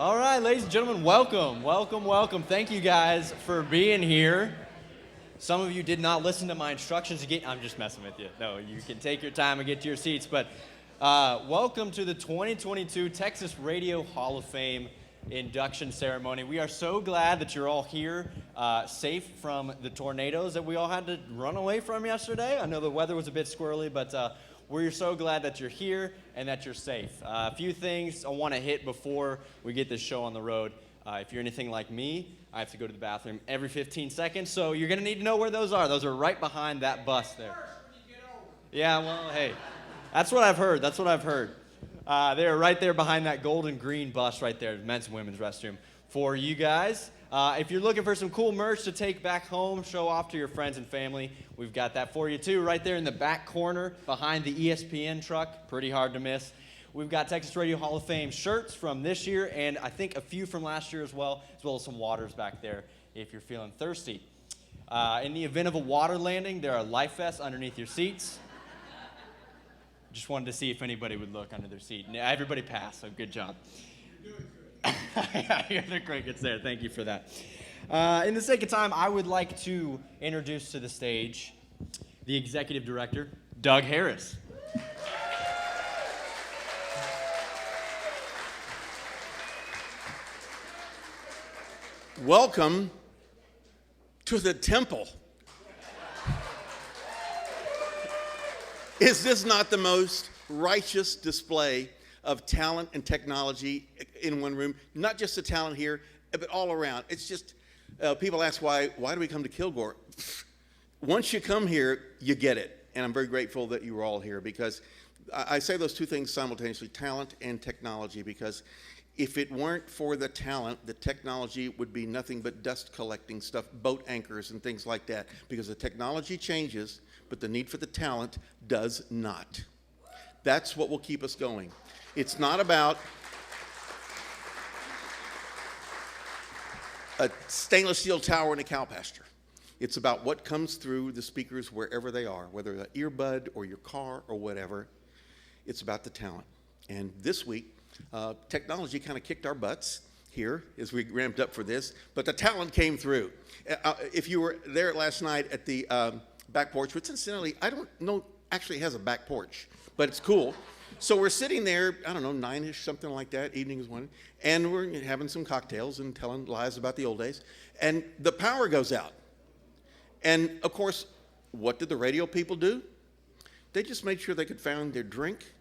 All right, ladies and gentlemen, welcome, welcome, welcome. Thank you guys for being here. Some of you did not listen to my instructions to get, I'm just messing with you. No, you can take your time and get to your seats, but welcome to the 2022 Texas Radio Hall of Fame induction ceremony. We are so glad that you're all here, safe from the tornadoes that we all had to run away from yesterday. I know the weather was a bit squirrely, but we're so glad that you're here and that you're safe. A few things I want to hit before we get this show on the road. If you're anything like me, I have to go to the bathroom every 15 seconds, so you're going to need to know where those are. Those are right behind that bus there. Yeah, well, hey, that's what I've heard. That's what I've heard. They're right there behind that golden green bus right there, men's and women's restroom for you guys. If you're looking for some cool merch to take back home, show off to your friends and family, we've got that for you too, right there in the back corner behind the ESPN truck. Pretty hard to miss. We've got Texas Radio Hall of Fame shirts from this year, and I think a few from last year as well as some waters back there if you're feeling thirsty. In the event of a water landing, there are life vests underneath your seats. Just wanted to see if anybody would look under their seat. Everybody passed, so good job. I hear the crickets there. Thank you for that. In the sake of time, I would like to introduce to the stage the executive director, Doug Harris. Welcome to the temple. Is this not the most righteous display of talent and technology in one room? Not just the talent here, but all around. It's just, people ask why do we come to Kilgore? Once you come here, you get it. And I'm very grateful that you were all here, because I say those two things simultaneously, talent and technology, because if it weren't for the talent, the technology would be nothing but dust collecting stuff, boat anchors and things like that, because the technology changes, but the need for the talent does not. That's what will keep us going. It's not about a stainless steel tower in a cow pasture. It's about what comes through the speakers wherever they are, whether the earbud or your car or whatever. It's about the talent. And this week, technology kind of kicked our butts here as we ramped up for this, but the talent came through. If you were there last night at the back porch, which incidentally, I don't know actually has a back porch, but it's cool. So we're sitting there, I don't know, 9-ish, something like that, evening is one, and we're having some cocktails and telling lies about the old days, and the power goes out. And of course, what did the radio people do? They just made sure they could find their drink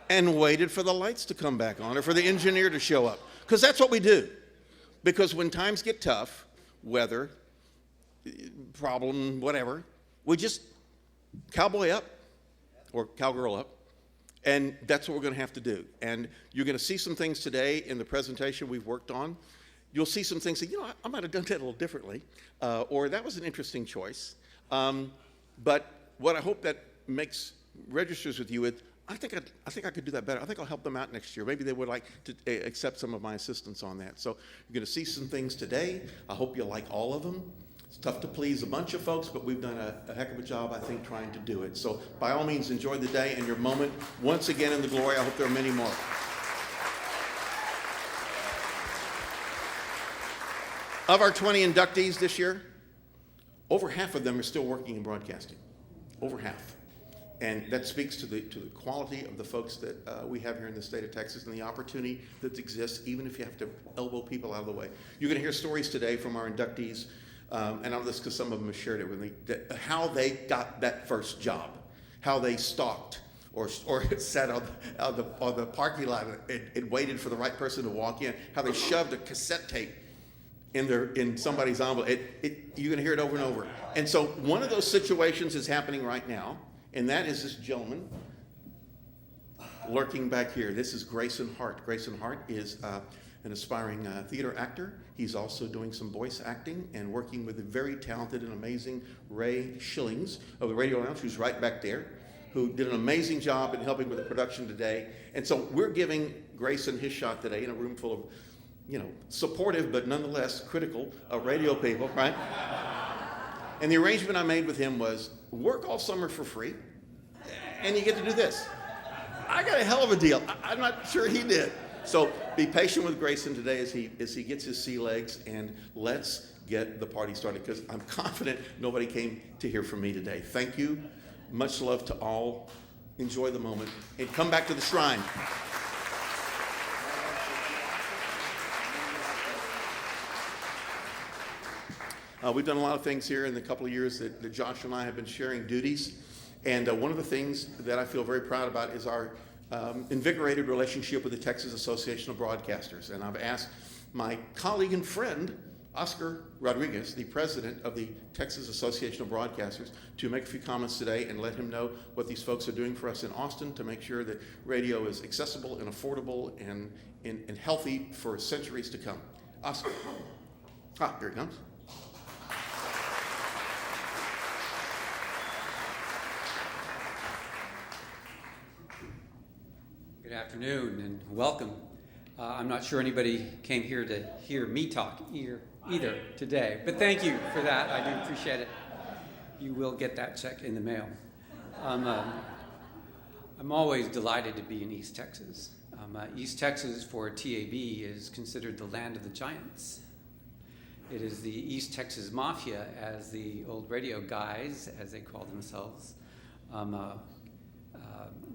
and waited for the lights to come back on or for the engineer to show up. Because that's what we do. Because when times get tough, weather, problem, whatever, we just cowboy up or cowgirl up, and that's what we're going to have to do. And you're going to see some things today in the presentation we've worked on. You'll see some things that, I might have done that a little differently, or that was an interesting choice. But what I hope that registers with you with, I think I could do that better. I think I'll help them out next year. Maybe they would like to accept some of my assistance on that. So you're going to see some things today. I hope you'll like all of them. It's tough to please a bunch of folks, but we've done a heck of a job, I think, trying to do it. So by all means, enjoy the day and your moment once again in the glory. I hope there are many more. Of our 20 inductees this year, over half of them are still working in broadcasting. Over half. And that speaks to the quality of the folks that we have here in the state of Texas and the opportunity that exists, even if you have to elbow people out of the way. You're going to hear stories today from our inductees, and I'll list because some of them have shared it with me, how they got that first job, how they stalked or sat on the parking lot and waited for the right person to walk in, how they shoved a cassette tape in somebody's envelope. You're going to hear it over and over. And so one of those situations is happening right now. And that is this gentleman lurking back here. This is Grayson Hart. Grayson Hart is an aspiring theater actor. He's also doing some voice acting and working with the very talented and amazing Ray Schillings of the Radio Lounge, who's right back there, who did an amazing job in helping with the production today. And so we're giving Grayson his shot today in a room full of, supportive but nonetheless critical radio people, right? And the arrangement I made with him was work all summer for free, and you get to do this. I got a hell of a deal. I'm not sure he did. So be patient with Grayson today as he gets his sea legs, and let's get the party started, because I'm confident nobody came to hear from me today. Thank you. Much love to all. Enjoy the moment and come back to the shrine. We've done a lot of things here in the couple of years that Josh and I have been sharing duties. And one of the things that I feel very proud about is our invigorated relationship with the Texas Association of Broadcasters. And I've asked my colleague and friend, Oscar Rodriguez, the president of the Texas Association of Broadcasters, to make a few comments today and let him know what these folks are doing for us in Austin to make sure that radio is accessible and affordable and healthy for centuries to come. Oscar. Here he comes. Good afternoon and welcome. I'm not sure anybody came here to hear me talk either today, but thank you for that. I do appreciate it. You will get that check in the mail. I'm always delighted to be in East Texas. East Texas for TAB is considered the land of the giants. It is the East Texas Mafia, as the old radio guys, as they call themselves,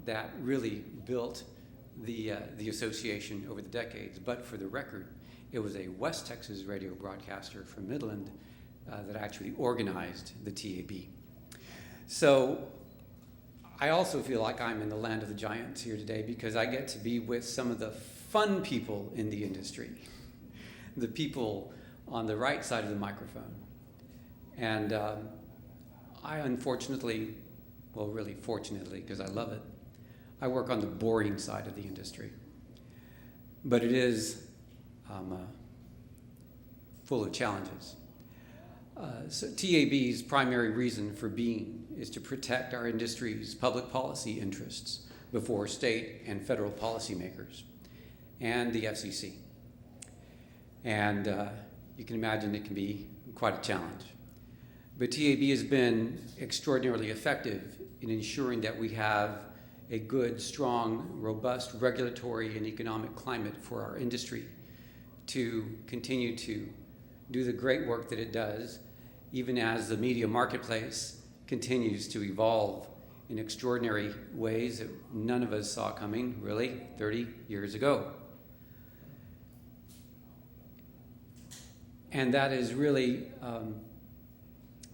that really built the association over the decades. But for the record, it was a West Texas radio broadcaster from Midland that actually organized the TAB. So I also feel like I'm in the land of the giants here today because I get to be with some of the fun people in the industry, the people on the right side of the microphone. And I unfortunately, well, really fortunately, because I love it, I work on the boring side of the industry. But it is full of challenges. So TAB's primary reason for being is to protect our industry's public policy interests before state and federal policymakers and the FCC. And you can imagine it can be quite a challenge. But TAB has been extraordinarily effective in ensuring that we have a good, strong, robust regulatory and economic climate for our industry to continue to do the great work that it does, even as the media marketplace continues to evolve in extraordinary ways that none of us saw coming, really, 30 years ago. And that is really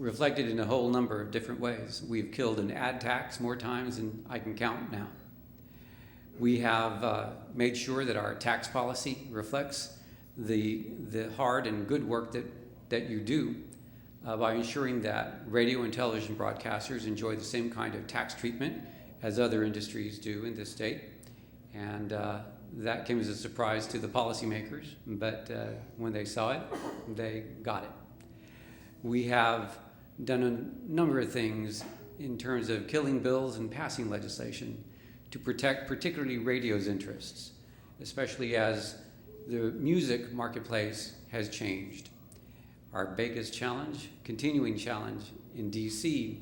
reflected in a whole number of different ways. We've killed an ad tax more times than I can count now. We have made sure that our tax policy reflects the hard and good work that you do by ensuring that radio and television broadcasters enjoy the same kind of tax treatment as other industries do in this state. And that came as a surprise to the policymakers, but when they saw it, they got it. We have done a number of things in terms of killing bills and passing legislation to protect particularly radio's interests, especially as the music marketplace has changed. Our biggest challenge, continuing challenge in DC,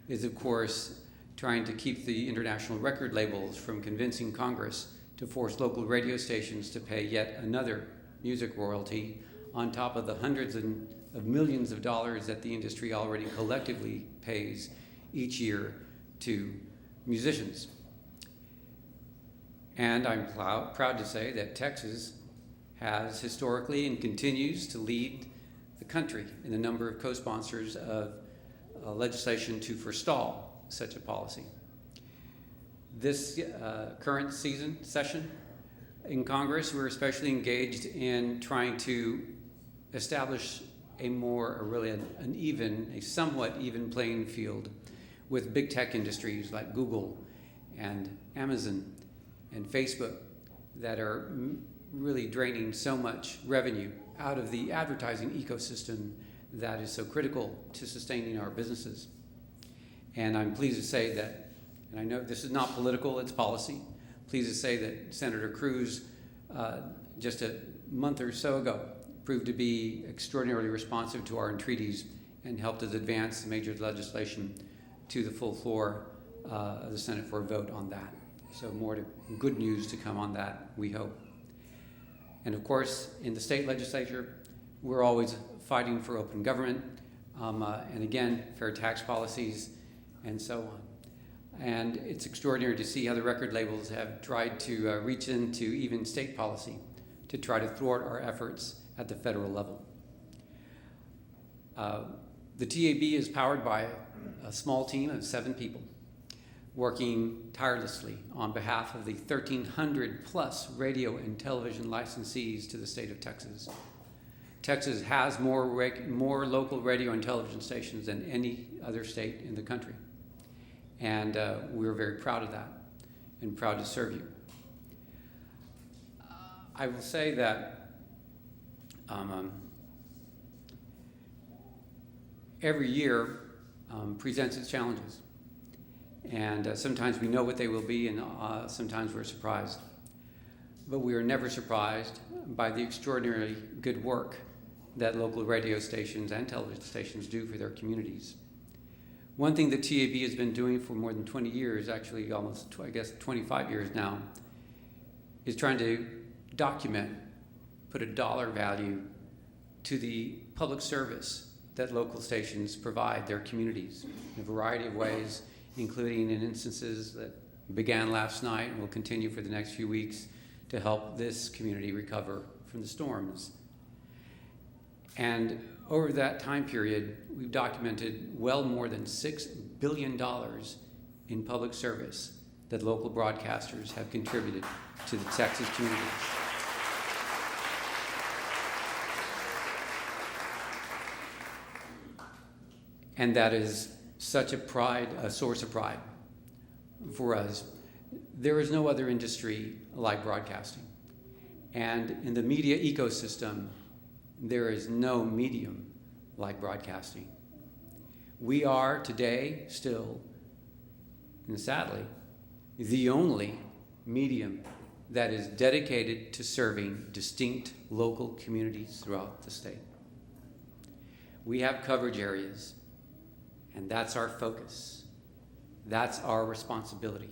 is of course trying to keep the international record labels from convincing Congress to force local radio stations to pay yet another music royalty on top of the hundreds of millions of dollars that the industry already collectively pays each year to musicians. And I'm proud to say that Texas has historically and continues to lead the country in the number of co-sponsors of legislation to forestall such a policy. This current session in Congress, we're especially engaged in trying to establish a somewhat even playing field with big tech industries like Google and Amazon and Facebook that are really draining so much revenue out of the advertising ecosystem that is so critical to sustaining our businesses. And I'm pleased to say that, and I know this is not political, it's policy, pleased to say that Senator Cruz, just a month or so ago, proved to be extraordinarily responsive to our entreaties and helped us advance the major legislation to the full floor of the Senate for a vote on that. So more good news to come on that, we hope. And of course, in the state legislature, we're always fighting for open government, and again, fair tax policies, and so on. And it's extraordinary to see how the record labels have tried to reach into even state policy to try to thwart our efforts at the federal level. The TAB is powered by a small team of 7 people working tirelessly on behalf of the 1,300 plus radio and television licensees to the state of Texas. Texas has more local radio and television stations than any other state in the country. And we're very proud of that and proud to serve you. I will say that every year presents its challenges. And sometimes we know what they will be, and sometimes we're surprised. But we are never surprised by the extraordinarily good work that local radio stations and television stations do for their communities. One thing that TAB has been doing for more than 20 years, actually almost, 25 years now, is trying to document, put a dollar value to the public service that local stations provide their communities in a variety of ways, including in instances that began last night and will continue for the next few weeks to help this community recover from the storms. And over that time period, we've documented well more than $6 billion in public service that local broadcasters have contributed to the Texas communities. And that is such a source of pride for us. There is no other industry like broadcasting. And in the media ecosystem, there is no medium like broadcasting. We are today still, and sadly, the only medium that is dedicated to serving distinct local communities throughout the state. We have coverage areas, and that's our focus. That's our responsibility.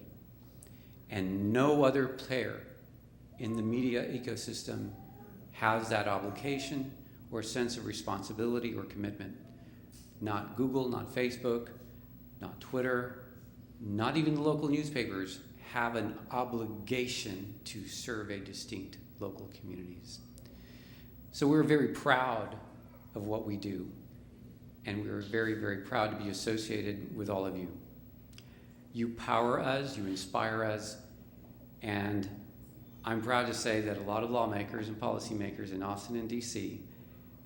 And no other player in the media ecosystem has that obligation or sense of responsibility or commitment. Not Google, not Facebook, not Twitter, not even the local newspapers have an obligation to survey distinct local communities. So we're very proud of what we do, and we're very, very proud to be associated with all of you. You power us, you inspire us, and I'm proud to say that a lot of lawmakers and policymakers in Austin and DC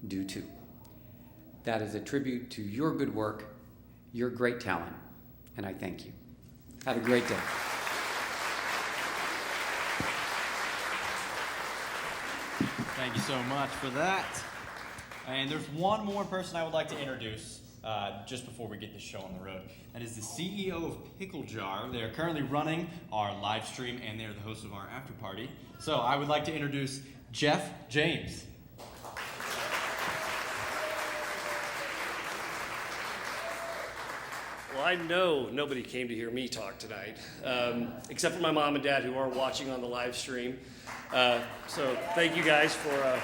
do too. That is a tribute to your good work, your great talent, and I thank you. Have a great day. Thank you so much for that. And there's one more person I would like to introduce just before we get this show on the road. That is the CEO of PickleJar. They are currently running our live stream, and they're the host of our after party. So I would like to introduce Jeff James. Well, I know nobody came to hear me talk tonight, except for my mom and dad who are watching on the live stream. So thank you guys for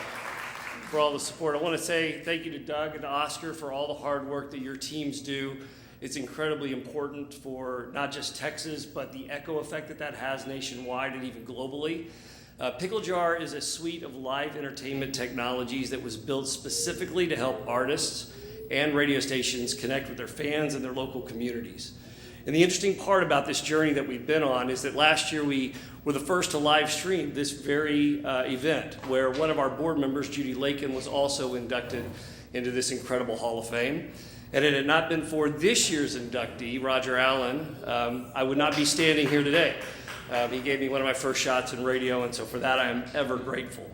all the support. I want to say thank you to Doug and to Oscar for all the hard work that your teams do. It's incredibly important for not just Texas, but the echo effect that has nationwide and even globally. PickleJar is a suite of live entertainment technologies that was built specifically to help artists and radio stations connect with their fans and their local communities. And the interesting part about this journey that we've been on is that last year we were the first to live stream this very event, where one of our board members, Judy Lakin, was also inducted into this incredible Hall of Fame. And had it not been for this year's inductee, Roger Allen, I would not be standing here today. He gave me one of my first shots in radio, and so for that I am ever grateful.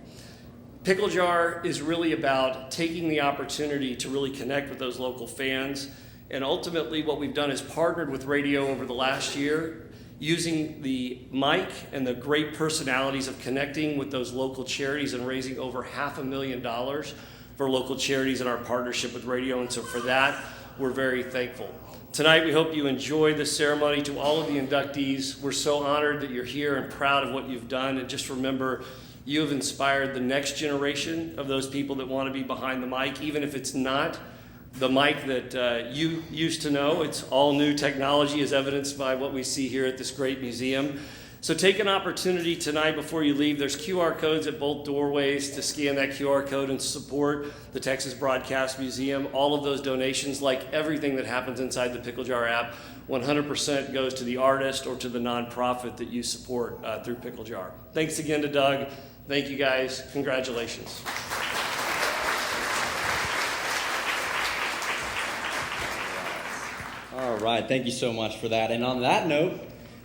PickleJar is really about taking the opportunity to really connect with those local fans. And ultimately what we've done is partnered with radio over the last year, using the mic and the great personalities of connecting with those local charities and raising over $500,000 for local charities in our partnership with radio. And so for that, we're very thankful. Tonight, we hope you enjoy the ceremony. To all of the inductees, we're so honored that you're here and proud of what you've done. And just remember, You have inspired the next generation of those people that want to be behind the mic, even if it's not the mic that you used to know. It's all new technology, as evidenced by what we see here at this great museum. So take an opportunity tonight before you leave. There's QR codes at both doorways to scan that QR code and support the Texas Broadcast Museum. All of those donations, like everything that happens inside the PickleJar app, 100% goes to the artist or to the nonprofit that you support through PickleJar. Thanks again to Doug. Thank you guys. Congratulations. All right, thank you so much for that. And on that note,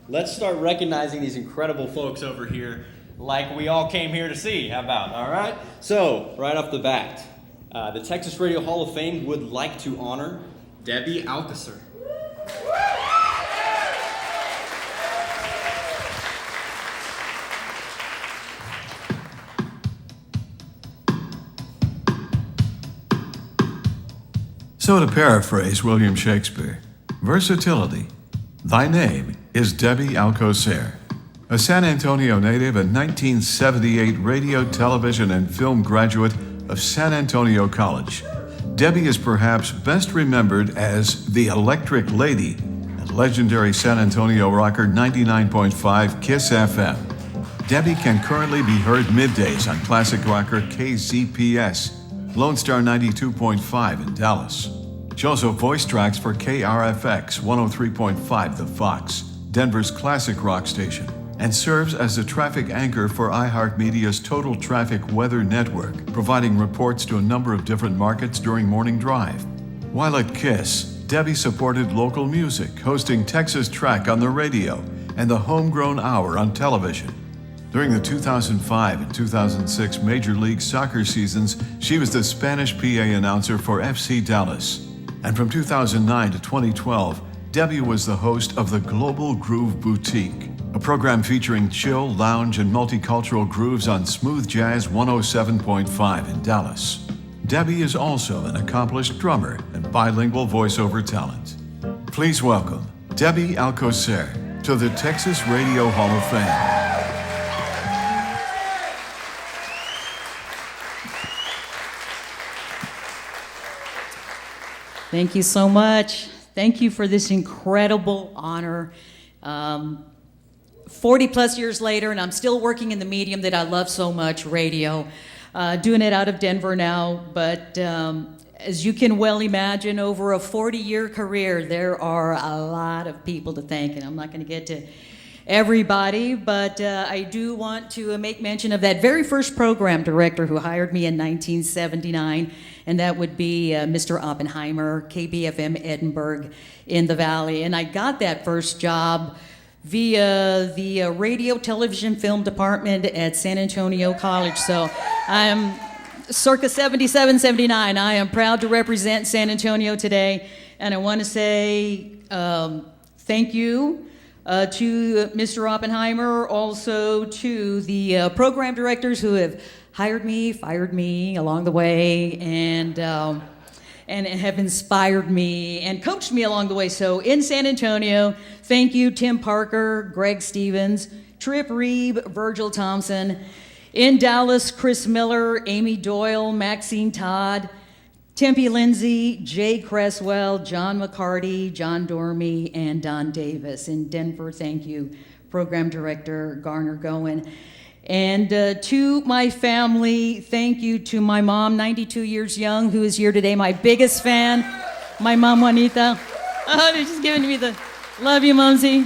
let's start recognizing these incredible folks over here like we all came here to see. How about, all right? So, right off the bat, the Texas Radio Hall of Fame would like to honor Debbie Alcacer. So to paraphrase William Shakespeare, versatility. Thy name is Debbie Alcacer, a San Antonio native and 1978 radio, television, and film graduate of San Antonio College. Debbie is perhaps best remembered as the Electric Lady and legendary San Antonio rocker 99.5 KISS FM. Debbie can currently be heard middays on classic rocker KZPS, Lone Star 92.5 in Dallas. She also voice tracks for KRFX 103.5 The Fox, Denver's classic rock station, and serves as the traffic anchor for iHeartMedia's Total Traffic Weather Network, providing reports to a number of different markets during morning drive. While at KISS, Debbie supported local music, hosting Texas Track on the radio and the Homegrown Hour on television. During the 2005 and 2006 Major League Soccer seasons, she was the Spanish PA announcer for FC Dallas. And from 2009 to 2012, Debbie was the host of the Global Groove Boutique, a program featuring chill, lounge, and multicultural grooves on Smooth Jazz 107.5 in Dallas. Debbie is also an accomplished drummer and bilingual voiceover talent. Please welcome Debbie Alcacer to the Texas Radio Hall of Fame. Thank you so much. Thank you for this incredible honor. 40 plus years later, and I'm still working in the medium that I love so much, radio. Doing it out of Denver now, but as you can well imagine, over a 40-year career, there are a lot of people to thank, and I'm not going to get to everybody, but I do want to make mention of that very first program director who hired me in 1979, and that would be Mr. Oppenheimer, KBFM Edinburgh in the Valley. And I got that first job via the radio, television, film department at San Antonio College. So I'm circa 77, 79. I am proud to represent San Antonio today, and I want to say thank you to Mr. Oppenheimer, also to the program directors who have hired me, fired me along the way, and have inspired me and coached me along the way. So in San Antonio, thank you, Tim Parker, Greg Stevens, Trip Reeb, Virgil Thompson. In Dallas, Chris Miller, Amy Doyle, Maxine Todd, Tempe Lindsay, Jay Cresswell, John McCarty, John Dormy, and Don Davis. In Denver, thank you, Program Director Garner Goen. And to my family, thank you to my mom, 92 years young, who is here today, my biggest fan, my mom, Juanita. Oh, they're just giving me the love you, Mumsy.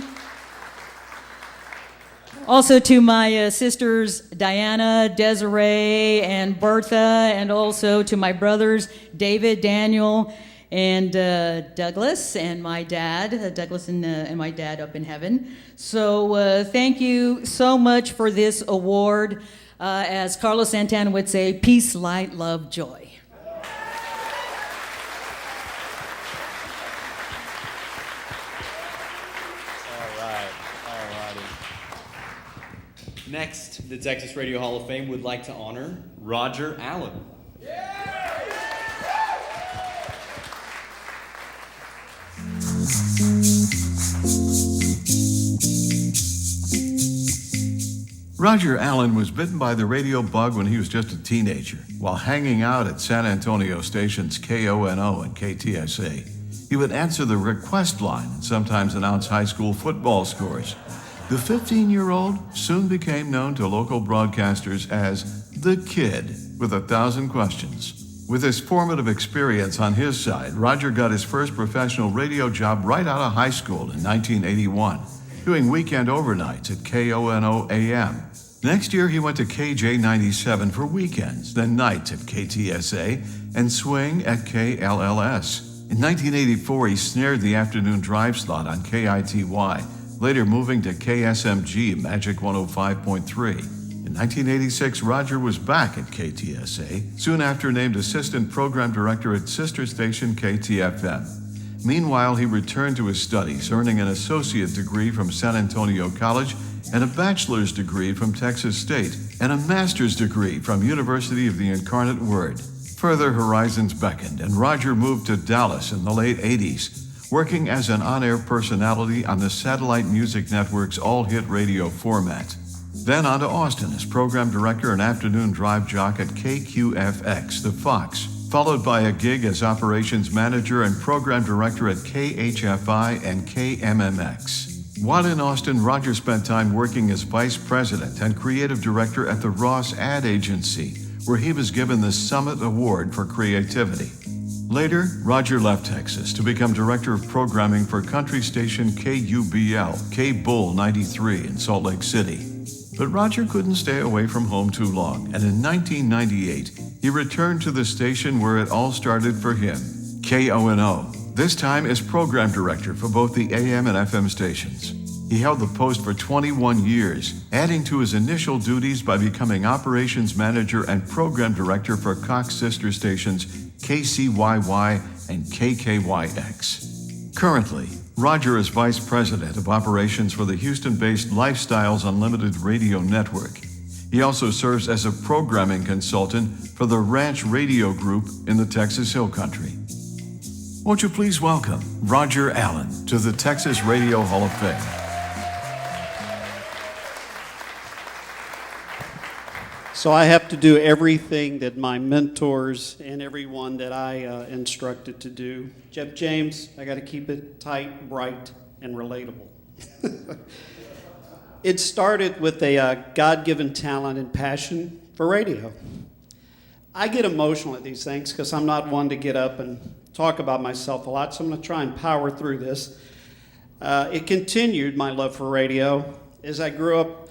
Also to my sisters, Diana, Desiree, and Bertha, and also to my brothers, David, Daniel, and Douglas, and my dad, Douglas and my dad up in heaven. So thank you so much for this award. As Carlos Santana would say, peace, light, love, joy. Next, the Texas Radio Hall of Fame would like to honor Roger Allen. Roger Allen was bitten by the radio bug when he was just a teenager, while hanging out at San Antonio stations KONO and KTSA. He would answer the request line and sometimes announce high school football scores. The 15-year-old soon became known to local broadcasters as the Kid with 1,000 questions. With his formative experience on his side, Roger got his first professional radio job right out of high school in 1981, doing weekend overnights at KONO AM. Next year, he went to KJ97 for weekends, then nights at KTSA, and swing at KLLS. In 1984, he snared the afternoon drive slot on KITY, later moving to KSMG Magic 105.3. In 1986, Roger was back at KTSA, soon after named Assistant Program Director at sister station KTFM. Meanwhile, he returned to his studies, earning an associate degree from San Antonio College and a bachelor's degree from Texas State and a master's degree from University of the Incarnate Word. Further horizons beckoned, and Roger moved to Dallas in the late 80s, working as an on-air personality on the Satellite Music Network's all-hit radio format. Then on to Austin as program director and afternoon drive jock at KQFX, the Fox, followed by a gig as operations manager and program director at KHFI and KMMX. While in Austin, Roger spent time working as vice president and creative director at the Ross Ad Agency, where he was given the Summit Award for Creativity. Later, Roger left Texas to become director of programming for country station KUBL, K-Bull 93 in Salt Lake City. But Roger couldn't stay away from home too long, and in 1998, he returned to the station where it all started for him, KONO, this time as program director for both the AM and FM stations. He held the post for 21 years, adding to his initial duties by becoming operations manager and program director for Cox sister stations KCYY and KKYX. Currently, Roger is vice president of operations for the Houston-based Lifestyles Unlimited radio network. He also serves as a programming consultant for the Ranch Radio Group in the Texas Hill Country. Won't you please welcome Roger Allen to the Texas Radio Hall of Fame. So I have to do everything that my mentors and everyone that I instructed to do. Jeff James, I got to keep it tight, bright, and relatable. It started with a God-given talent and passion for radio. I get emotional at these things because I'm not one to get up and talk about myself a lot, so I'm going to try and power through this. It continued, my love for radio, as I grew up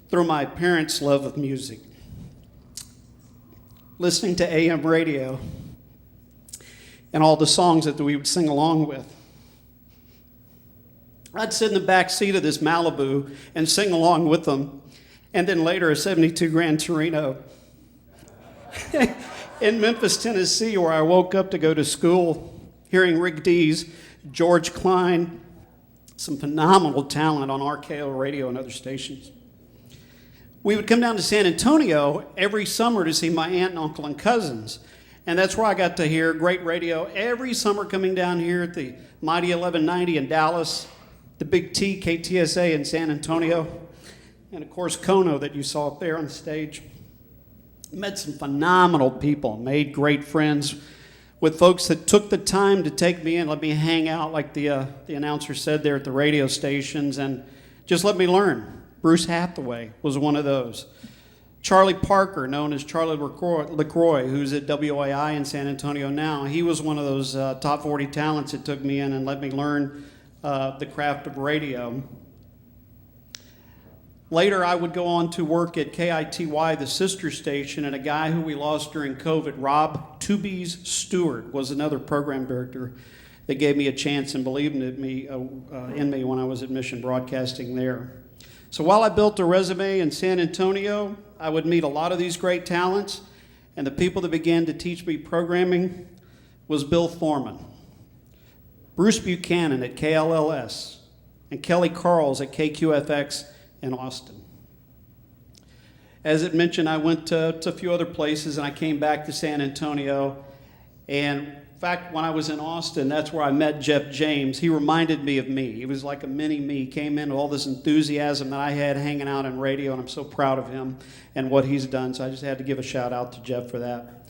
through my parents' love of music. Listening to AM radio and all the songs that we would sing along with. I'd sit in the back seat of this Malibu and sing along with them, and then later a 72 Gran Torino in Memphis, Tennessee, where I woke up to go to school, hearing Rick Dees, George Klein, some phenomenal talent on RKO radio and other stations. We would come down to San Antonio every summer to see my aunt and uncle and cousins. And that's where I got to hear great radio every summer coming down here at the Mighty 1190 in Dallas, the Big T, KTSA in San Antonio, and of course Kono that you saw up there on the stage. Met some phenomenal people, made great friends with folks that took the time to take me in, let me hang out like the announcer said there at the radio stations, and just let me learn. Bruce Hathaway was one of those. Charlie Parker, known as Charlie LaCroix, who's at WAI in San Antonio now, he was one of those top 40 talents that took me in and let me learn the craft of radio. Later, I would go on to work at KITY, the sister station, and a guy who we lost during COVID, Rob Tubies Stewart, was another program director that gave me a chance and believed in me when I was at Mission Broadcasting there. So while I built a resume in San Antonio, I would meet a lot of these great talents, and the people that began to teach me programming was Bill Thorman, Bruce Buchanan at KLLS, and Kelly Carls at KQFX in Austin. As it mentioned, I went to a few other places, and I came back to San Antonio, and In fact, when I was in Austin, that's where I met Jeff James. He reminded me of me. He was like a mini me. He came in with all this enthusiasm that I had hanging out in radio, and I'm so proud of him and what he's done. So I just had to give a shout out to Jeff for that.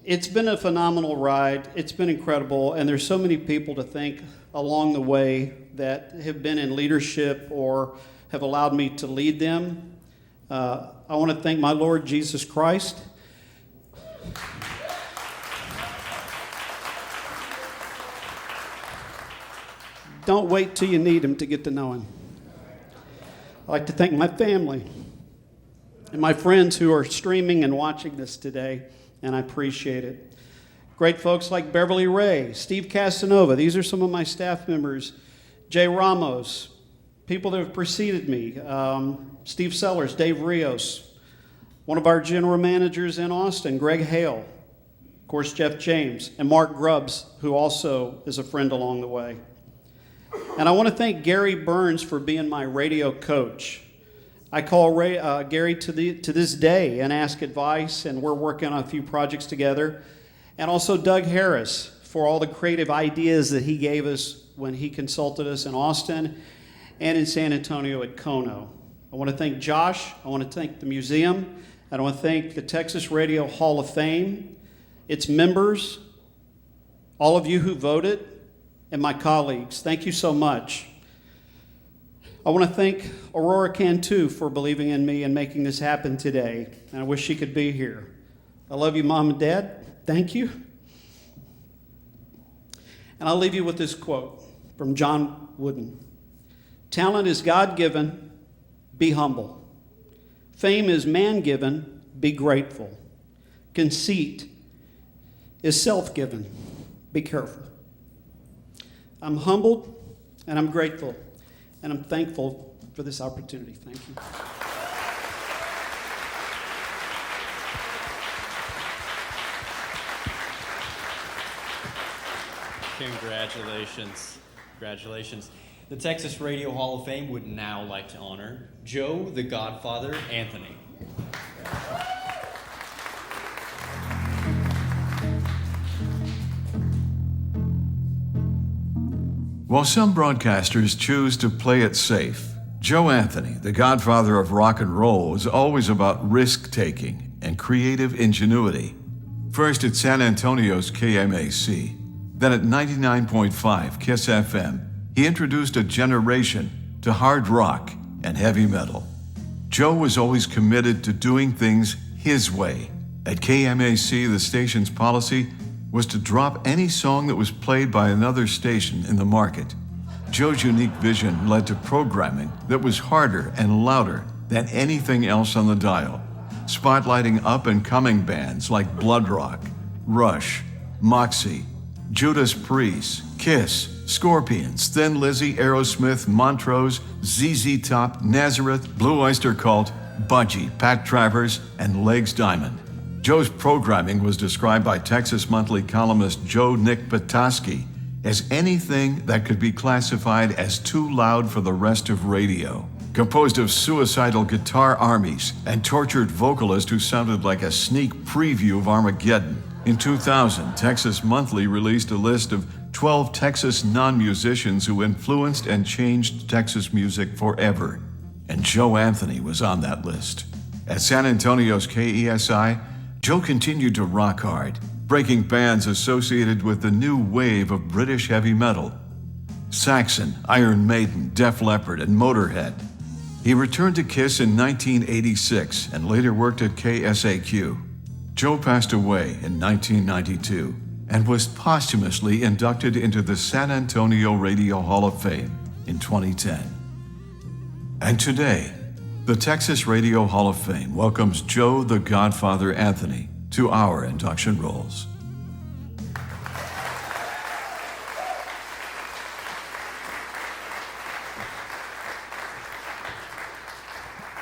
It's been a phenomenal ride. It's been incredible, and there's so many people to thank along the way that have been in leadership or have allowed me to lead them. I want to thank my Lord Jesus Christ. Don't wait till you need him to get to know him. I'd like to thank my family and my friends who are streaming and watching this today, and I appreciate it. Great folks like Beverly Ray, Steve Casanova. These are some of my staff members. Jay Ramos, people that have preceded me. Steve Sellers, Dave Rios, one of our general managers in Austin, Greg Hale, of course, Jeff James, and Mark Grubbs, who also is a friend along the way. And I want to thank Gary Burns for being my radio coach. I call Gary to this day and ask advice, and we're working on a few projects together. And also Doug Harris for all the creative ideas that he gave us when he consulted us in Austin and in San Antonio at Kono. I want to thank Josh. I want to thank the museum. And I want to thank the Texas Radio Hall of Fame, its members, all of you who voted, and my colleagues. Thank you so much. I want to thank Aurora Cantu for believing in me and making this happen today. And I wish she could be here. I love you, Mom and Dad. Thank you. And I'll leave you with this quote from John Wooden. Talent is God-given, be humble. Fame is man-given, be grateful. Conceit is self-given, be careful. I'm humbled and I'm grateful and I'm thankful for this opportunity. Thank you. Congratulations. Congratulations. The Texas Radio Hall of Fame would now like to honor Joe the Godfather Anthony. While some broadcasters choose to play it safe, Joe Anthony, the godfather of rock and roll, was always about risk-taking and creative ingenuity. First at San Antonio's KMAC, then at 99.5 KISS FM, he introduced a generation to hard rock and heavy metal. Joe was always committed to doing things his way. At KMAC, the station's policy was to drop any song that was played by another station in the market. Joe's unique vision led to programming that was harder and louder than anything else on the dial, spotlighting up-and-coming bands like Blood Rock, Rush, Moxie, Judas Priest, Kiss, Scorpions, Thin Lizzy, Aerosmith, Montrose, ZZ Top, Nazareth, Blue Oyster Cult, Budgie, Pat Travers, and Legs Diamond. Joe's programming was described by Texas Monthly columnist Joe Nick Petoskey as anything that could be classified as too loud for the rest of radio. Composed of suicidal guitar armies and tortured vocalists who sounded like a sneak preview of Armageddon. In 2000, Texas Monthly released a list of 12 Texas non-musicians who influenced and changed Texas music forever. And Joe Anthony was on that list. At San Antonio's KESI, Joe continued to rock hard, breaking bands associated with the new wave of British heavy metal. Saxon, Iron Maiden, Def Leppard, and Motorhead. He returned to KISS in 1986 and later worked at KSAQ. Joe passed away in 1992 and was posthumously inducted into the San Antonio Radio Hall of Fame in 2010. And today, the Texas Radio Hall of Fame welcomes Joe the Godfather Anthony to our induction rolls.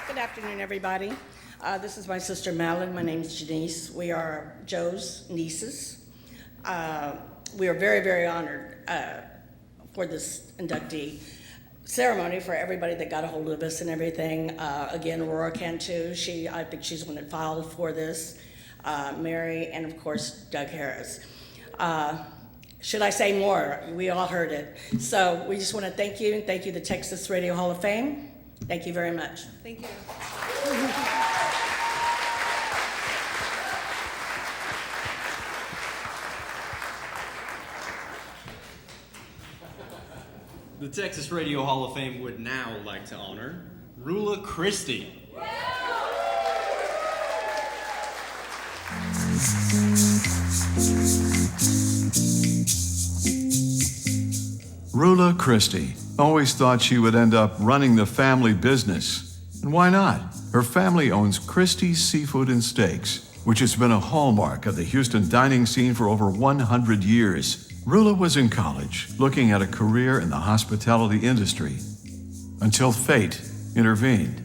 Good afternoon, everybody. This is my sister Malin. My name is Janice. We are Joe's nieces. We are very, very honored for this inductee ceremony, for everybody that got a hold of us and everything. Again, Aurora Cantu, I think she's the one that filed for this. Mary, and of course, Doug Harris. Should I say more? We all heard it. So we just want to thank you, and thank you, the Texas Radio Hall of Fame. Thank you very much. Thank you. The Texas Radio Hall of Fame would now like to honor Rula Christie. Rula Christie always thought she would end up running the family business. And why not? Her family owns Christie's Seafood and Steaks, which has been a hallmark of the Houston dining scene for over 100 years. Rula was in college, looking at a career in the hospitality industry, until fate intervened.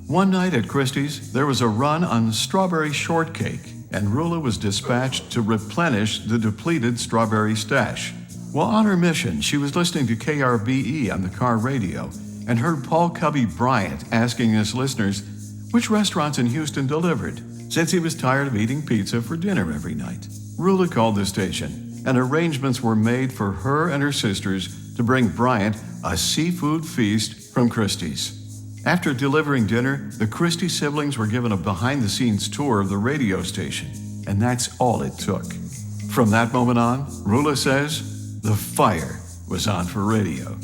One night at Christie's, there was a run on strawberry shortcake, and Rula was dispatched to replenish the depleted strawberry stash. While on her mission, she was listening to KRBE on the car radio and heard Paul Cubby Bryant asking his listeners which restaurants in Houston delivered, since he was tired of eating pizza for dinner every night. Rula called the station, and arrangements were made for her and her sisters to bring Bryant a seafood feast from Christie's. After delivering dinner, the Christie siblings were given a behind-the-scenes tour of the radio station, and that's all it took. From that moment on, Rula says, the fire was on for radio.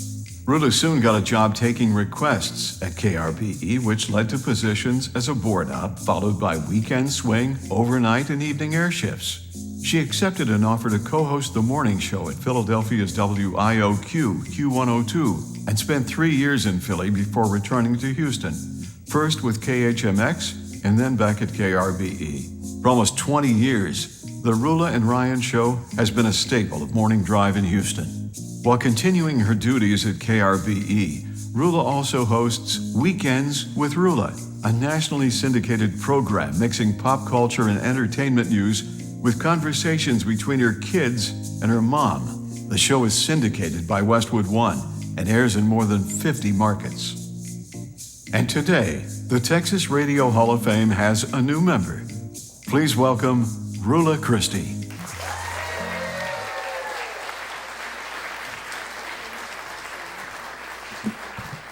Rula soon got a job taking requests at KRBE, which led to positions as a board op, followed by weekend swing, overnight, and evening air shifts. She accepted an offer to co-host the morning show at Philadelphia's WIOQ Q102 and spent 3 years in Philly before returning to Houston, first with KHMX and then back at KRBE. For almost 20 years, the Rula and Ryan Show has been a staple of morning drive in Houston. While continuing her duties at KRBE, Rula also hosts Weekends with Rula, a nationally syndicated program mixing pop culture and entertainment news with conversations between her kids and her mom. The show is syndicated by Westwood One and airs in more than 50 markets. And today, the Texas Radio Hall of Fame has a new member. Please welcome Rula Christie.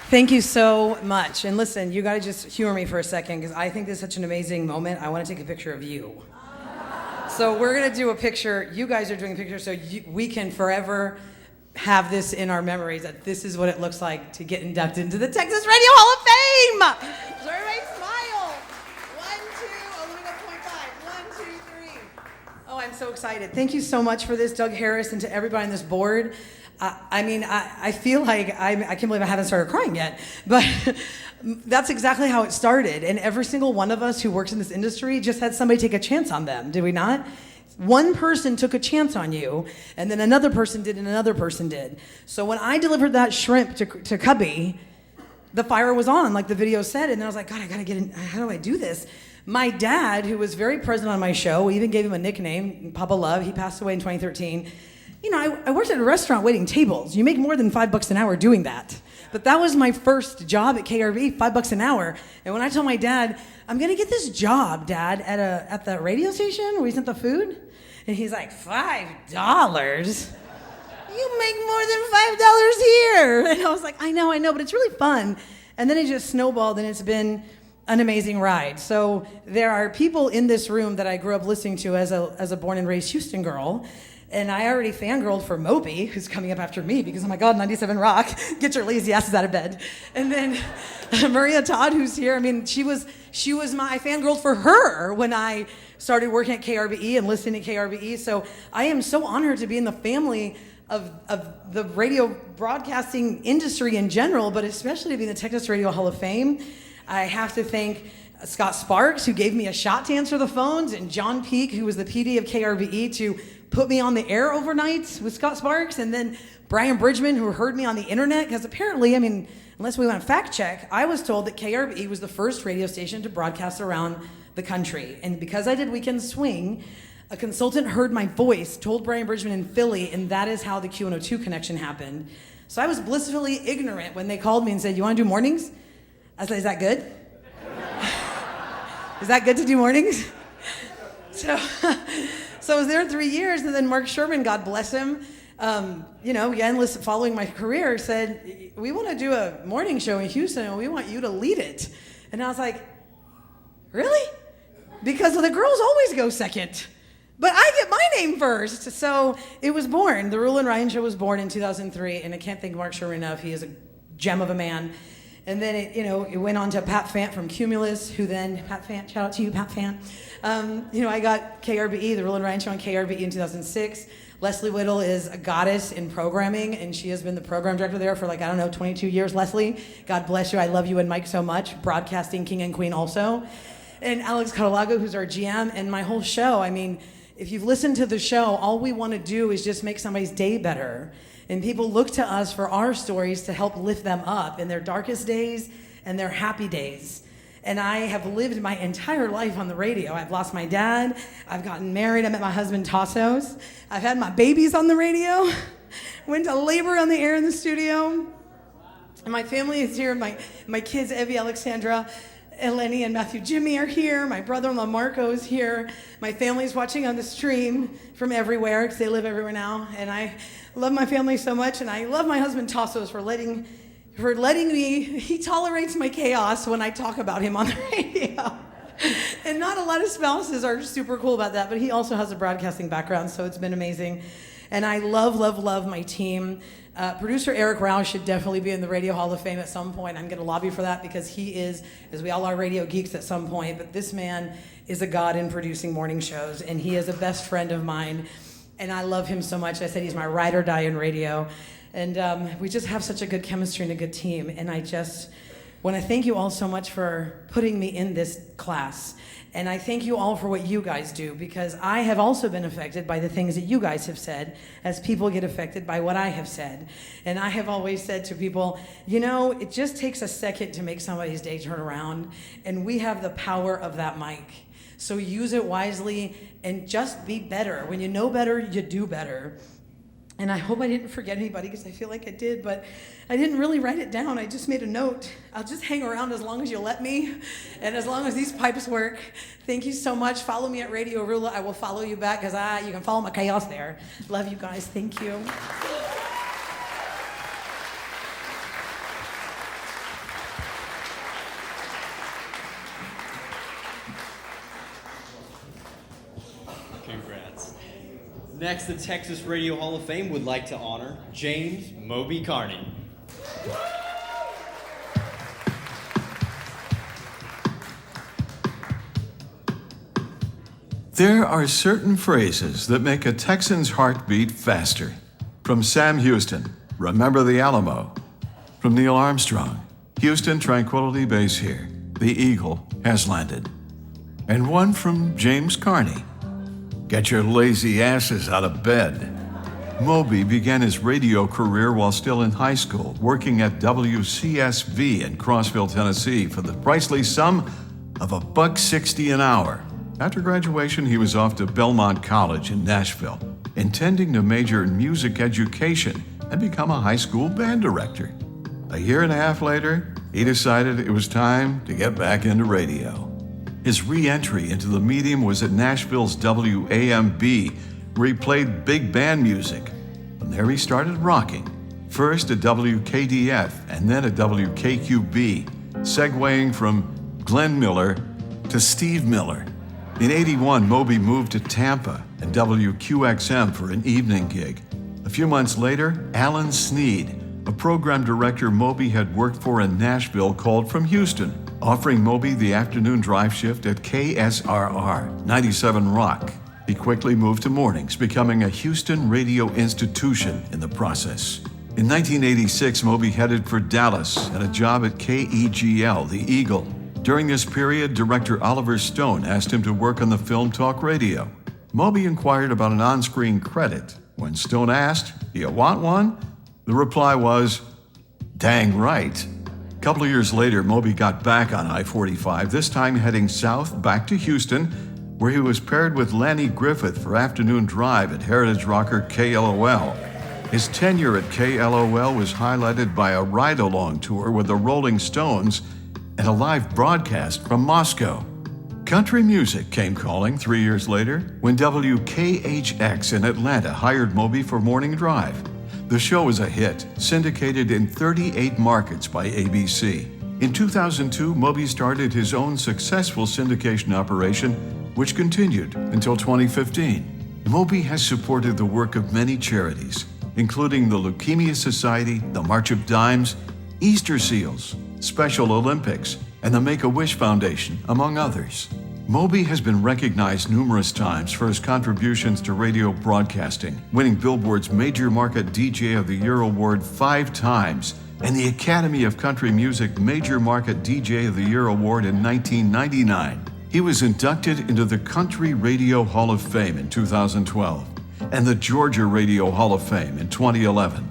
Thank you so much. And listen, you got to just humor me for a second because I think this is such an amazing moment. I want to take a picture of you. So we're going to do a picture. You guys are doing a picture so we can forever have this in our memories that this is what it looks like to get inducted into the Texas Radio Hall of Fame. So everybody smile. 1, 2, oh, let me go 0.5. 1, 2, 3. Oh, I'm so excited. Thank you so much for this, Doug Harris, and to everybody on this board. I feel like I can't believe I haven't started crying yet, but that's exactly how it started. And every single one of us who works in this industry just had somebody take a chance on them, did we not? One person took a chance on you, and then another person did, and another person did. So when I delivered that shrimp to Cubby, the fire was on, like the video said, and then I was like, God, I gotta get in, how do I do this? My dad, who was very present on my show, we even gave him a nickname, Papa Love. He passed away in 2013. You know, I worked at a restaurant waiting tables. You make more than $5 an hour doing that. But that was my first job at KRB, $5 an hour. And when I told my dad, I'm gonna get this job, Dad, at the radio station where we sent the food, and he's like, $5? You make more than $5 here. And I was like, I know, but it's really fun. And then it just snowballed, and it's been an amazing ride. So there are people in this room that I grew up listening to as a born and raised Houston girl. And I already fangirled for Moby, who's coming up after me, because, oh my God, 97 Rock, get your lazy asses out of bed. And then Maria Todd, who's here, I mean, I fangirled for her when I started working at KRBE and listening to KRBE. So I am so honored to be in the family of the radio broadcasting industry in general, but especially to be in the Texas Radio Hall of Fame. I have to thank Scott Sparks, who gave me a shot to answer the phones, and John Peak, who was the PD of KRBE, to put me on the air overnight with Scott Sparks, and then Brian Bridgman, who heard me on the internet, because apparently, I mean, unless we want to fact check, I was told that KRBE was the first radio station to broadcast around the country. And because I did Weekend Swing, a consultant heard my voice, told Brian Bridgman in Philly, and that is how the Q102 connection happened. So I was blissfully ignorant when they called me and said, you want to do mornings? I said, is that good? Is that good to do mornings? So, so I was there 3 years, and then Mark Sherman, God bless him, again, following my career, said, we want to do a morning show in Houston, and we want you to lead it. And I was like, really? Because the girls always go second. But I get my name first. So it was born. The Rule and Ryan Show was born in 2003, and I can't thank Mark Sherman enough. He is a gem of a man. And then it went on to Pat Fant from Cumulus, who then, Pat Fant, shout out to you, Pat Fant. I got KRBE, the Rule and Ryan Show on KRBE in 2006. Leslie Whittle is a goddess in programming, and she has been the program director there for 22 years. Leslie, God bless you. I love you and Mike so much. Broadcasting king and queen also. And Alex Catalago, who's our GM, and my whole show. I mean, if you've listened to the show, all we want to do is just make somebody's day better. And people look to us for our stories to help lift them up in their darkest days and their happy days. And I have lived my entire life on the radio. I've lost my dad. I've gotten married. I met my husband, Tassos. I've had my babies on the radio. Went to labor on the air in the studio. And my family is here. My kids, Evie, Alexandra, Eleni, and Matthew Jimmy are here. My brother-in-law, Marco, is here. My family's watching on the stream from everywhere because they live everywhere now. And I love my family so much. And I love my husband, Tassos, for letting me, he tolerates my chaos when I talk about him on the radio. And not a lot of spouses are super cool about that, but he also has a broadcasting background, so it's been amazing. And I love, love, love my team. Producer Eric Rouse should definitely be in the Radio Hall of Fame at some point. I'm going to lobby for that because he is, as we all are, radio geeks at some point, but this man is a god in producing morning shows, and he is a best friend of mine, and I love him so much. I said he's my ride or die in radio. And we just have such a good chemistry and a good team. And I just want to thank you all so much for putting me in this class. And I thank you all for what you guys do, because I have also been affected by the things that you guys have said, as people get affected by what I have said. And I have always said to people, it just takes a second to make somebody's day turn around. And we have the power of that mic. So use it wisely and just be better. When you know better, you do better. And I hope I didn't forget anybody, because I feel like I did, but I didn't really write it down. I just made a note. I'll just hang around as long as you let me, and as long as these pipes work. Thank you so much. Follow me at Radio Rula. I will follow you back, because you can follow my chaos there. Love you guys. Thank you. Congrats. Next, the Texas Radio Hall of Fame would like to honor James Moby Carney. There are certain phrases that make a Texan's heart beat faster. From Sam Houston, remember the Alamo. From Neil Armstrong, Houston, Tranquility Base here. The Eagle has landed. And one from James Carney. Get your lazy asses out of bed. Moby began his radio career while still in high school, working at WCSV in Crossville, Tennessee for the pricely sum of $1.60 an hour. After graduation, he was off to Belmont College in Nashville, intending to major in music education and become a high school band director. A year and a half later, he decided it was time to get back into radio. His re-entry into the medium was at Nashville's WAMB, where he played big band music. From there he started rocking, first at WKDF and then at WKQB, segueing from Glenn Miller to Steve Miller. In '81, Moby moved to Tampa and WQXM for an evening gig. A few months later, Alan Sneed, a program director Moby had worked for in Nashville, called from Houston, offering Moby the afternoon drive shift at KSRR 97 Rock. He quickly moved to mornings, becoming a Houston radio institution in the process. In 1986, Moby headed for Dallas and a job at KEGL, the Eagle. During this period, director Oliver Stone asked him to work on the film Talk Radio. Moby inquired about an on-screen credit. When Stone asked, "Do you want one?" the reply was, "Dang right." A couple of years later, Moby got back on I-45, this time heading south back to Houston, where he was paired with Lanny Griffith for afternoon drive at Heritage Rocker KLOL. His tenure at KLOL was highlighted by a ride-along tour with the Rolling Stones and a live broadcast from Moscow. Country music came calling 3 years later when WKHX in Atlanta hired Moby for Morning Drive. The show was a hit, syndicated in 38 markets by ABC. In 2002, Moby started his own successful syndication operation, which continued until 2015. Moby has supported the work of many charities, including the Leukemia Society, the March of Dimes, Easter Seals, Special Olympics, and the Make-A-Wish Foundation, among others. Moby has been recognized numerous times for his contributions to radio broadcasting, winning Billboard's Major Market DJ of the Year award 5 times and the Academy of Country Music Major Market DJ of the Year award in 1999. He was inducted into the Country Radio Hall of Fame in 2012 and the Georgia Radio Hall of Fame in 2011.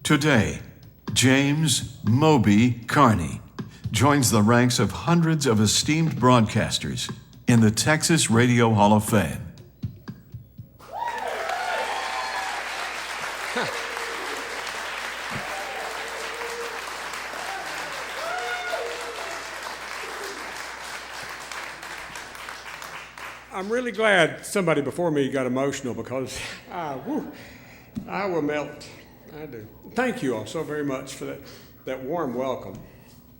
Today, James Moby Carney joins the ranks of hundreds of esteemed broadcasters in the Texas Radio Hall of Fame. I'm really glad somebody before me got emotional because I will melt. I do. Thank you all so very much for that warm welcome.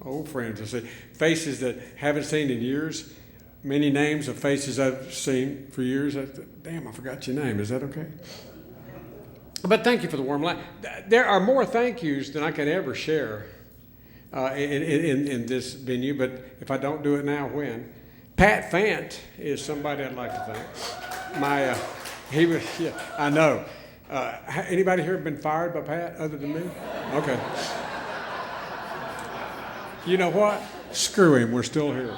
Old friends, I see faces that haven't seen in years, many names of faces I've seen for years. Damn, I forgot your name. Is that okay? But thank you for the warm line. There are more thank yous than I can ever share in this venue, but if I don't do it now, when? Pat Fant is somebody I'd like to thank. He was, yeah, I know. Anybody here been fired by Pat other than me? Okay. You know what? Screw him, we're still here.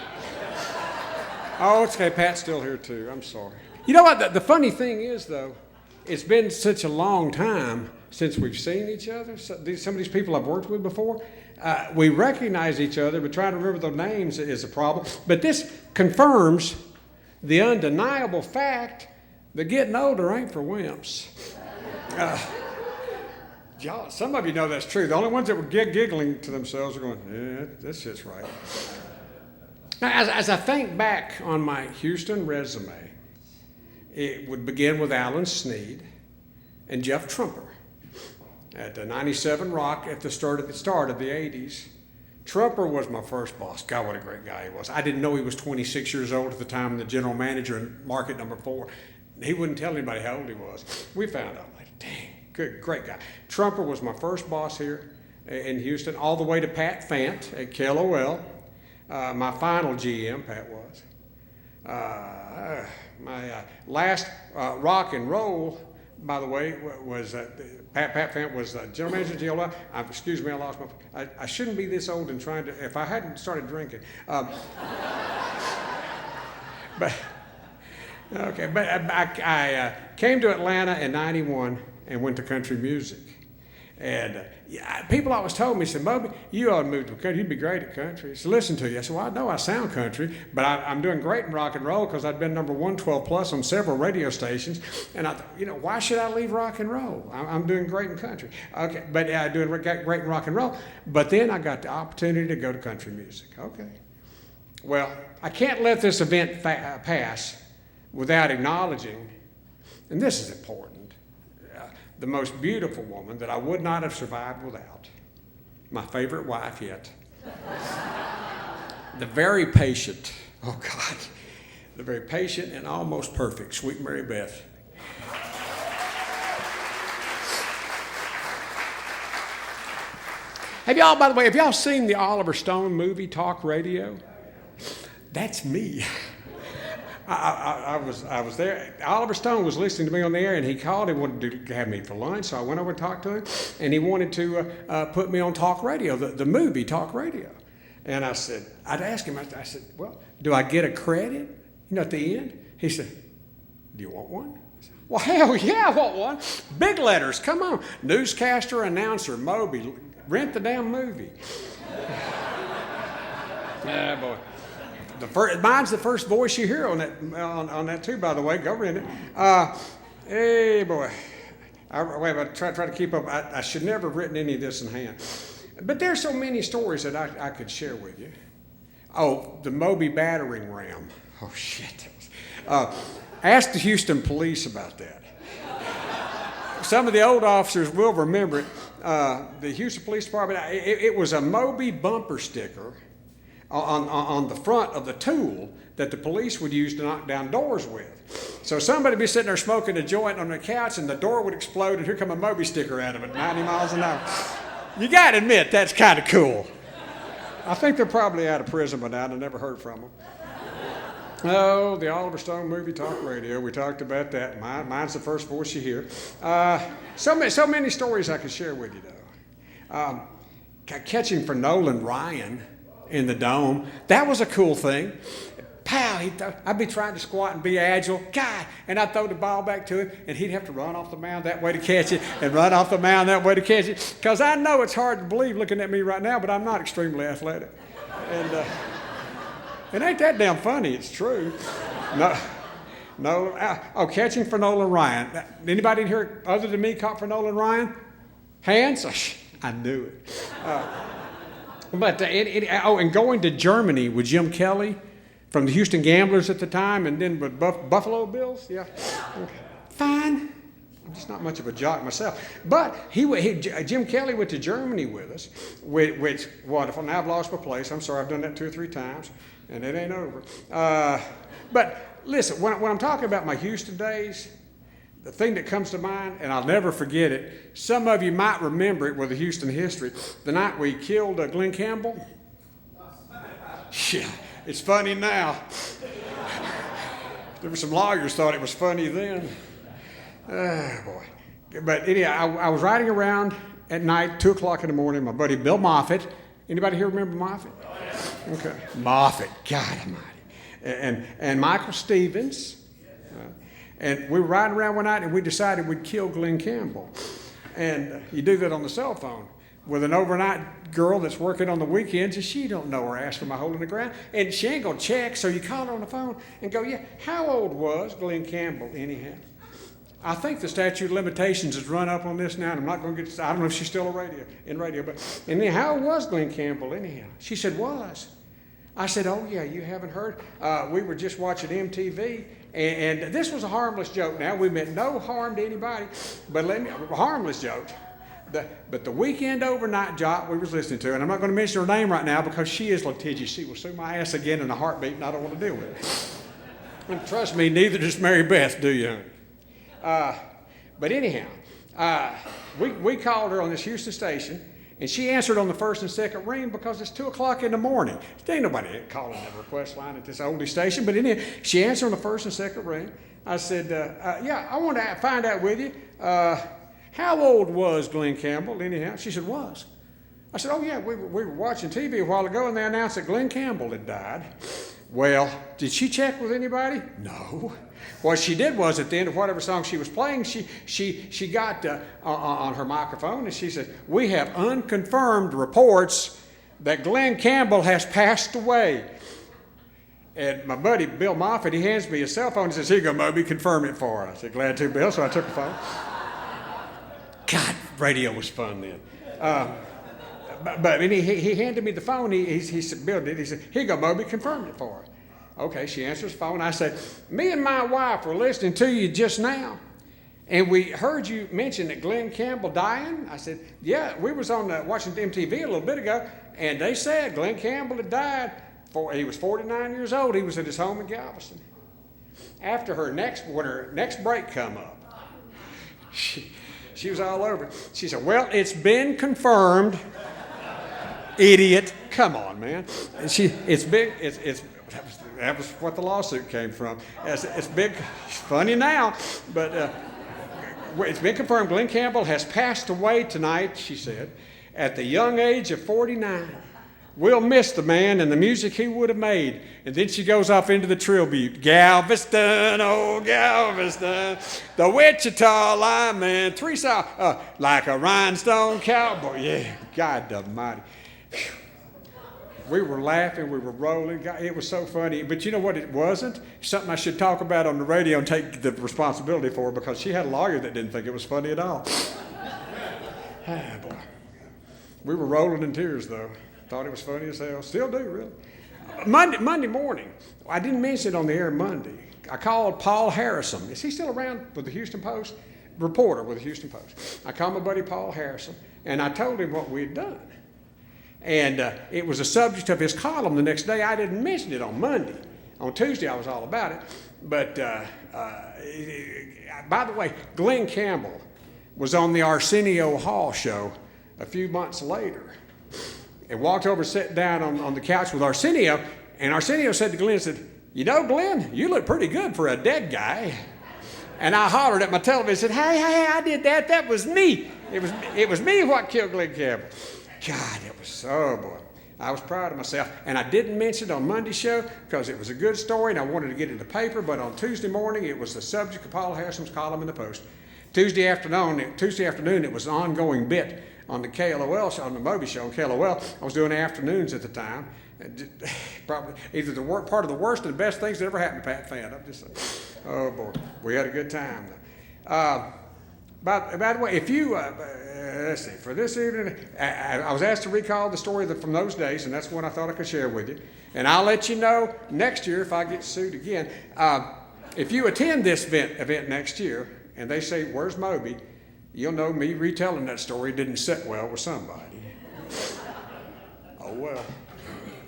Oh, it's okay, Pat's still here too, I'm sorry. You know what, the funny thing is though, it's been such a long time since we've seen each other. Some of these people I've worked with before, we recognize each other, but trying to remember their names is a problem. But this confirms the undeniable fact that getting older ain't for wimps. Y'all, some of you know that's true. The only ones that were giggling to themselves are going, yeah, that shit's right. Now, as I think back on my Houston resume, it would begin with Alan Sneed and Jeff Trumper at the 97 Rock at the start of the 80s. Trumper was my first boss. God, what a great guy he was. I didn't know he was 26 years old at the time, the general manager in market number 4. He wouldn't tell anybody how old he was. We found out later. Dang. Good, great guy. Trumper was my first boss here in Houston, all the way to Pat Fant at KLOL. My final GM, Pat was. My last rock and roll, by the way, was Pat Fant was general manager at KLOL. Excuse me, I lost my. I shouldn't be this old and trying to. If I hadn't started drinking, but. Okay, but I came to Atlanta in '91 and went to country music. And people always told me, said, Moby, you ought to move to country. You'd be great at country. So listen to you. I said, well, I know I sound country, but I'm doing great in rock and roll because I've been number 112 plus on several radio stations. And I thought, why should I leave rock and roll? I'm doing great in country. Okay, but I'm doing great in rock and roll. But then I got the opportunity to go to country music. Okay. Well, I can't let this event pass without acknowledging, and this is important, the most beautiful woman that I would not have survived without. My favorite wife yet. The very patient, oh God, the very patient and almost perfect, sweet Mary Beth. Have y'all, by the way, have y'all seen the Oliver Stone movie, Talk Radio? That's me. I was there. Oliver Stone was listening to me on the air, and he called and wanted to have me for lunch. So I went over and talked to him, and he wanted to put me on Talk Radio, the movie Talk Radio. And I said, I'd ask him. I said, well, do I get a credit? At the end. He said, do you want one? I said, well, hell yeah, I want one. Big letters, come on. Newscaster, announcer, Moby, rent the damn movie. Yeah, boy. Mine's the first voice you hear on that too, by the way. Go rent it. Hey, boy. I try to keep up. I should never have written any of this in hand. But there's so many stories that I could share with you. Oh, the Moby battering ram. Oh, shit. Ask the Houston police about that. Some of the old officers will remember it. The Houston Police Department, it was a Moby bumper sticker on the front of the tool that the police would use to knock down doors with. So somebody would be sitting there smoking a joint on the couch and the door would explode and here come a Moby sticker out of it, 90 miles an hour. You got to admit, that's kind of cool. I think they're probably out of prison by now. I never heard from them. Oh, the Oliver Stone Movie Talk Radio. We talked about that. Mine's the first voice you hear. So many stories I could share with you, though. Catching for Nolan Ryan in the dome, that was a cool thing. Pow, I'd be trying to squat and be agile, God, and I'd throw the ball back to him, and he'd have to run off the mound that way to catch it, and run off the mound that way to catch it. Because I know it's hard to believe looking at me right now, but I'm not extremely athletic. And it ain't that damn funny, it's true. Catching for Nolan Ryan. Anybody in here other than me caught for Nolan Ryan? Hands? I knew it. And going to Germany with Jim Kelly from the Houston Gamblers at the time, and then with Buffalo Bills. Yeah, fine. I'm just not much of a jock myself. But Jim Kelly went to Germany with us, which wonderful. Now I've lost my place. I'm sorry, I've done that 2 or 3 times, and it ain't over. But listen, when I'm talking about my Houston days, the thing that comes to mind, and I'll never forget it, some of you might remember it with the Houston history, the night we killed Glenn Campbell. Yeah, it's funny now. There were some lawyers thought it was funny then. Oh, boy. But anyhow, I was riding around at night, 2 o'clock in the morning, my buddy Bill Moffitt. Anybody here remember Moffitt? Okay. Moffitt, God almighty. And Michael Stevens. And we were riding around one night and we decided we'd kill Glenn Campbell. And you do that on the cell phone with an overnight girl that's working on the weekends and she don't know her ass from a hole in the ground. And she ain't gonna check, so you call her on the phone and go, yeah, how old was Glenn Campbell anyhow? I think the statute of limitations has run up on this now, and I'm not going to get, I don't know if she's still in radio, but, and then how old was Glenn Campbell anyhow? She said, was. I said, oh yeah, you haven't heard? We were just watching MTV, and this was a harmless joke now. We meant no harm to anybody, but a harmless joke. But the weekend overnight jock we was listening to, and I'm not going to mention her name right now because she is litigious. She will sue my ass again in a heartbeat, and I don't want to deal with it. And trust me, neither does Mary Beth, do you? But anyhow, we called her on this Houston station, and she answered on the first and second ring because it's 2 o'clock in the morning. There ain't nobody calling that request line at this oldie station, but anyhow, she answered on the first and second ring. I said, yeah, I want to find out with you, how old was Glenn Campbell anyhow? She said, was. I said, oh yeah, we were watching TV a while ago, and they announced that Glenn Campbell had died. Well, did she check with anybody? No. What she did was at the end of whatever song she was playing, she got on her microphone and she said, we have unconfirmed reports that Glenn Campbell has passed away. And my buddy Bill Moffitt, he hands me his cell phone and says, here you go, Moby, confirm it for her. I said, glad to, Bill. So I took the phone. God, radio was fun then. But he handed me the phone. He said, Bill did. He said, here you go, Moby, confirm it for her. Okay, she answers the phone. I said, me and my wife were listening to you just now, and we heard you mention that Glenn Campbell dying. I said, yeah, we was on watching MTV a little bit ago, and they said Glenn Campbell had died. He was 49 years old. He was at his home in Galveston. After when her next break come up, she was all over it. She said, well, it's been confirmed. Idiot. Come on, man. That was what the lawsuit came from. It's big. It's funny now, but it's been confirmed Glenn Campbell has passed away tonight, she said, at the young age of 49. We'll miss the man and the music he would have made. And then she goes off into the tribute. Galveston, oh Galveston, the Wichita lineman, 3 songs, like a rhinestone cowboy. Yeah, God almighty. We were laughing, we were rolling. God, it was so funny. But you know what it wasn't? Something I should talk about on the radio and take the responsibility for, because she had a lawyer that didn't think it was funny at all. Ah, boy. We were rolling in tears, though. Thought it was funny as hell. Still do, really. Monday morning, I didn't mention it on the air Monday. I called Paul Harrison. Is he still around with the Houston Post? Reporter with the Houston Post. I called my buddy Paul Harrison, and I told him what we had done. And it was the subject of his column the next day. I didn't mention it on Monday. On Tuesday, I was all about it. But by the way, Glenn Campbell was on the Arsenio Hall show a few months later and walked over and sat down on the couch with Arsenio. And Arsenio said to Glenn, said, "You know, Glenn, you look pretty good for a dead guy." And I hollered at my television, said, hey, I did that. That was me. It was me what killed Glenn Campbell. God, it was so, boy. I was proud of myself. And I didn't mention it on Monday's show because it was a good story and I wanted to get it in the paper. But on Tuesday morning, it was the subject of Paul Harrison's column in the Post. Tuesday afternoon, it was an ongoing bit on the KLOL show, on the Moby show on KLOL. I was doing afternoons at the time. Probably either part of the worst and the best things that ever happened to Pat Fan. I'm just, oh boy, we had a good time. By the way, if you, let's see, for this evening, I was asked to recall the story from those days, and that's one I thought I could share with you. And I'll let you know next year if I get sued again. If you attend this event next year, and they say, "Where's Moby?" you'll know me retelling that story didn't sit well with somebody. Oh well.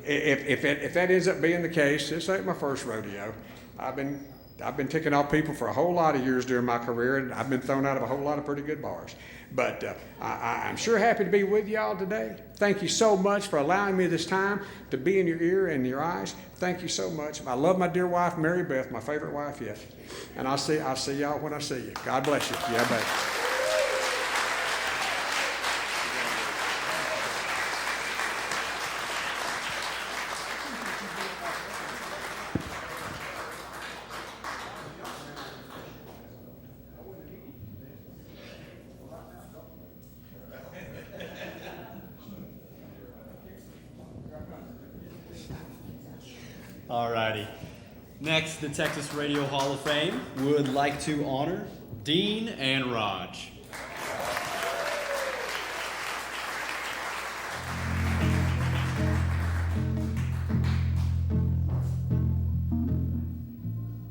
If that ends up being the case, this ain't my first rodeo. I've been ticking off people for a whole lot of years during my career, and I've been thrown out of a whole lot of pretty good bars. But I'm sure happy to be with y'all today. Thank you so much for allowing me this time to be in your ear and your eyes. Thank you so much. I love my dear wife, Mary Beth, my favorite wife yet. And I'll see y'all when I see you. God bless you. Yeah, baby. Alrighty. Next, the Texas Radio Hall of Fame would like to honor Dean and Raj.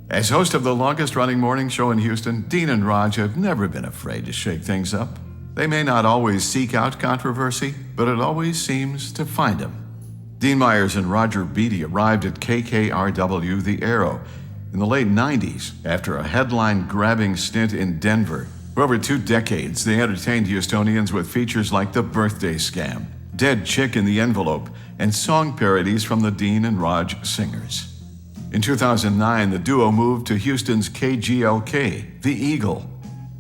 As host of the longest-running morning show in Houston, Dean and Raj have never been afraid to shake things up. They may not always seek out controversy, but it always seems to find them. Dean Myers and Roger Beatty arrived at KKRW The Arrow in the late 90s after a headline-grabbing stint in Denver. For over 2 decades, they entertained Houstonians with features like The Birthday Scam, Dead Chick in the Envelope, and song parodies from the Dean and Raj Singers. In 2009, the duo moved to Houston's KGLK, The Eagle.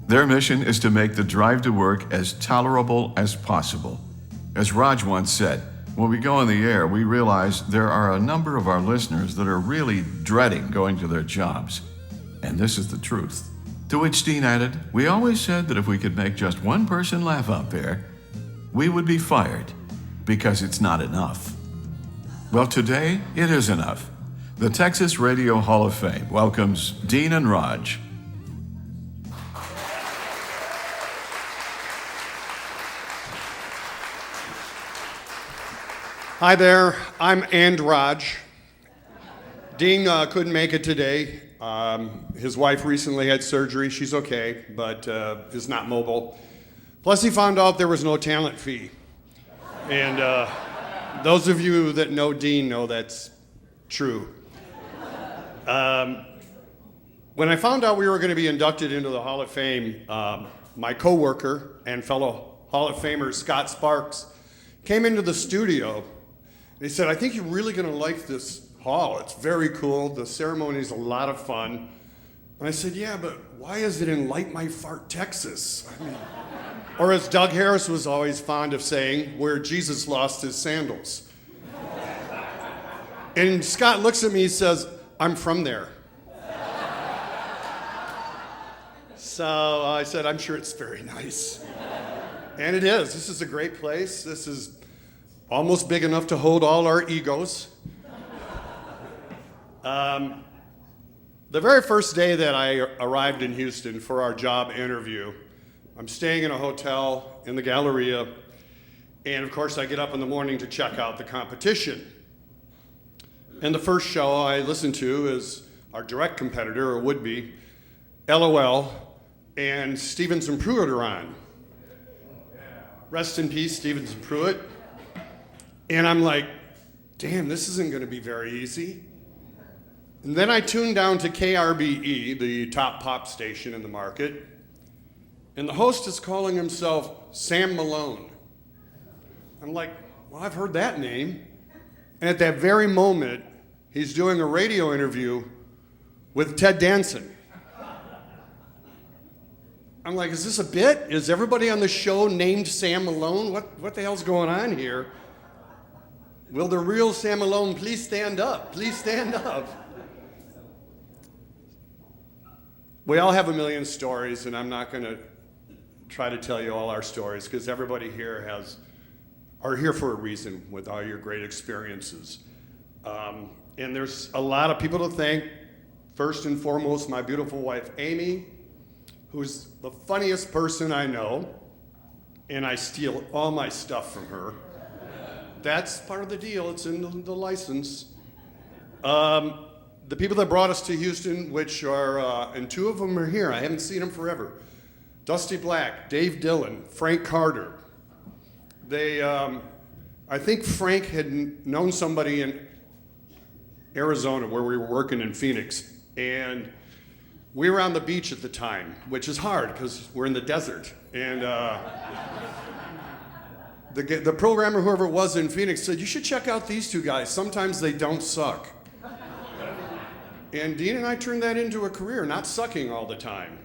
Their mission is to make the drive to work as tolerable as possible. As Raj once said, "When we go on the air, we realize there are a number of our listeners that are really dreading going to their jobs. And this is the truth." To which Dean added, "We always said that if we could make just one person laugh out there, we would be fired because it's not enough." Well, today it is enough. The Texas Radio Hall of Fame welcomes Dean and Raj. Hi there, I'm Raj. Dean couldn't make it today. His wife recently had surgery. She's okay, but is not mobile. Plus, he found out there was no talent fee. And those of you that know Dean know that's true. When I found out we were going to be inducted into the Hall of Fame, my coworker and fellow Hall of Famer Scott Sparks came into the studio. He said, "I think you're really going to like this hall. It's very cool. The ceremony is a lot of fun." And I said, "Yeah, but why is it in Light My Fart, Texas?" I mean, or as Doug Harris was always fond of saying, where Jesus lost his sandals. And Scott looks at me and says, "I'm from there." So I said, "I'm sure it's very nice." And it is. This is a great place. This is almost big enough to hold all our egos. The very first day that I arrived in Houston for our job interview, I'm staying in a hotel in the Galleria, and of course I get up in the morning to check out the competition. And the first show I listened to is our direct competitor, or would be, LOL, and Stevens and Pruitt are on. Rest in peace, Stevens and Pruitt. And I'm like, damn, this isn't going to be very easy. And then I tuned down to KRBE, the top pop station in the market, and the host is calling himself Sam Malone. I'm like, well, I've heard that name. And at that very moment, he's doing a radio interview with Ted Danson. I'm like, is this a bit? Is everybody on the show named Sam Malone? What the hell's going on here? Will the real Sam Malone please stand up? Please stand up. We all have a million stories, and I'm not going to try to tell you all our stories, because everybody here are here for a reason with all your great experiences. And there's a lot of people to thank. First and foremost, my beautiful wife, Amy, who's the funniest person I know, and I steal all my stuff from her. That's part of the deal. It's in the license. The people that brought us to Houston, which are, and two of them are here. I haven't seen them forever. Dusty Black, Dave Dillon, Frank Carter. They, I think Frank had known somebody in Arizona where we were working in Phoenix. And we were on the beach at the time, which is hard because we're in the desert. And the programmer, whoever it was in Phoenix, said, you should check out these two guys. Sometimes they don't suck. And Dean and I turned that into a career, not sucking all the time.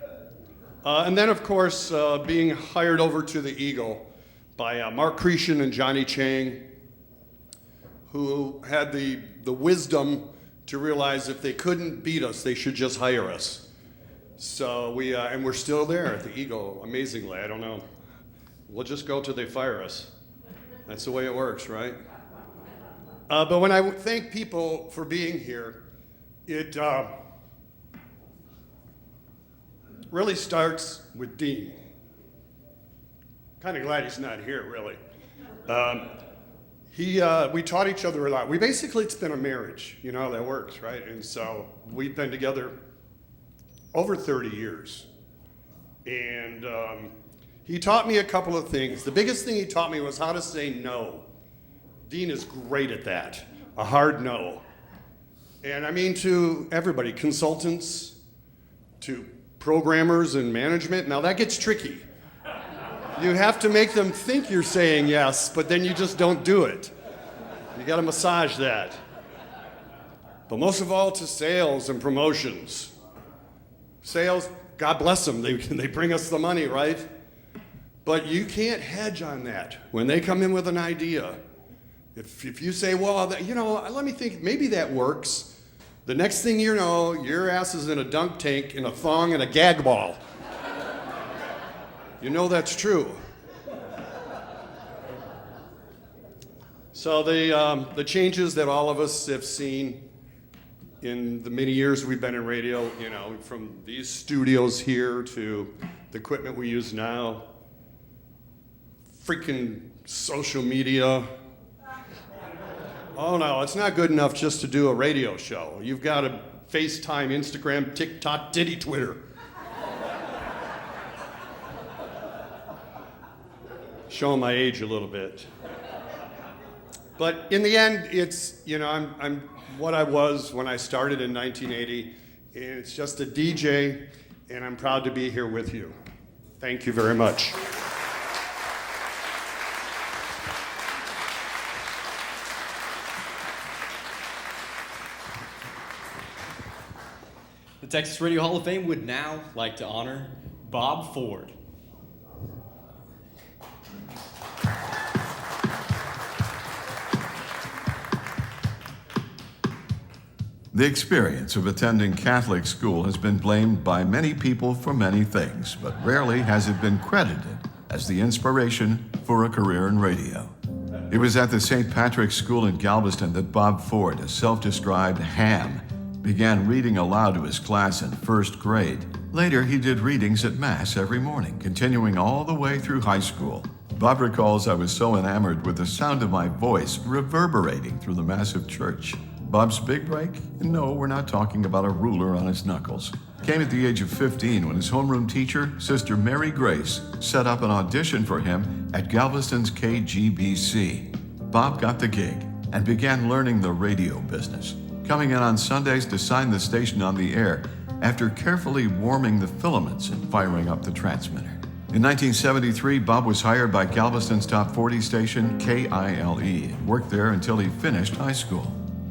And then, of course, being hired over to the Eagle by Mark Cretion and Johnny Chang, who had the wisdom to realize if they couldn't beat us, they should just hire us. So and we're still there at the Eagle, amazingly. I don't know. We'll just go till they fire us. That's the way it works, right? But when I thank people for being here, it really starts with Dean. Kind of glad he's not here, really. We taught each other a lot. It's been a marriage, you know how that works, right? And so we've been together over 30 years. And he taught me a couple of things. The biggest thing he taught me was how to say no. Dean is great at that, a hard no. And I mean to everybody, consultants, to programmers and management. Now that gets tricky. You have to make them think you're saying yes, but then you just don't do it. You got to massage that. But most of all, to sales and promotions. Sales, God bless them, they bring us the money, right? But you can't hedge on that. When they come in with an idea, if you say, well, let me think, maybe that works. The next thing you know, your ass is in a dunk tank, in a thong, and a gag ball. You know that's true. So the changes that all of us have seen in the many years we've been in radio, from these studios here to the equipment we use now, freaking social media. Oh no, it's not good enough just to do a radio show. You've got to FaceTime, Instagram, TikTok, Diddy, Twitter. Showing my age a little bit. But in the end, it's, I'm what I was when I started in 1980, and it's just a DJ, and I'm proud to be here with you. Thank you very much. The Texas Radio Hall of Fame would now like to honor Bob Ford. The experience of attending Catholic school has been blamed by many people for many things, but rarely has it been credited as the inspiration for a career in radio. It was at the St. Patrick's School in Galveston that Bob Ford, a self-described ham, began reading aloud to his class in first grade. Later, he did readings at Mass every morning, continuing all the way through high school. Bob recalls, I was so enamored with the sound of my voice reverberating through the massive church. Bob's big break? No, we're not talking about a ruler on his knuckles. Came at the age of 15 when his homeroom teacher, Sister Mary Grace, set up an audition for him at Galveston's KGBC. Bob got the gig and began learning the radio business, coming in on Sundays to sign the station on the air after carefully warming the filaments and firing up the transmitter. In 1973, Bob was hired by Galveston's top 40 station, KILE, and worked there until he finished high school.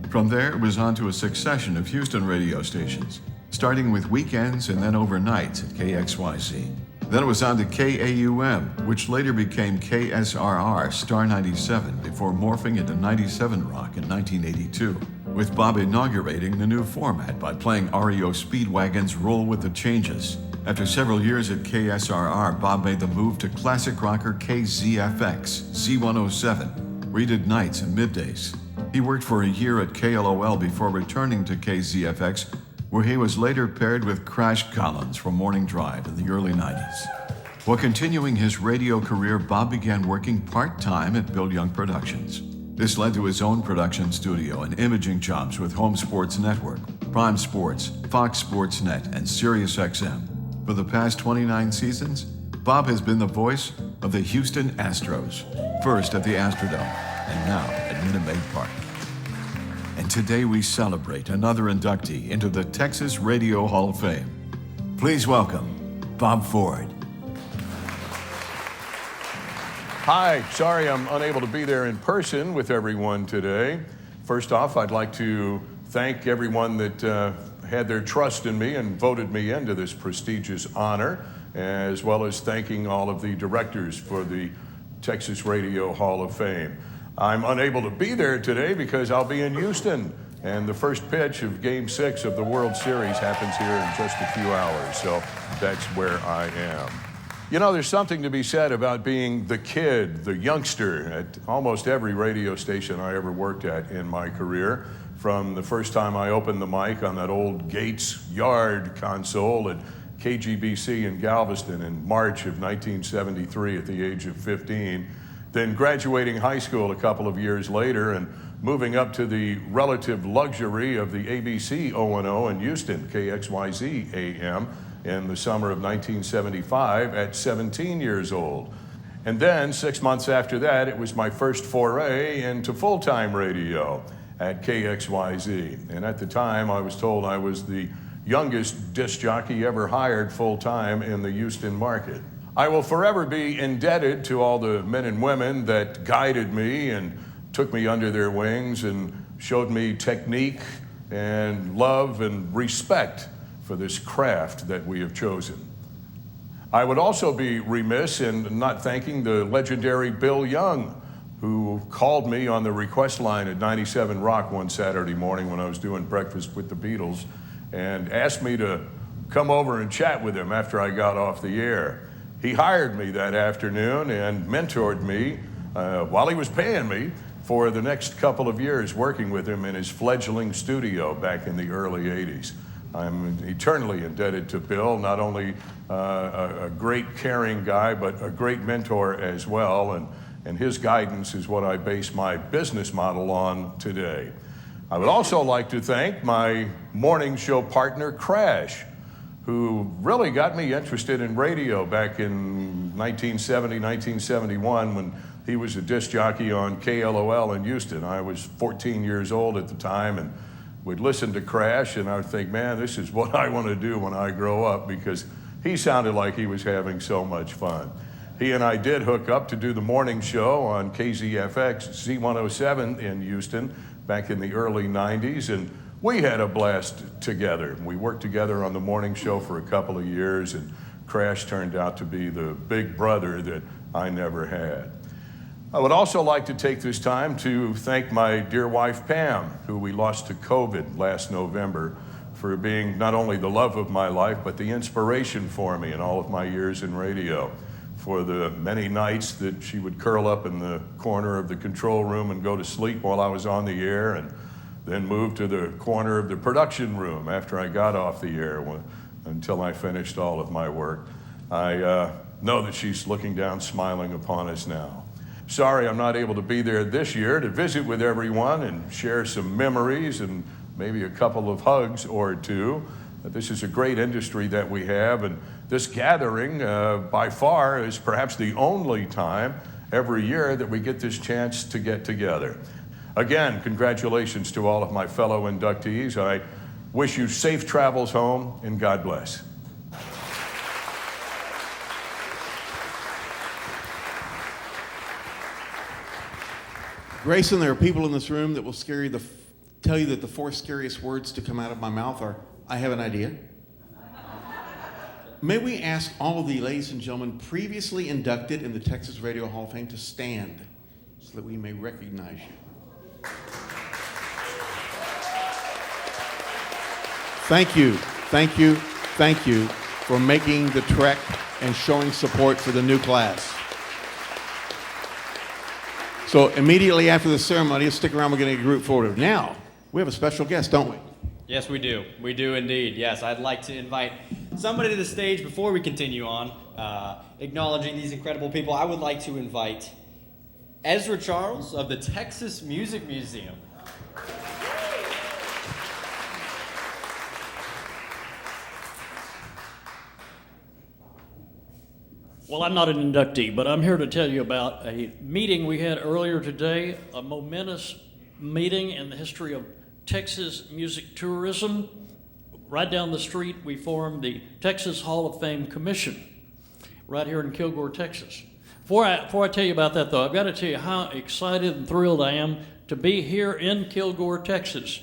From there, it was on to a succession of Houston radio stations, starting with weekends and then overnights at KXYZ. Then it was on to KAUM, which later became KSRR Star 97 before morphing into 97 Rock in 1982, with Bob inaugurating the new format by playing REO Speedwagon's Roll with the Changes. After several years at KSRR, Bob made the move to classic rocker KZFX Z107, where he did nights and middays. He worked for a year at KLOL before returning to KZFX, where he was later paired with Crash Collins from Morning Drive in the early 90s. While continuing his radio career, Bob began working part-time at Bill Young Productions. This led to his own production studio and imaging jobs with Home Sports Network, Prime Sports, Fox Sports Net, and SiriusXM. For the past 29 seasons, Bob has been the voice of the Houston Astros, first at the Astrodome and now at Minute Maid Park. And today we celebrate another inductee into the Texas Radio Hall of Fame. Please welcome Bob Ford. Hi, sorry I'm unable to be there in person with everyone today. First off, I'd like to thank everyone that had their trust in me and voted me into this prestigious honor, as well as thanking all of the directors for the Texas Radio Hall of Fame. I'm unable to be there today because I'll be in Houston, and the first pitch of Game 6 of the World Series happens here in just a few hours, so that's where I am. You know, there's something to be said about being the kid, the youngster at almost every radio station I ever worked at in my career. From the first time I opened the mic on that old Gates Yard console at KGBC in Galveston in March of 1973 at the age of 15, then graduating high school a couple of years later and moving up to the relative luxury of the ABC O&O in Houston, KXYZ AM, in the summer of 1975 at 17 years old. And then 6 months after that, it was my first foray into full-time radio at KXYZ. And at the time, I was told I was the youngest disc jockey ever hired full-time in the Houston market. I will forever be indebted to all the men and women that guided me and took me under their wings and showed me technique and love and respect for this craft that we have chosen. I would also be remiss in not thanking the legendary Bill Young, who called me on the request line at 97 Rock one Saturday morning when I was doing breakfast with the Beatles and asked me to come over and chat with him after I got off the air. He hired me that afternoon and mentored me while he was paying me for the next couple of years working with him in his fledgling studio back in the early 80s. I'm eternally indebted to Bill, not only a great caring guy, but a great mentor as well, and his guidance is what I base my business model on today. I would also like to thank my morning show partner, Crash, who really got me interested in radio back in 1970, 1971 when he was a disc jockey on KLOL in Houston. I was 14 years old at the time and would listen to Crash and I would think, man, this is what I want to do when I grow up, because he sounded like he was having so much fun. He and I did hook up to do the morning show on KZFX Z107 in Houston back in the early 90s, and we had a blast together. We worked together on the morning show for a couple of years, and Crash turned out to be the big brother that I never had. I would also like to take this time to thank my dear wife, Pam, who we lost to COVID last November, for being not only the love of my life, but the inspiration for me in all of my years in radio. For the many nights that she would curl up in the corner of the control room and go to sleep while I was on the air, and then move to the corner of the production room after I got off the air until I finished all of my work. I know that she's looking down, smiling upon us now. sorry I'm not able to be there this year to visit with everyone and share some memories and maybe a couple of hugs or two. This is a great industry that we have, and this gathering by far is perhaps the only time every year that we get this chance to get together. Again, congratulations to all of my fellow inductees. I wish you safe travels home, and God bless. Grayson, there are people in this room that will tell you that the 4 scariest words to come out of my mouth are, I have an idea. May we ask all of the ladies and gentlemen previously inducted in the Texas Radio Hall of Fame to stand so that we may recognize you. Thank you, thank you, thank you for making the trek and showing support for the new class. So immediately after the ceremony, stick around, we're going to get a group photo. Now, we have a special guest, don't we? Yes, we do. We do indeed. Yes, I'd like to invite somebody to the stage before we continue on, acknowledging these incredible people. I would like to invite Ezra Charles of the Texas Music Museum. Well, I'm not an inductee, but I'm here to tell you about a meeting we had earlier today, a momentous meeting in the history of Texas music tourism. Right down the street, we formed the Texas Hall of Fame Commission right here in Kilgore, Texas. Before I tell you about that, though, I've got to tell you how excited and thrilled I am to be here in Kilgore, Texas.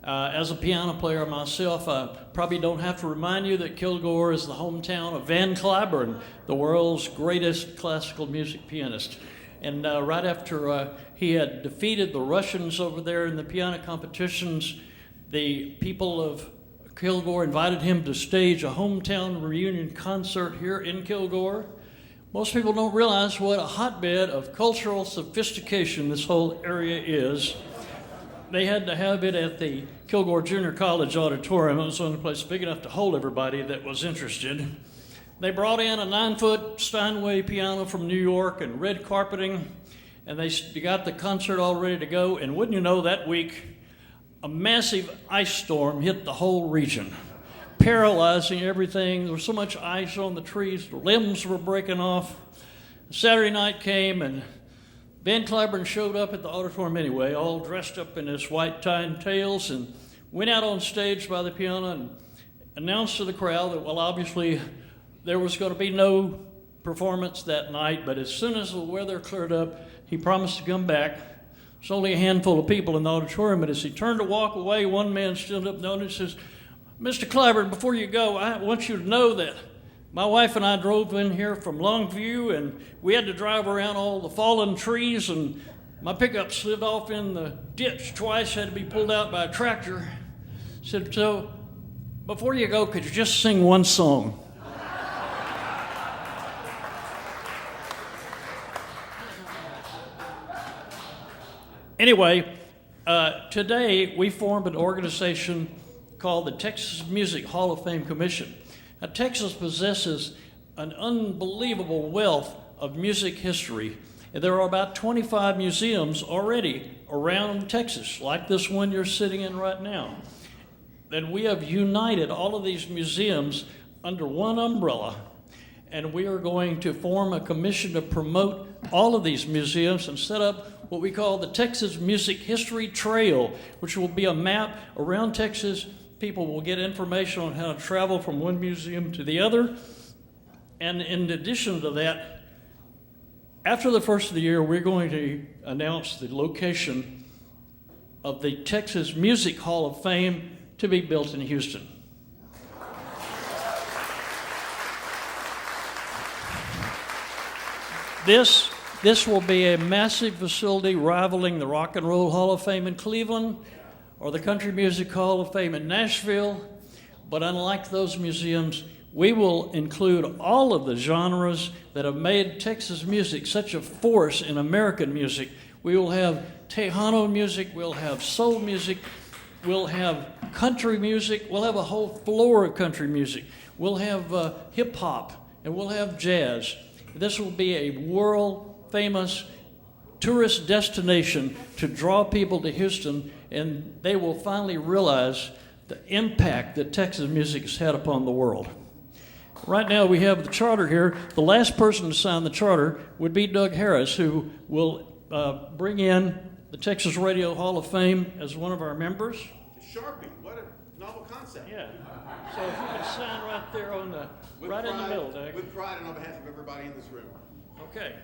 As a piano player myself, I probably don't have to remind you that Kilgore is the hometown of Van Cliburn, the world's greatest classical music pianist. And right after he had defeated the Russians over there in the piano competitions, the people of Kilgore invited him to stage a hometown reunion concert here in Kilgore. Most people don't realize what a hotbed of cultural sophistication this whole area is. They had to have it at the Kilgore Junior College auditorium. It was the only place big enough to hold everybody that was interested. They brought in a 9-foot Steinway piano from New York and red carpeting, and they got the concert all ready to go. And wouldn't you know, that week, a massive ice storm hit the whole region, paralyzing everything. There was so much ice on the trees, the limbs were breaking off. Saturday night came, and Van Cliburn showed up at the auditorium anyway, all dressed up in his white tie and tails, and went out on stage by the piano and announced to the crowd that, well, obviously there was going to be no performance that night, but as soon as the weather cleared up, he promised to come back. There's only a handful of people in the auditorium, but as he turned to walk away, one man stood up and says, Mr. Cliburn, before you go, I want you to know that my wife and I drove in here from Longview, and we had to drive around all the fallen trees, and my pickup slid off in the ditch twice, had to be pulled out by a tractor. He said, so before you go, could you just sing one song? Anyway, today we formed an organization called the Texas Music Hall of Fame Commission. Now, Texas possesses an unbelievable wealth of music history. And there are about 25 museums already around Texas, like this one you're sitting in right now. And we have united all of these museums under one umbrella, and we are going to form a commission to promote all of these museums and set up what we call the Texas Music History Trail, which will be a map around Texas. People will get information on how to travel from one museum to the other. And in addition to that, after the first of the year, we're going to announce the location of the Texas Music Hall of Fame to be built in Houston. This will be a massive facility rivaling the Rock and Roll Hall of Fame in Cleveland or the Country Music Hall of Fame in Nashville. But unlike those museums, we will include all of the genres that have made Texas music such a force in American music. We will have Tejano music, we'll have soul music, we'll have country music, we'll have a whole floor of country music. We'll have hip hop, and we'll have jazz. This will be a world famous tourist destination to draw people to Houston, and they will finally realize the impact that Texas music has had upon the world. Right now we have the charter here. The last person to sign the charter would be Doug Harris, who will bring in the Texas Radio Hall of Fame as one of our members. Sharpie, what a novel concept. Yeah. So if you could sign right there on the, right in the middle, Doug. With pride and on behalf of everybody in this room. Okay.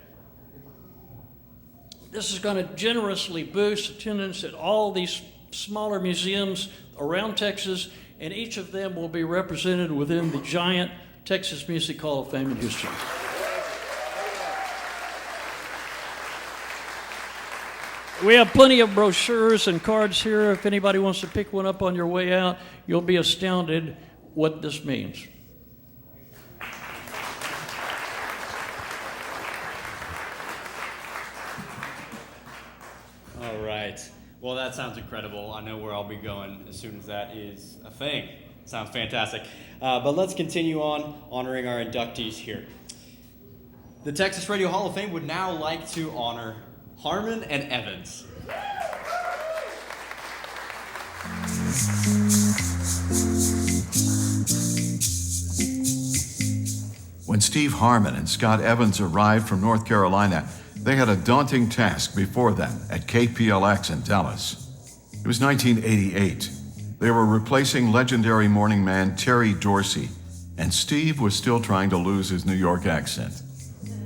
This is going to generously boost attendance at all these smaller museums around Texas, and each of them will be represented within the giant Texas Music Hall of Fame in Houston. We have plenty of brochures and cards here. If anybody wants to pick one up on your way out, you'll be astounded what this means. All right. Well, that sounds incredible. I know where I'll be going as soon as that is a thing. Sounds fantastic. But let's continue on honoring our inductees here. The Texas Radio Hall of Fame would now like to honor Harmon and Evans. When Steve Harmon and Scott Evans arrived from North Carolina, they had a daunting task before them at KPLX in Dallas. It was 1988. They were replacing legendary morning man Terry Dorsey, and Steve was still trying to lose his New York accent.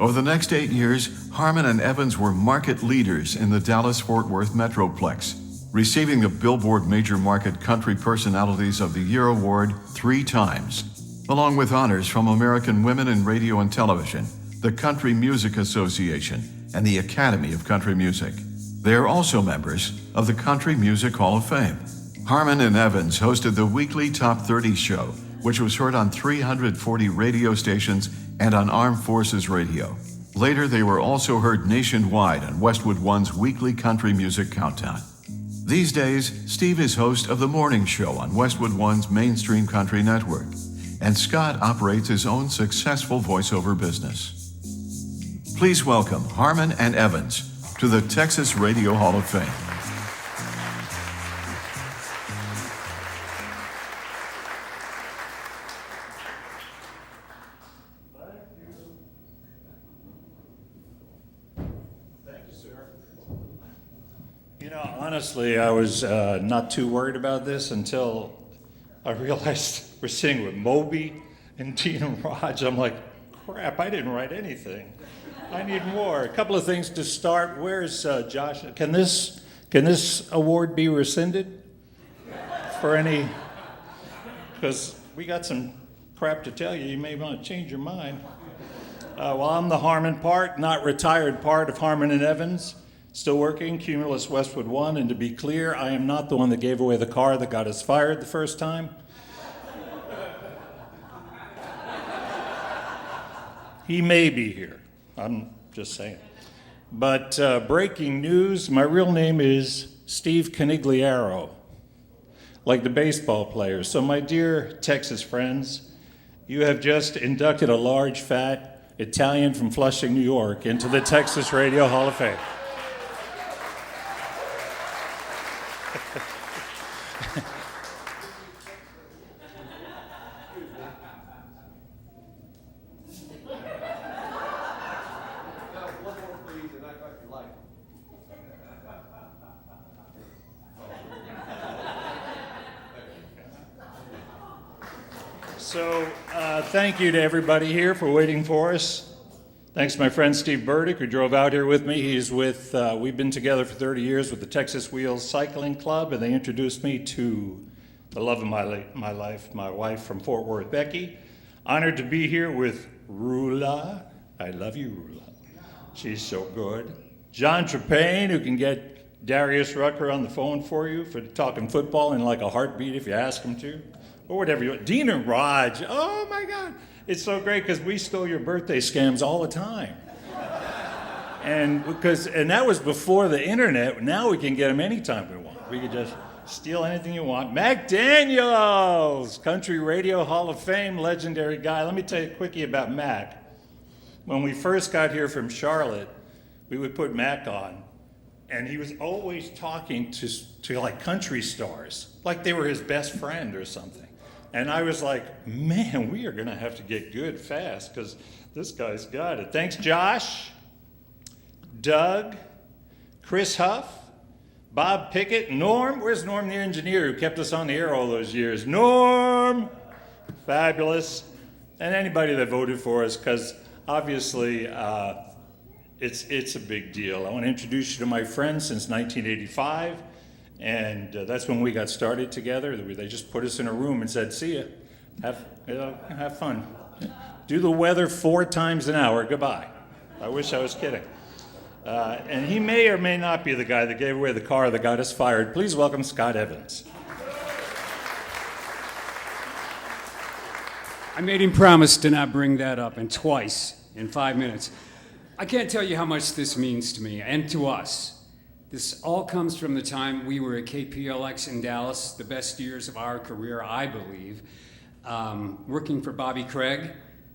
Over the next 8 years, Harmon and Evans were market leaders in the Dallas-Fort Worth Metroplex, receiving the Billboard Major Market Country Personalities of the Year award 3 times, along with honors from American Women in Radio and Television, the Country Music Association, and the Academy of Country Music. They are also members of the Country Music Hall of Fame. Harmon and Evans hosted the weekly Top 30 show, which was heard on 340 radio stations and on Armed Forces Radio. Later, they were also heard nationwide on Westwood One's weekly country music countdown. These days, Steve is host of The Morning Show on Westwood One's Mainstream Country Network, and Scott operates his own successful voiceover business. Please welcome Harmon and Evans to the Texas Radio Hall of Fame. You know, honestly, I was not too worried about this until I realized we're sitting with Moby and Tina Raj. I'm like, crap, I didn't write anything. I need more. A couple of things to start. Where's Josh? Can this award be rescinded for any? Because we got some crap to tell you. You may want to change your mind. Well, I'm the Harmon part, not retired part of Harmon and Evans. Still working, Cumulus Westwood One, and to be clear, I am not the one that gave away the car that got us fired the first time. He may be here, I'm just saying. But breaking news, my real name is Steve Canigliaro, like the baseball player. So my dear Texas friends, you have just inducted a large, fat Italian from Flushing, New York into the Texas Radio Hall of Fame. So thank you to everybody here for waiting for us. Thanks to my friend Steve Burdick, who drove out here with me. He's with, we've been together for 30 years with the Texas Wheels Cycling Club, and they introduced me to the love of my life, my wife from Fort Worth, Becky. Honored to be here with Rula. I love you, Rula. She's so good. John Trepane, who can get Darius Rucker on the phone for you for talking football in like a heartbeat if you ask him to. Or whatever you want. Dean and Raj, oh my God. It's so great because we stole your birthday scams all the time. And that was before the internet. Now we can get them anytime we want. We can just steal anything you want. Mac Daniels, Country Radio Hall of Fame, legendary guy. Let me tell you quickly about Mac. When we first got here from Charlotte, we would put Mac on, and he was always talking to like country stars, like they were his best friend or something. And I was like, man, we are gonna have to get good fast, because this guy's got it. Thanks, Josh, Doug, Chris Huff, Bob Pickett, Norm. Where's Norm, the engineer who kept us on the air all those years? Norm, fabulous. And anybody that voted for us, because obviously it's a big deal. I want to introduce you to my friends since 1985, and that's when we got started together. They just put us in a room and said, see ya, have fun. Do the weather 4 times an hour, goodbye. I wish I was kidding. And he may or may not be the guy that gave away the car that got us fired. Please welcome Scott Evans. I made him promise to not bring that up, and twice in 5 minutes. I can't tell you how much this means to me and to us. This all comes from the time we were at KPLX in Dallas, the best years of our career, I believe, working for Bobby Craig.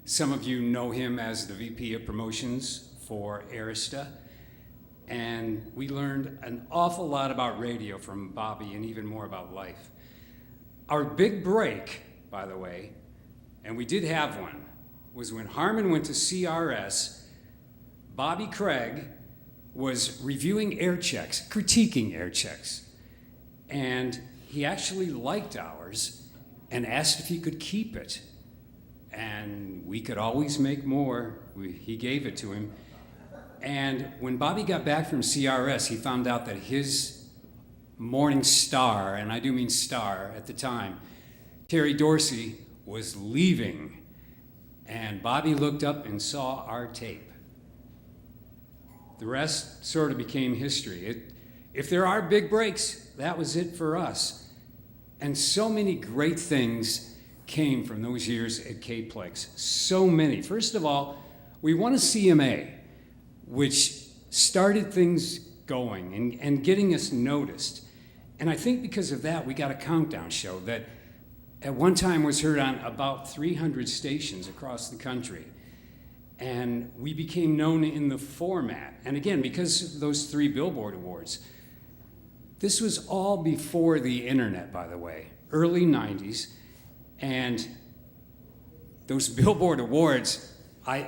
Some of you know him as the VP of Promotions for Arista. And we learned an awful lot about radio from Bobby, and even more about life. Our big break, by the way, and we did have one, was when Harmon went to CRS. Bobby Craig was reviewing air checks, critiquing air checks. And he actually liked ours and asked if he could keep it. And we could always make more. He gave it to him. And when Bobby got back from CRS, he found out that his morning star, and I do mean star at the time, Terry Dorsey, was leaving. And Bobby looked up and saw our tape. The rest sort of became history. If there are big breaks, that was it for us. And so many great things came from those years at KPLX. So many. First of all, we won a CMA, which started things going and getting us noticed. And I think because of that, we got a countdown show that at one time was heard on about 300 stations across the country. And we became known in the format. And again, because of those 3 Billboard Awards, this was all before the internet, by the way, early 90s. And those Billboard Awards,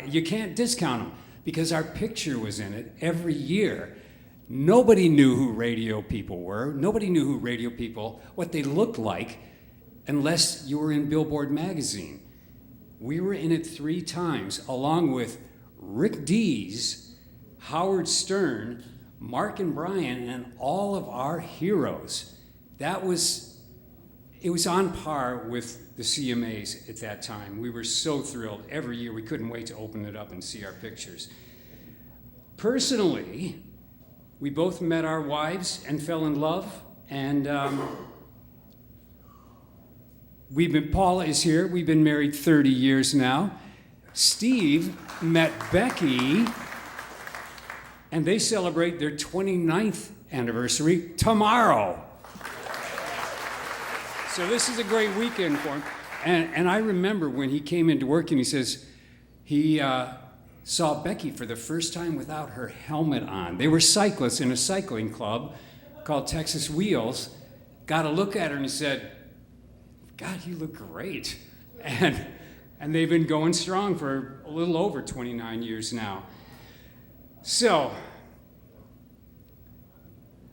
you can't discount them because our picture was in it every year. Nobody knew who radio people were. Nobody knew who radio people, what they looked like, unless you were in Billboard magazine. We were in it 3 times, along with Rick Dees, Howard Stern, Mark and Brian, and all of our heroes. It was on par with the CMAs at that time. We were so thrilled. Every year, we couldn't wait to open it up and see our pictures. Personally, we both met our wives and fell in love, and Paula is here. We've been married 30 years now. Steve met Becky, and they celebrate their 29th anniversary tomorrow. So this is a great weekend for him. And I remember when he came into work and he says he saw Becky for the first time without her helmet on. They were cyclists in a cycling club called Texas Wheels. Got a look at her and he said, God, you look great. And they've been going strong for a little over 29 years now. So,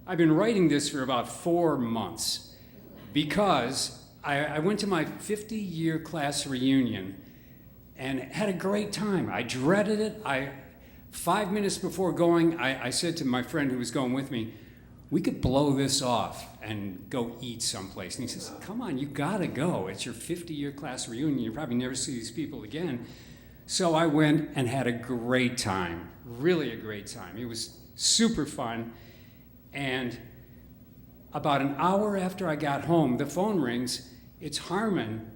I've been writing this for about 4 months because I went to my 50-year class reunion and had a great time. I dreaded it. 5 minutes before going, I said to my friend who was going with me, we could blow this off and go eat someplace. And he says, come on, you gotta go. It's your 50-year class reunion. You'll probably never see these people again. So I went and had a great time, really a great time. It was super fun. And about an hour after I got home, the phone rings. It's Harmon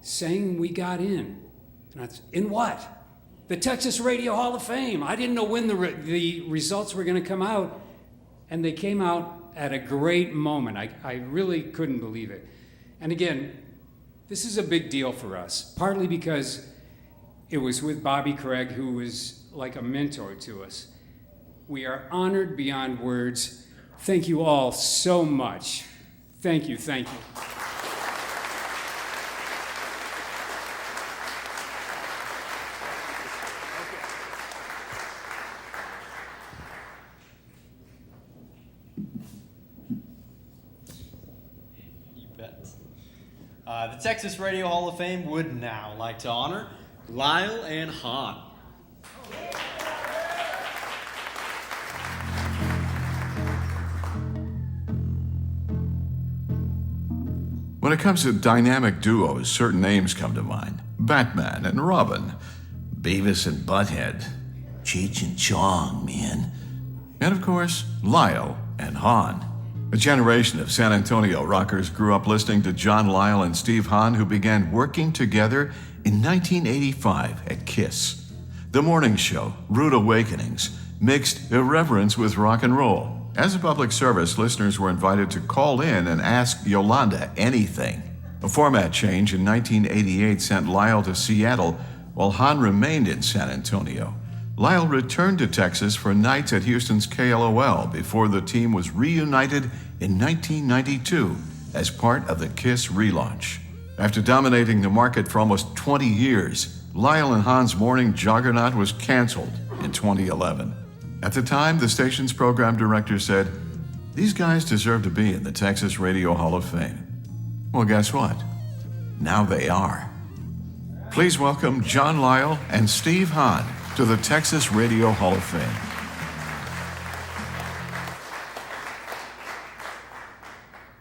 saying we got in. And I said, in what? The Texas Radio Hall of Fame. I didn't know when the results were gonna come out. And they came out at a great moment. I really couldn't believe it. And again, this is a big deal for us, partly because it was with Bobby Craig, who was like a mentor to us. We are honored beyond words. Thank you all so much. Thank you, thank you. You bet. The Texas Radio Hall of Fame would now like to honor Lyle and Han. When it comes to dynamic duos, certain names come to mind. Batman and Robin, Beavis and Butthead, Cheech and Chong, man. And of course, Lyle and Han. A generation of San Antonio rockers grew up listening to John Lyle and Steve Hahn, who began working together in 1985 at KISS. The morning show, Rude Awakenings, mixed irreverence with rock and roll. As a public service, listeners were invited to call in and ask Yolanda anything. A format change in 1988 sent Lyle to Seattle, while Hahn remained in San Antonio. Lyle returned to Texas for nights at Houston's KLOL before the team was reunited in 1992 as part of the KISS relaunch. After dominating the market for almost 20 years, Lyle and Hahn's morning juggernaut was canceled in 2011. At the time, the station's program director said, "These guys deserve to be in the Texas Radio Hall of Fame." Well, guess what? Now they are. Please welcome John Lyle and Steve Hahn to the Texas Radio Hall of Fame.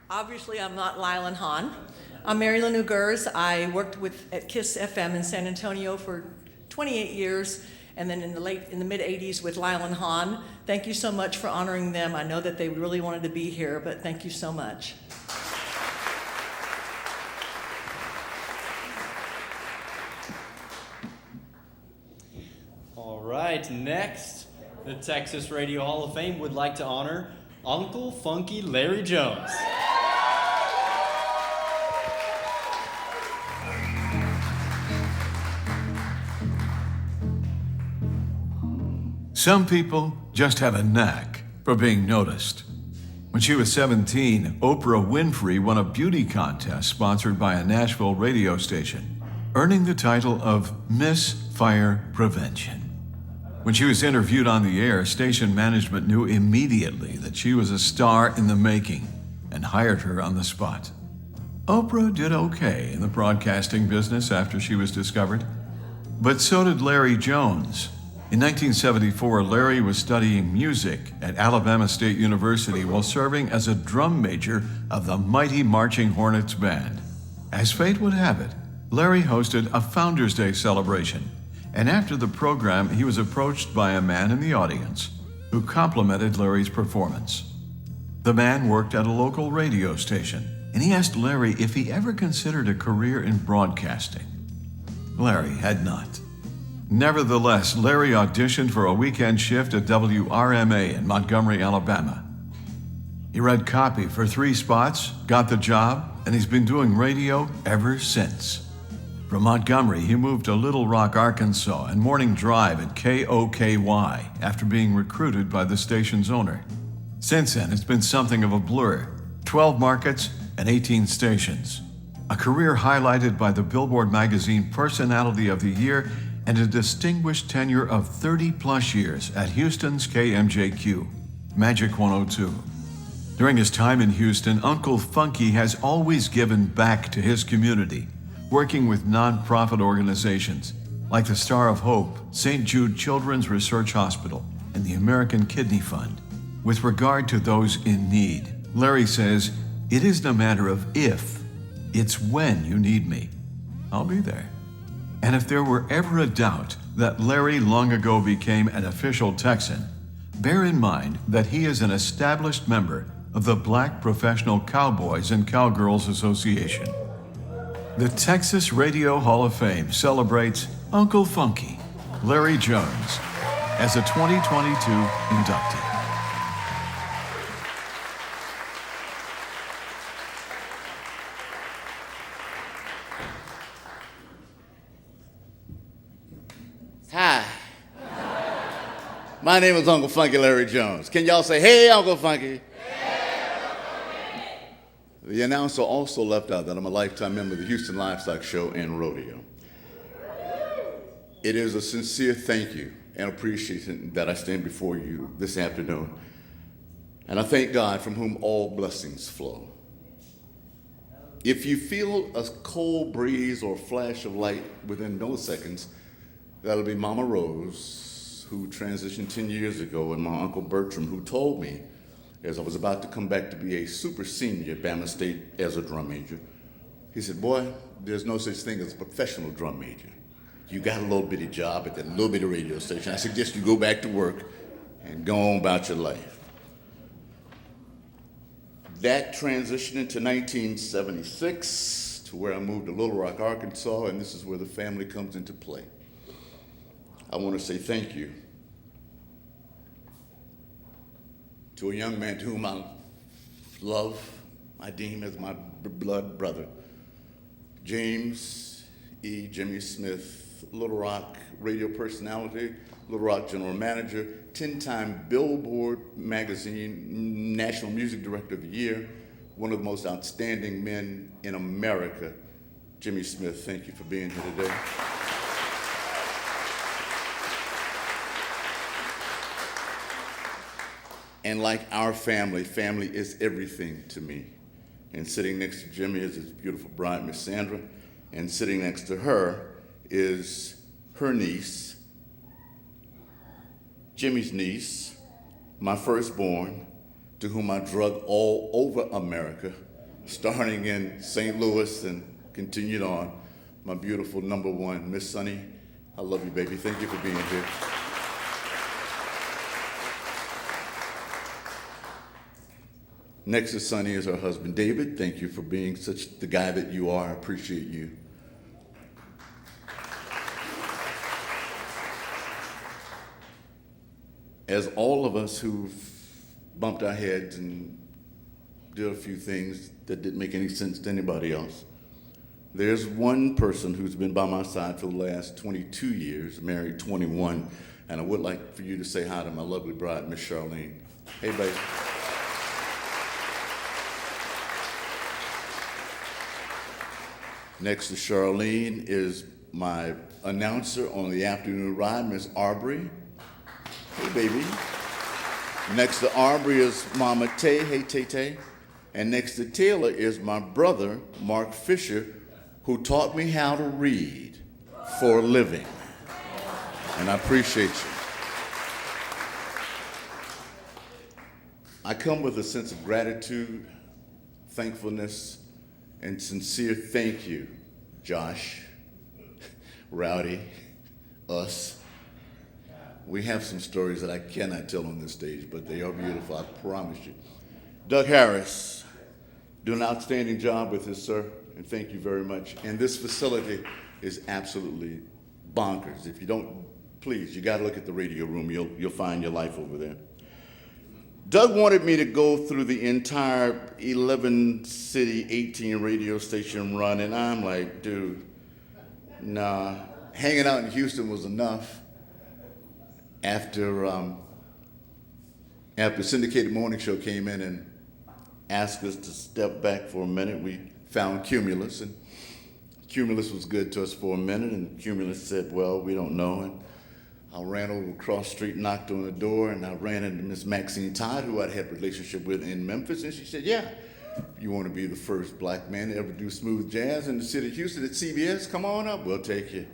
Obviously, I'm not Lyle and Han. I'm Mary Lou Gers. I worked at KISS FM in San Antonio for 28 years, and then in the mid 80s with Lyle and Han. Thank you so much for honoring them. I know that they really wanted to be here, but thank you so much. All right, next, the Texas Radio Hall of Fame would like to honor Uncle Funky Larry Jones. Some people just have a knack for being noticed. When she was 17, Oprah Winfrey won a beauty contest sponsored by a Nashville radio station, earning the title of Miss Fire Prevention. When she was interviewed on the air, station management knew immediately that she was a star in the making and hired her on the spot. Oprah did okay in the broadcasting business after she was discovered, but so did Larry Jones. In 1974, Larry was studying music at Alabama State University while serving as a drum major of the mighty Marching Hornets Band. As fate would have it, Larry hosted a Founders Day celebration, and after the program, he was approached by a man in the audience who complimented Larry's performance. The man worked at a local radio station, and he asked Larry if he ever considered a career in broadcasting. Larry had not. Nevertheless, Larry auditioned for a weekend shift at WRMA in Montgomery, Alabama. He read copy for 3 spots, got the job, and he's been doing radio ever since. From Montgomery, he moved to Little Rock, Arkansas, and morning drive at KOKY after being recruited by the station's owner. Since then, it's been something of a blur. 12 markets and 18 stations. A career highlighted by the Billboard magazine Personality of the Year and a distinguished tenure of 30-plus years at Houston's KMJQ, Magic 102. During his time in Houston, Uncle Funky has always given back to his community, working with nonprofit organizations like the Star of Hope, St. Jude Children's Research Hospital, and the American Kidney Fund. With regard to those in need, Larry says, "It isn't a matter of if, it's when you need me. I'll be there." And if there were ever a doubt that Larry long ago became an official Texan, bear in mind that he is an established member of the Black Professional Cowboys and Cowgirls Association. The Texas Radio Hall of Fame celebrates Uncle Funky, Larry Jones, as a 2022 inductee. Hi. My name is Uncle Funky Larry Jones. Can y'all say, hey, Uncle Funky? The announcer also left out that I'm a lifetime member of the Houston Livestock Show and Rodeo. It is a sincere thank you and appreciation that I stand before you this afternoon. And I thank God from whom all blessings flow. If you feel a cold breeze or flash of light within milliseconds, that'll be Mama Rose, who transitioned 10 years ago, and my Uncle Bertram, who told me as I was about to come back to be a super senior at Bama State as a drum major, he said, boy, there's no such thing as a professional drum major. You got a little bitty job at that little bitty radio station. I suggest you go back to work and go on about your life. That transitioned into 1976 to where I moved to Little Rock, Arkansas, and this is where the family comes into play. I want to say thank you to a young man to whom I love, I deem as my blood brother, James E. Jimmy Smith, Little Rock radio personality, Little Rock general manager, 10-time Billboard magazine National Music Director of the Year, one of the most outstanding men in America. Jimmy Smith, thank you for being here today. And like our family, family is everything to me. And sitting next to Jimmy is his beautiful bride, Miss Sandra, and sitting next to her is her niece, Jimmy's niece, my firstborn, to whom I drug all over America, starting in St. Louis and continued on, my beautiful number one, Miss Sunny. I love you, baby. Thank you for being here. Next to Sunny is her husband, David. Thank you for being such the guy that you are. I appreciate you. As all of us who've bumped our heads and did a few things that didn't make any sense to anybody else, there's one person who's been by my side for the last 22 years, married 21, and I would like for you to say hi to my lovely bride, Miss Charlene. Hey, baby. Next to Charlene is my announcer on the afternoon ride, Miss Arbery. Hey, baby. Next to Arbery is Mama Tay. Hey, Tay-Tay. And next to Taylor is my brother, Mark Fisher, who taught me how to read for a living. And I appreciate you. I come with a sense of gratitude, thankfulness, and sincere thank you, Josh, Rowdy, us. We have some stories that I cannot tell on this stage, but they are beautiful, I promise you. Doug Harris, do an outstanding job with this, sir, and thank you very much. And this facility is absolutely bonkers. If you don't, please, you gotta look at the radio room. You'll find your life over there. Doug wanted me to go through the entire 11-city, 18 radio station run, and I'm like, dude, nah. Hanging out in Houston was enough. After Syndicated Morning Show came in and asked us to step back for a minute, we found Cumulus, and Cumulus was good to us for a minute, and Cumulus said, well, we don't know. And I ran over across the street, knocked on the door, and I ran into Miss Maxine Todd, who I'd had a relationship with in Memphis, and she said, yeah, you want to be the first black man to ever do smooth jazz in the city of Houston at CBS? Come on up, we'll take you.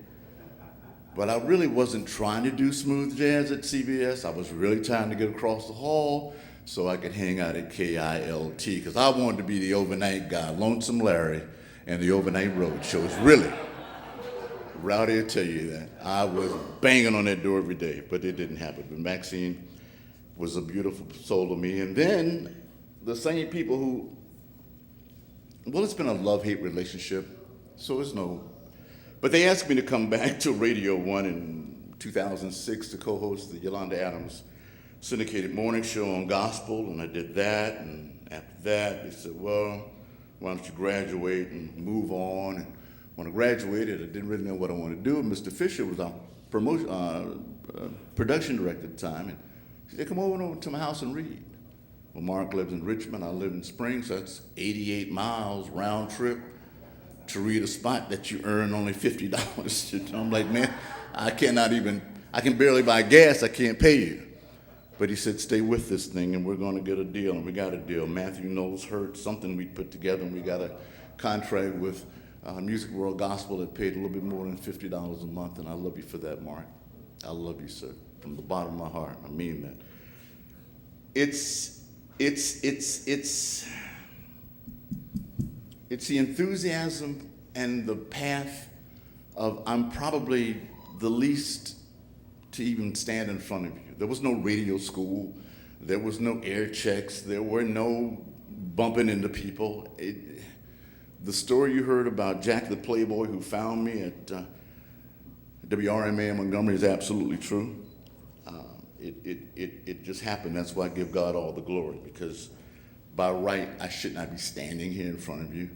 But I really wasn't trying to do smooth jazz at CBS. I was really trying to get across the hall so I could hang out at KILT, because I wanted to be the overnight guy, Lonesome Larry, and the overnight road shows. Really, Rowdy will tell you that. I was banging on that door every day, but it didn't happen. But Maxine was a beautiful soul to me. And then the same people who, well, it's been a love-hate relationship, so it's no. But they asked me to come back to Radio 1 in 2006 to co-host the Yolanda Adams syndicated morning show on gospel, and I did that. And after that, they said, well, why don't you graduate and move on? And when I graduated, I didn't really know what I wanted to do. And Mr. Fisher was our production director at the time, and she said, come over to my house and read. Well, Mark lives in Richmond, I live in Springs, so that's 88 miles round trip to read a spot that you earn only $50. You know, I'm like, man, I can barely buy gas, I can't pay you. But he said, stay with this thing and we're gonna get a deal, and we got a deal. Matthew Knowles heard something we put together, and we got a contract with Music World Gospel that paid a little bit more than $50 a month, and I love you for that, Mark. I love you, sir, from the bottom of my heart. I mean that. It's the enthusiasm and the path of I'm probably the least to even stand in front of you. There was no radio school. There was no air checks. There were no bumping into people. The story you heard about Jack the Playboy who found me at WRMA in Montgomery is absolutely true. It just happened. That's why I give God all the glory, because by right, I should not be standing here in front of you.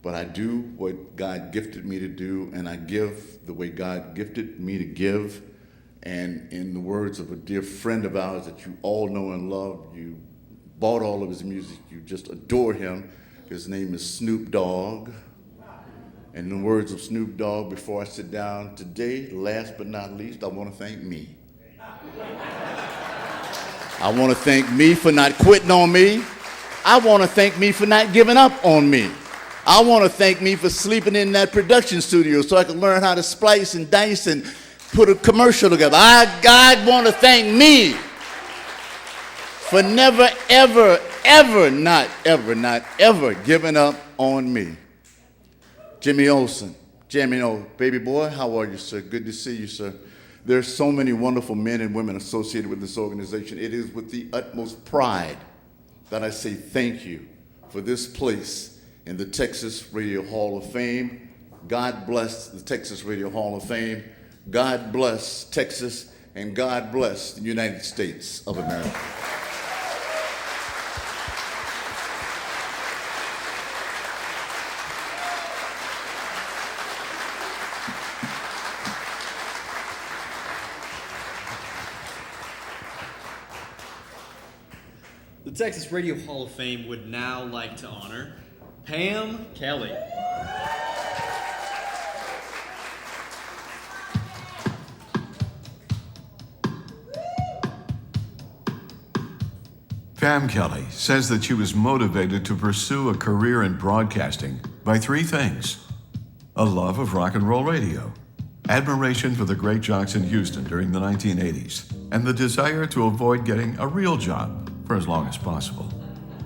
But I do what God gifted me to do, and I give the way God gifted me to give. And in the words of a dear friend of ours that you all know and love, you bought all of his music, you just adore him. His name is Snoop Dogg. And in the words of Snoop Dogg, before I sit down today, last but not least, I want to thank me. I want to thank me for not quitting on me. I want to thank me for not giving up on me. I want to thank me for sleeping in that production studio so I could learn how to splice and dice and put a commercial together. God want to thank me for never, ever, ever, not ever giving up on me. Jimmy Olsen, baby boy, how are you, sir? Good to see you, sir. There's so many wonderful men and women associated with this organization. It is with the utmost pride that I say thank you for this place in the Texas Radio Hall of Fame. God bless the Texas Radio Hall of Fame. God bless Texas, and God bless the United States of America. The Texas Radio Hall of Fame would now like to honor Pam Kelly. Pam Kelly says that she was motivated to pursue a career in broadcasting by three things: a love of rock and roll radio, admiration for the great jocks in Houston during the 1980s, and the desire to avoid getting a real job for as long as possible.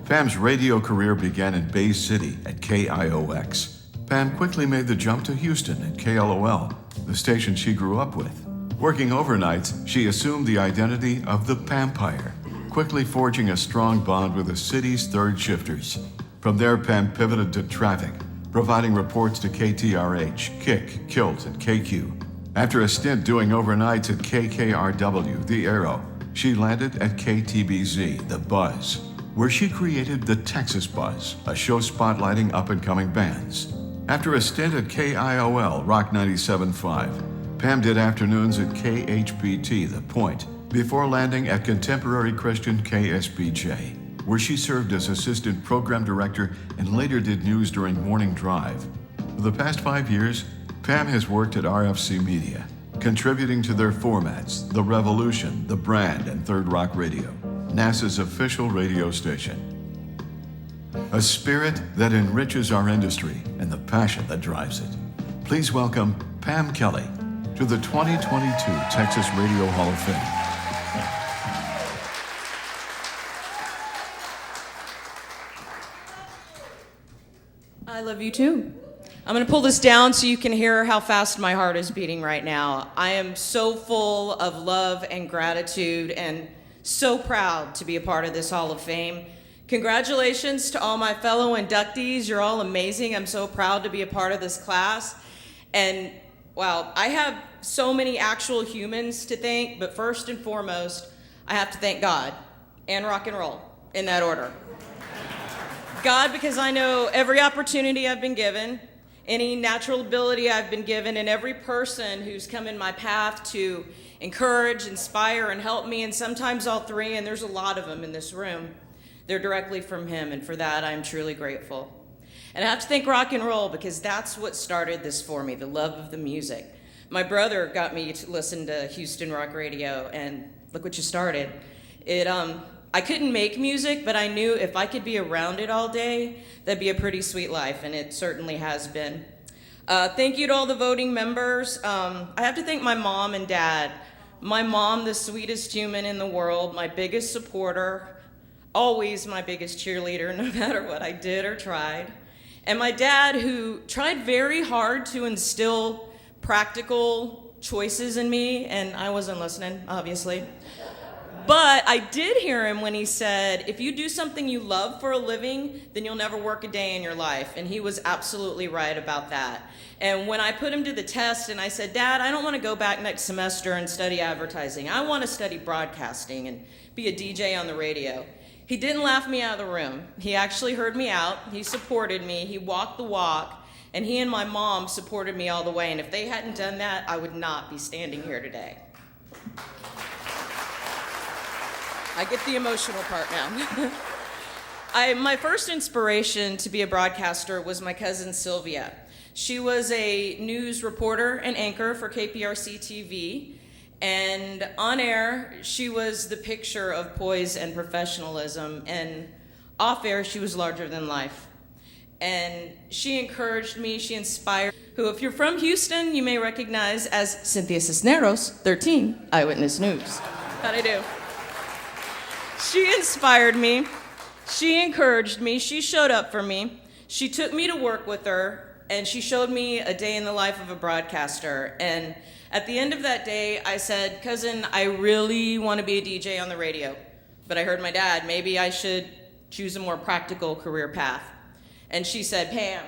Pam's radio career began in Bay City at KIOX. Pam quickly made the jump to Houston at KLOL, the station she grew up with. Working overnights, she assumed the identity of the Pampire, quickly forging a strong bond with the city's third shifters. From there, Pam pivoted to traffic, providing reports to KTRH, KIC, KILT, and KQ. After a stint doing overnights at KKRW, The Arrow, she landed at KTBZ, The Buzz, where she created The Texas Buzz, a show spotlighting up-and-coming bands. After a stint at KIOL, Rock 97.5, Pam did afternoons at KHBT, The Point, before landing at Contemporary Christian KSBJ, where she served as assistant program director and later did news during Morning Drive. For the past 5 years, Pam has worked at RFC Media, contributing to their formats, The Revolution, The Brand, and Third Rock Radio, NASA's official radio station. A spirit that enriches our industry and the passion that drives it. Please welcome Pam Kelly to the 2022 Texas Radio Hall of Fame. I love you too. I'm going to pull this down so you can hear how fast my heart is beating right now. I am so full of love and gratitude and so proud to be a part of this Hall of Fame. Congratulations to all my fellow inductees. You're all amazing. I'm so proud to be a part of this class. And wow, I have so many actual humans to thank, but first and foremost, I have to thank God and rock and roll in that order. God, because I know every opportunity I've been given, any natural ability I've been given, and every person who's come in my path to encourage, inspire, and help me, and sometimes all three, and there's a lot of them in this room. They're directly from him, and for that I'm truly grateful. And I have to thank rock and roll, because that's what started this for me, the love of the music. My brother got me to listen to Houston rock radio, and look what you started. I couldn't make music, but I knew if I could be around it all day, that'd be a pretty sweet life, and it certainly has been. Thank you to all the voting members. I have to thank my mom and dad. My mom, the sweetest human in the world, my biggest supporter, always my biggest cheerleader, no matter what I did or tried. And my dad, who tried very hard to instill practical choices in me, and I wasn't listening, obviously. But I did hear him when he said, if you do something you love for a living, then you'll never work a day in your life. And he was absolutely right about that. And when I put him to the test and I said, Dad, I don't want to go back next semester and study advertising. I want to study broadcasting and be a DJ on the radio. He didn't laugh me out of the room. He actually heard me out. He supported me. He walked the walk. And he and my mom supported me all the way. And if they hadn't done that, I would not be standing here today. I get the emotional part now. My first inspiration to be a broadcaster was my cousin Sylvia. She was a news reporter and anchor for KPRC TV, and on air, she was the picture of poise and professionalism, and off air, she was larger than life. And she encouraged me, she inspired, who, if you're from Houston, you may recognize as Cynthia Cisneros, 13, Eyewitness News. How'd I do? She inspired me, she encouraged me, she showed up for me, she took me to work with her, and she showed me a day in the life of a broadcaster. And at the end of that day, I said, cousin, I really want to be a DJ on the radio, but I heard my dad, maybe I should choose a more practical career path. And she said, Pam,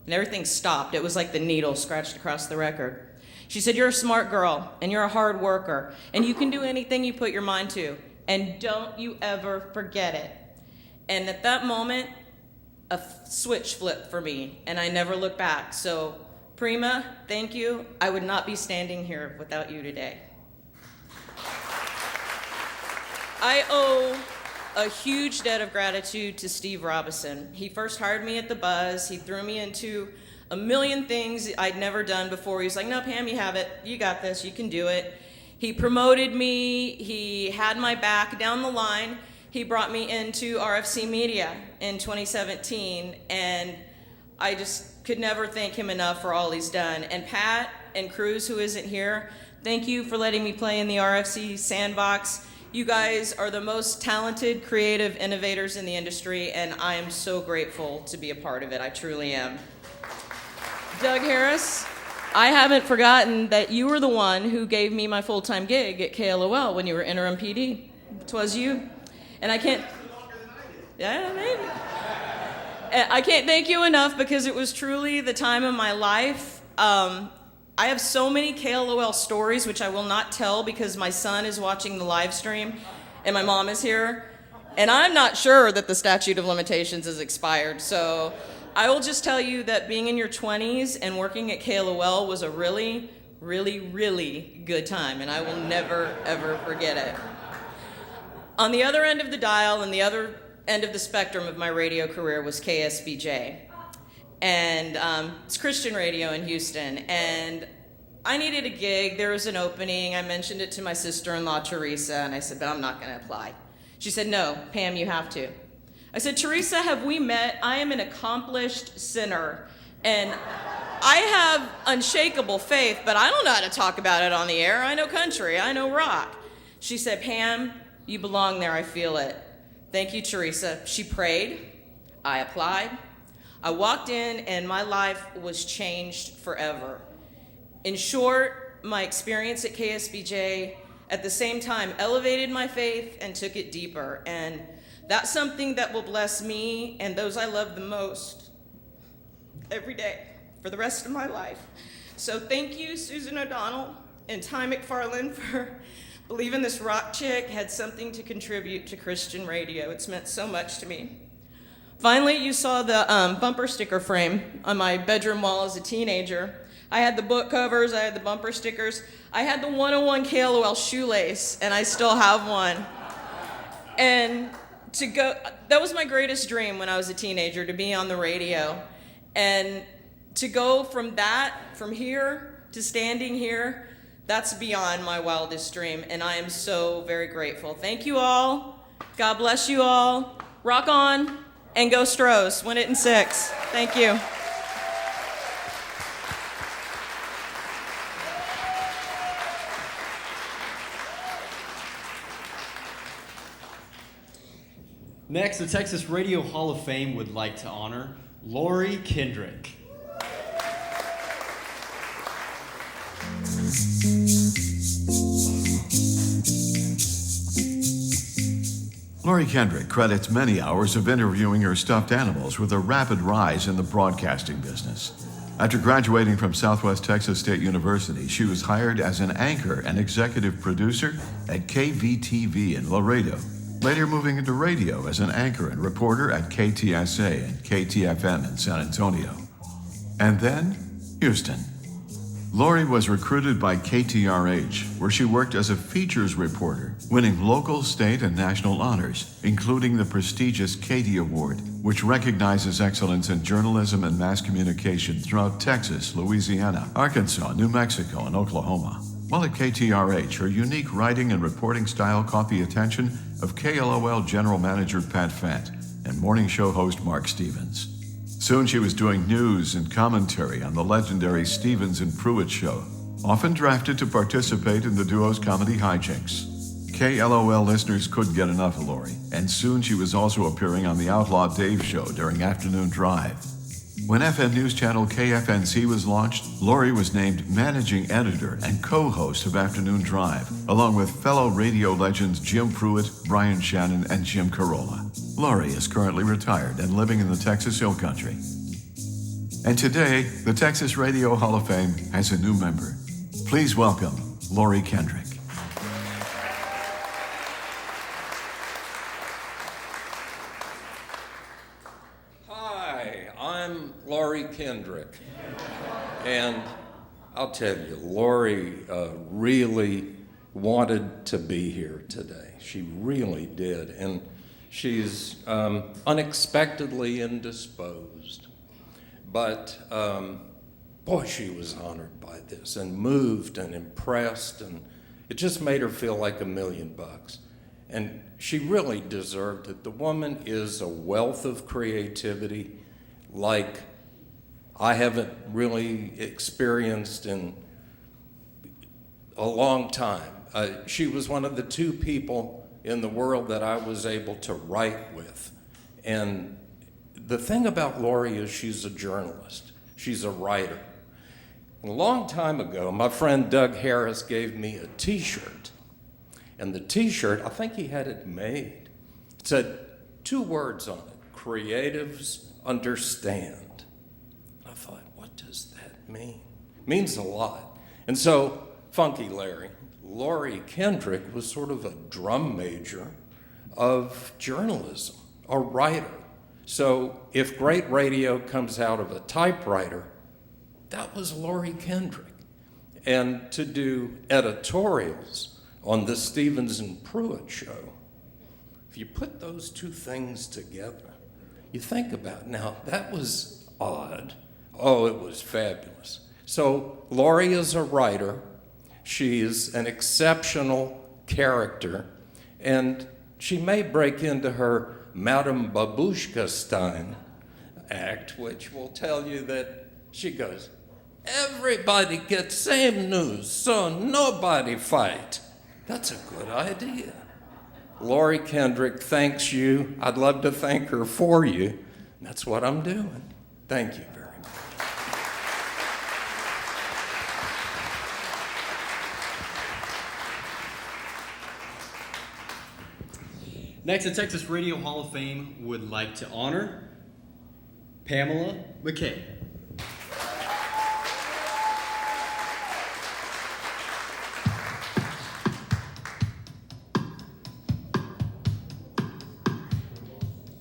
and everything stopped. It was like the needle scratched across the record. She said, you're a smart girl, and you're a hard worker, and you can do anything you put your mind to. And don't you ever forget it. And at that moment, a switch flipped for me, and I never looked back. So, Prima, thank you. I would not be standing here without you today. I owe a huge debt of gratitude to Steve Robison. He first hired me at the Buzz. He threw me into a million things I'd never done before. He was like, no, Pam, you have it. You got this. You can do it. He promoted me, he had my back down the line. He brought me into RFC Media in 2017, and I just could never thank him enough for all he's done. And Pat and Cruz, who isn't here, thank you for letting me play in the RFC sandbox. You guys are the most talented, creative innovators in the industry, and I am so grateful to be a part of it. I truly am. Doug Harris, I haven't forgotten that you were the one who gave me my full-time gig at KLOL when you were interim PD. 'Twas you. And I can't... Yeah, maybe. I can't thank you enough because it was truly the time of my life. I have so many KLOL stories, which I will not tell because my son is watching the live stream and my mom is here. And I'm not sure that the statute of limitations is expired, so... I will just tell you that being in your 20s and working at KLOL was a really, really, really good time, and I will never, ever forget it. On the other end of the dial and the other end of the spectrum of my radio career was KSBJ. And it's Christian radio in Houston, and I needed a gig. There was an opening. I mentioned it to my sister-in-law, Teresa, and I said, but I'm not going to apply. She said, no, Pam, you have to. I said, Teresa, have we met? I am an accomplished sinner, and I have unshakable faith, but I don't know how to talk about it on the air. I know country, I know rock. She said, Pam, you belong there, I feel it. Thank you, Teresa. She prayed, I applied. I walked in, and my life was changed forever. In short, my experience at KSBJ at the same time elevated my faith and took it deeper, and that's something that will bless me and those I love the most every day for the rest of my life. So thank you, Susan O'Donnell and Ty McFarland, for believing this rock chick had something to contribute to Christian radio. It's meant so much to me. Finally, you saw the bumper sticker frame on my bedroom wall as a teenager. I had the book covers, I had the bumper stickers, I had the 101 KLOL shoelace, and I still have one. And that was my greatest dream when I was a teenager, to be on the radio. And to go from here to standing here, that's beyond my wildest dream, and I am so very grateful. Thank you all. God bless you all. Rock on, and go Stros. Win it in 6. Thank you. Next, the Texas Radio Hall of Fame would like to honor Lori Kendrick. Lori Kendrick credits many hours of interviewing her stuffed animals with a rapid rise in the broadcasting business. After graduating from Southwest Texas State University, she was hired as an anchor and executive producer at KVTV in Laredo, later moving into radio as an anchor and reporter at KTSA and KTFM in San Antonio. And then, Houston. Lori was recruited by KTRH, where she worked as a features reporter, winning local, state, and national honors, including the prestigious Katie Award, which recognizes excellence in journalism and mass communication throughout Texas, Louisiana, Arkansas, New Mexico, and Oklahoma. While at KTRH, her unique writing and reporting style caught the attention of KLOL General Manager Pat Fant and morning show host Mark Stevens. Soon she was doing news and commentary on the legendary Stevens and Pruitt show, often drafted to participate in the duo's comedy hijinks. KLOL listeners couldn't get enough of Lori, and soon she was also appearing on the Outlaw Dave show during Afternoon Drive. When FM news channel KFNC was launched, Lori was named managing editor and co-host of Afternoon Drive, along with fellow radio legends Jim Pruitt, Brian Shannon, and Jim Carolla. Lori is currently retired and living in the Texas Hill Country. And today, the Texas Radio Hall of Fame has a new member. Please welcome Lori Kendrick. Hi, I'm Lori Kendrick. And I'll tell you, Lori really wanted to be here today. She really did. And she's unexpectedly indisposed. But boy, she was honored by this and moved and impressed, and it just made her feel like $1 million. And she really deserved it. The woman is a wealth of creativity like I haven't really experienced in a long time. She was one of the 2 people in the world that I was able to write with. And the thing about Lori is she's a journalist. She's a writer. A long time ago, my friend Doug Harris gave me a t-shirt. And the t-shirt, I think he had it made. It said 2 words on it: creatives understand. I thought, what does that mean? It means a lot. And so, Funky Larry, Lori Kendrick was sort of a drum major of journalism, a writer. So if great radio comes out of a typewriter, that was Lori Kendrick. And to do editorials on the Stevens and Pruitt show, if you put those 2 things together, you think about it. Now, that was odd. Oh, it was fabulous. So Lori is a writer. She's an exceptional character, and she may break into her Madame Babushka-Stein act, which will tell you that she goes, everybody gets same news, so nobody fight. That's a good idea. Lori Kendrick thanks you. I'd love to thank her for you. That's what I'm doing. Thank you very much. Next, the Texas Radio Hall of Fame would like to honor Pamela McKay.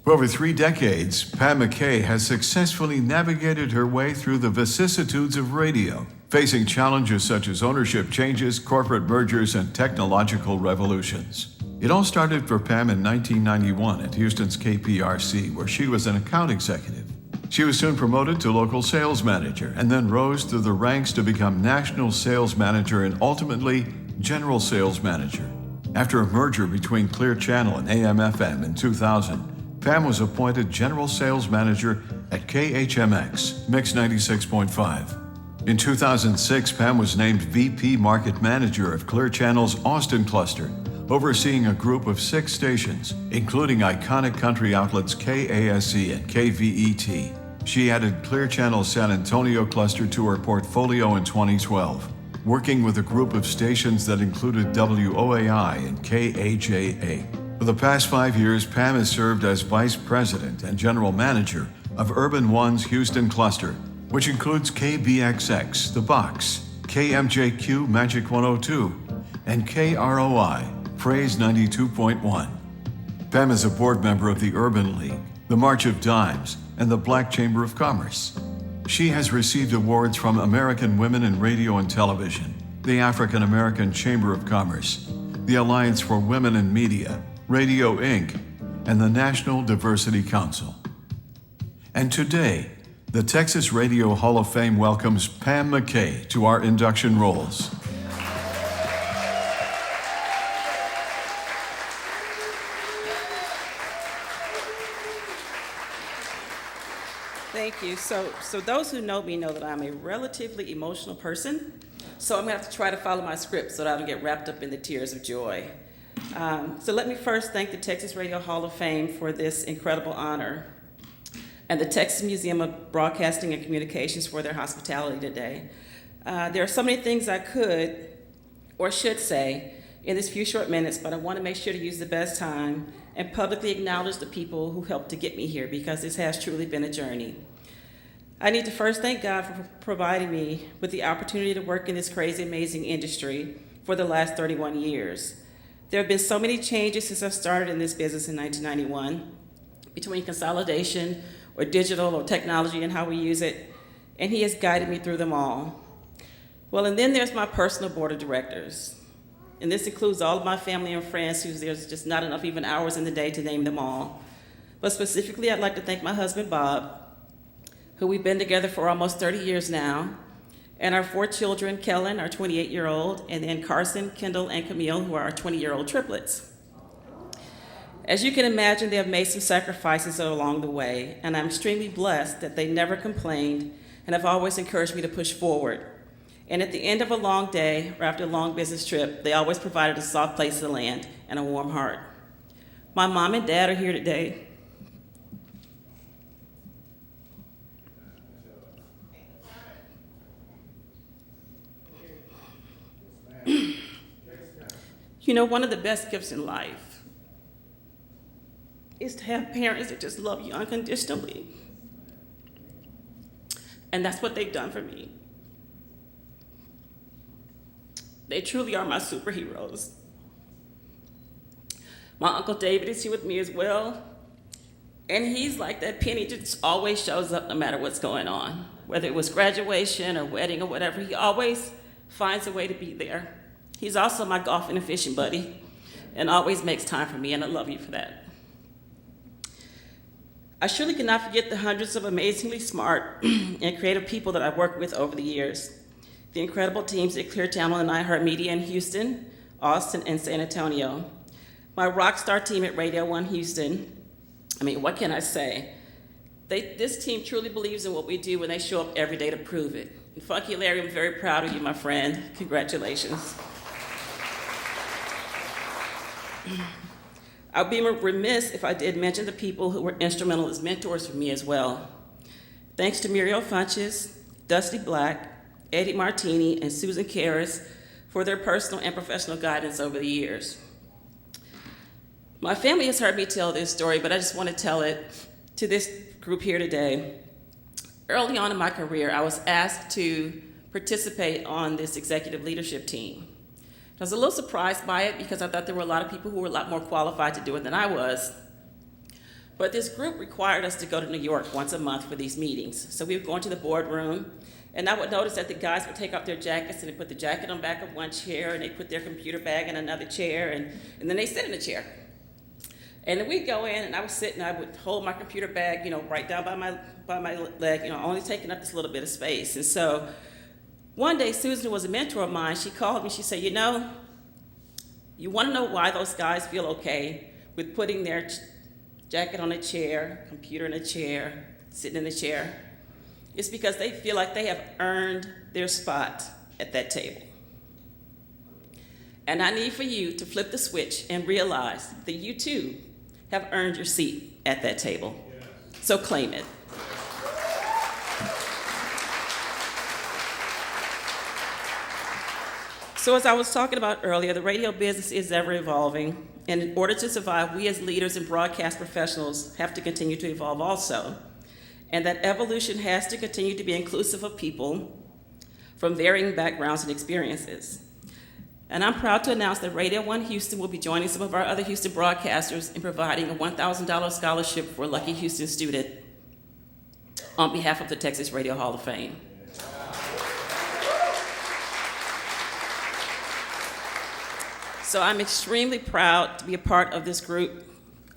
For over 3 decades, Pam McKay has successfully navigated her way through the vicissitudes of radio, facing challenges such as ownership changes, corporate mergers, and technological revolutions. It all started for Pam in 1991 at Houston's KPRC, where she was an account executive. She was soon promoted to local sales manager and then rose through the ranks to become national sales manager and ultimately general sales manager. After a merger between Clear Channel and AM/FM in 2000, Pam was appointed general sales manager at KHMX, Mix 96.5. In 2006, Pam was named VP Market Manager of Clear Channel's Austin cluster, overseeing a group of 6 stations, including iconic country outlets KASC and KVET. She added Clear Channel's San Antonio cluster to her portfolio in 2012, working with a group of stations that included WOAI and KAJA. For the past 5 years, Pam has served as Vice President and General Manager of Urban One's Houston cluster, which includes KBXX, The Box, KMJQ Magic 102, and KROI, Praise 92.1. Pam is a board member of the Urban League, the March of Dimes, and the Black Chamber of Commerce. She has received awards from American Women in Radio and Television, the African American Chamber of Commerce, the Alliance for Women in Media, Radio Inc., and the National Diversity Council. And today, the Texas Radio Hall of Fame welcomes Pam McKay to our induction rolls. Thank you. So those who know me know that I'm a relatively emotional person. So I'm gonna have to try to follow my script so that I don't get wrapped up in the tears of joy. So let me first thank the Texas Radio Hall of Fame for this incredible honor, and the Texas Museum of Broadcasting and Communications for their hospitality today. There are so many things I could or should say in this few short minutes, but I want to make sure to use the best time and publicly acknowledge the people who helped to get me here, because this has truly been a journey. I need to first thank God for providing me with the opportunity to work in this crazy, amazing industry for the last 31 years. There have been so many changes since I started in this business in 1991, between consolidation or digital or technology and how we use it, and He has guided me through them all. Well, and then there's my personal board of directors. And this includes all of my family and friends who there's just not enough even hours in the day to name them all. But specifically, I'd like to thank my husband, Bob, who we've been together for almost 30 years now, and our 4 children, Kellen, our 28-year-old, and then Carson, Kendall, and Camille, who are our 20-year-old triplets. As you can imagine, they have made some sacrifices along the way, and I'm extremely blessed that they never complained and have always encouraged me to push forward. And at the end of a long day or after a long business trip, they always provided a soft place to land and a warm heart. My mom and dad are here today. You know, one of the best gifts in life is to have parents that just love you unconditionally. And that's what they've done for me. They truly are my superheroes. My Uncle David is here with me as well. And he's like that penny that just always shows up no matter what's going on. Whether it was graduation or wedding or whatever, he always finds a way to be there. He's also my golfing and fishing buddy and always makes time for me, and I love you for that. I surely cannot forget the hundreds of amazingly smart and creative people that I've worked with over the years. The incredible teams at Clear Channel and iHeartMedia in Houston, Austin, and San Antonio. My rock star team at Radio 1 Houston. I mean, what can I say? This team truly believes in what we do when they show up every day to prove it. And Funky Larry, I'm very proud of you, my friend. Congratulations. I'd be remiss if I did mention the people who were instrumental as mentors for me as well. Thanks to Muriel Funches, Dusty Black, Eddie Martini, and Susan Karras for their personal and professional guidance over the years. My family has heard me tell this story, but I just want to tell it to this group here today. Early on in my career, I was asked to participate on this executive leadership team. I was a little surprised by it because I thought there were a lot of people who were a lot more qualified to do it than I was. But this group required us to go to New York once a month for these meetings. So we would go into the boardroom, and I would notice that the guys would take off their jackets and they put the jacket on the back of one chair, and they put their computer bag in another chair, and then they sit in the chair. And then we'd go in, and I would sit and I would hold my computer bag, you know, right down by my leg, you know, only taking up this little bit of space. And so one day, Susan, who was a mentor of mine, she called me. She said, you know, you want to know why those guys feel okay with putting their jacket on a chair, computer in a chair, sitting in the chair? It's because they feel like they have earned their spot at that table. And I need for you to flip the switch and realize that you too have earned your seat at that table. So claim it. So as I was talking about earlier, the radio business is ever evolving, and in order to survive, we as leaders and broadcast professionals have to continue to evolve also. And that evolution has to continue to be inclusive of people from varying backgrounds and experiences. And I'm proud to announce that Radio 1 Houston will be joining some of our other Houston broadcasters in providing a $1,000 scholarship for a lucky Houston student on behalf of the Texas Radio Hall of Fame. So I'm extremely proud to be a part of this group.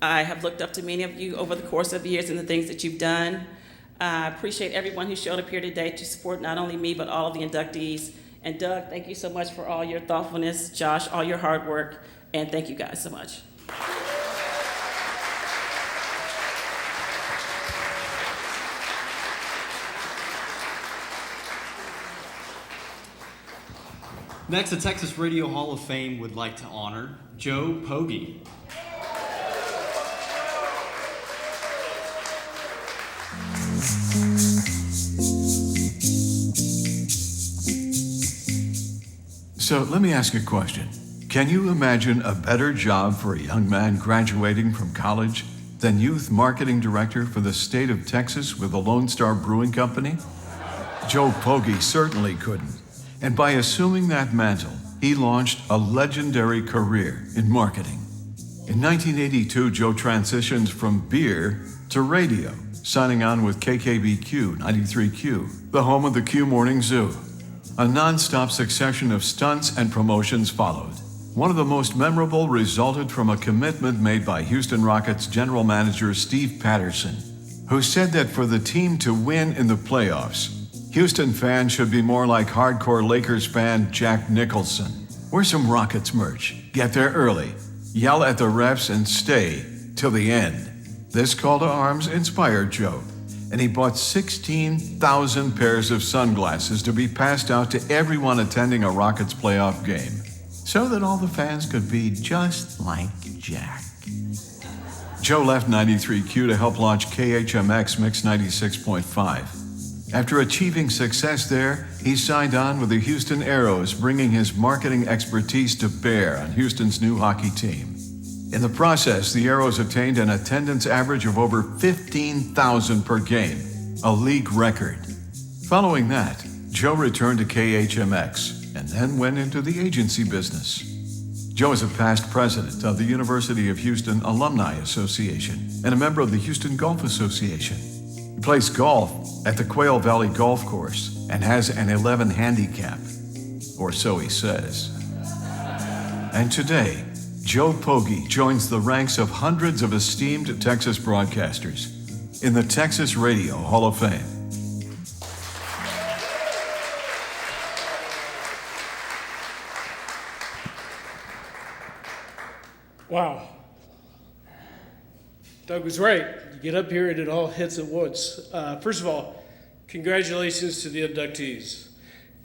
I have looked up to many of you over the course of years and the things that you've done. I appreciate everyone who showed up here today to support not only me, but all of the inductees. And Doug, thank you so much for all your thoughtfulness. Josh, all your hard work. And thank you guys so much. Next, the Texas Radio Hall of Fame would like to honor Joe Pogge. So let me ask a question. Can you imagine a better job for a young man graduating from college than youth marketing director for the state of Texas with the Lone Star Brewing Company? Joe Pogge certainly couldn't. And by assuming that mantle, he launched a legendary career in marketing. In 1982, Joe transitioned from beer to radio, signing on with KKBQ 93Q, the home of the Q Morning Zoo. A non-stop succession of stunts and promotions followed. One of the most memorable resulted from a commitment made by Houston Rockets general manager Steve Patterson, who said that for the team to win in the playoffs, Houston fans should be more like hardcore Lakers fan Jack Nicholson. Wear some Rockets merch, get there early, yell at the refs, and stay till the end. This call to arms inspired Joe, and he bought 16,000 pairs of sunglasses to be passed out to everyone attending a Rockets playoff game, so that all the fans could be just like Jack. Joe left 93Q to help launch KHMX Mix 96.5. After achieving success there, he signed on with the Houston Aeros, bringing his marketing expertise to bear on Houston's new hockey team. In the process, the Aeros attained an attendance average of over 15,000 per game, a league record. Following that, Joe returned to KHMX and then went into the agency business. Joe is a past president of the University of Houston Alumni Association and a member of the Houston Golf Association. He plays golf at the Quail Valley Golf Course and has an 11 handicap, or so he says. And today, Joe Pogge joins the ranks of hundreds of esteemed Texas broadcasters in the Texas Radio Hall of Fame. Wow. Doug was right. You get up here and it all hits at once. First of all, congratulations to the inductees.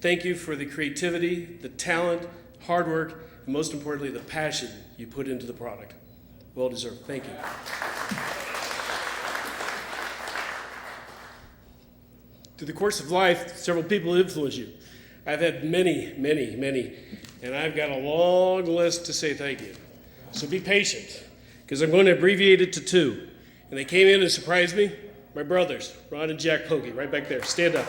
Thank you for the creativity, the talent, hard work, and most importantly, the passion you put into the product. Well deserved. Thank you. Through the course of life, several people influence you. I've had many, and I've got a long list to say thank you. So be patient, because I'm going to abbreviate it to two. And they came in and surprised me. My brothers, Ron and Jack Pogge, right back there. Stand up.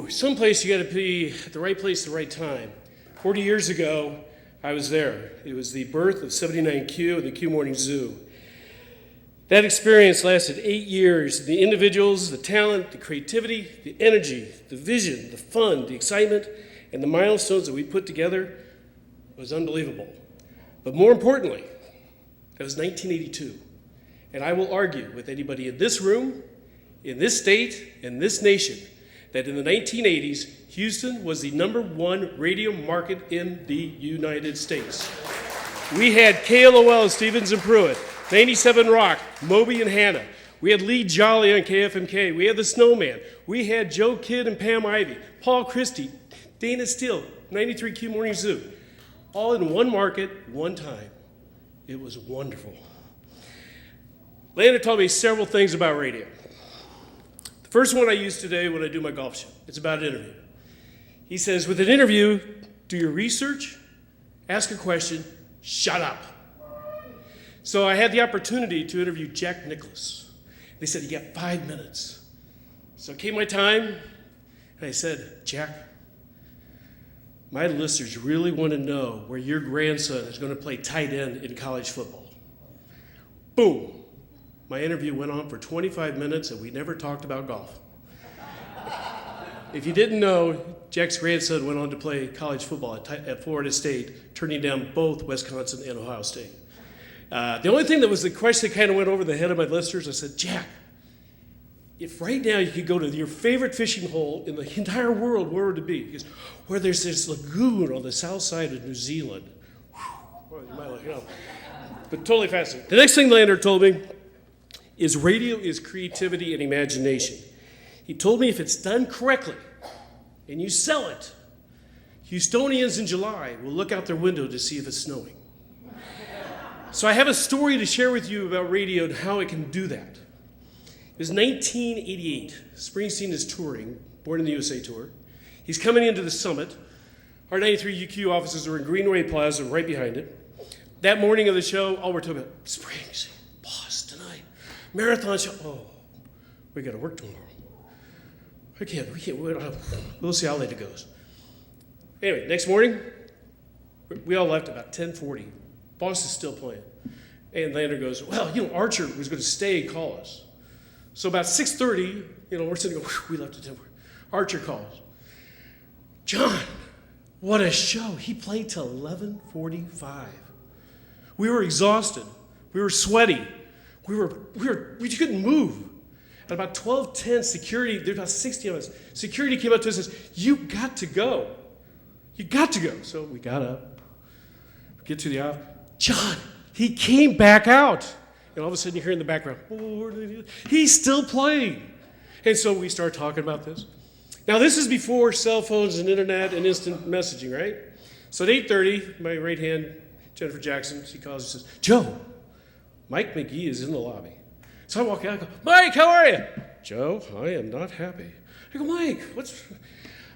someplace you got to be at the right place at the right time. 40 years ago, I was there. It was the birth of 79Q and the Q Morning Zoo. That experience lasted 8 years. The individuals, the talent, the creativity, the energy, the vision, the fun, the excitement, and the milestones that we put together was unbelievable. But more importantly, that was 1982. And I will argue with anybody in this room, in this state, in this nation, that in the 1980s, Houston was the #1 radio market in the United States. We had KLOL, Stevens and Pruitt, 97 Rock, Moby and Hannah. We had Lee Jolly on KFMK. We had The Snowman. We had Joe Kidd and Pam Ivy, Paul Christie, Dana Steele, 93 Q Morning Zoo. All in one market, one time. It was wonderful. Landon taught me several things about radio. The first one I use today when I do my golf show. It's about an interview. He says, with an interview, do your research, ask a question, shut up. So I had the opportunity to interview Jack Nicklaus. They said, you got 5 minutes. So it came my time, and I said, Jack, my listeners really want to know where your grandson is going to play tight end in college football. Boom. My interview went on for 25 minutes, and we never talked about golf. If you didn't know, Jack's grandson went on to play college football at Florida State, turning down both Wisconsin and Ohio State. The only thing that was the question that kind of went over the head of my listeners, I said, Jack, if right now you could go to your favorite fishing hole in the entire world, where would it be? He goes, where there's this lagoon on the south side of New Zealand. Well, you might like, but totally fascinating. The next thing Lander told me is radio is creativity and imagination. He told me if it's done correctly and you sell it, Houstonians in July will look out their window to see if it's snowing. So I have a story to share with you about radio and how it can do that. It was 1988. Springsteen is touring, Born in the USA tour. He's coming into the summit. Our 93 UQ offices are in Greenway Plaza, right behind it. That morning of the show, all we're talking about, Springsteen, boss tonight, marathon show. Oh, we got to work tomorrow. We can't, we'll see how late it goes. Anyway, next morning, we all left about 10:40. Boss is still playing. And Lander goes, well, Archer was going to stay and call us. So about 6:30, we're sitting going, we left at 10:40. Archer calls. John, what a show. He played till 11:45. We were exhausted. We were sweaty. We couldn't move. At about 12:10, security, there's about 60 of us, security came up to us and says, you got to go. You got to go. So we got up, get to the office. John, he came back out. And all of a sudden you hear in the background, he's still playing. And so we start talking about this. Now this is before cell phones and internet and instant messaging, right? So at 8:30, my right hand, Jennifer Jackson, she calls and says, Joe, Mike McGee is in the lobby. So I walk out and go, Mike, how are you? Joe, I am not happy. I go, Mike,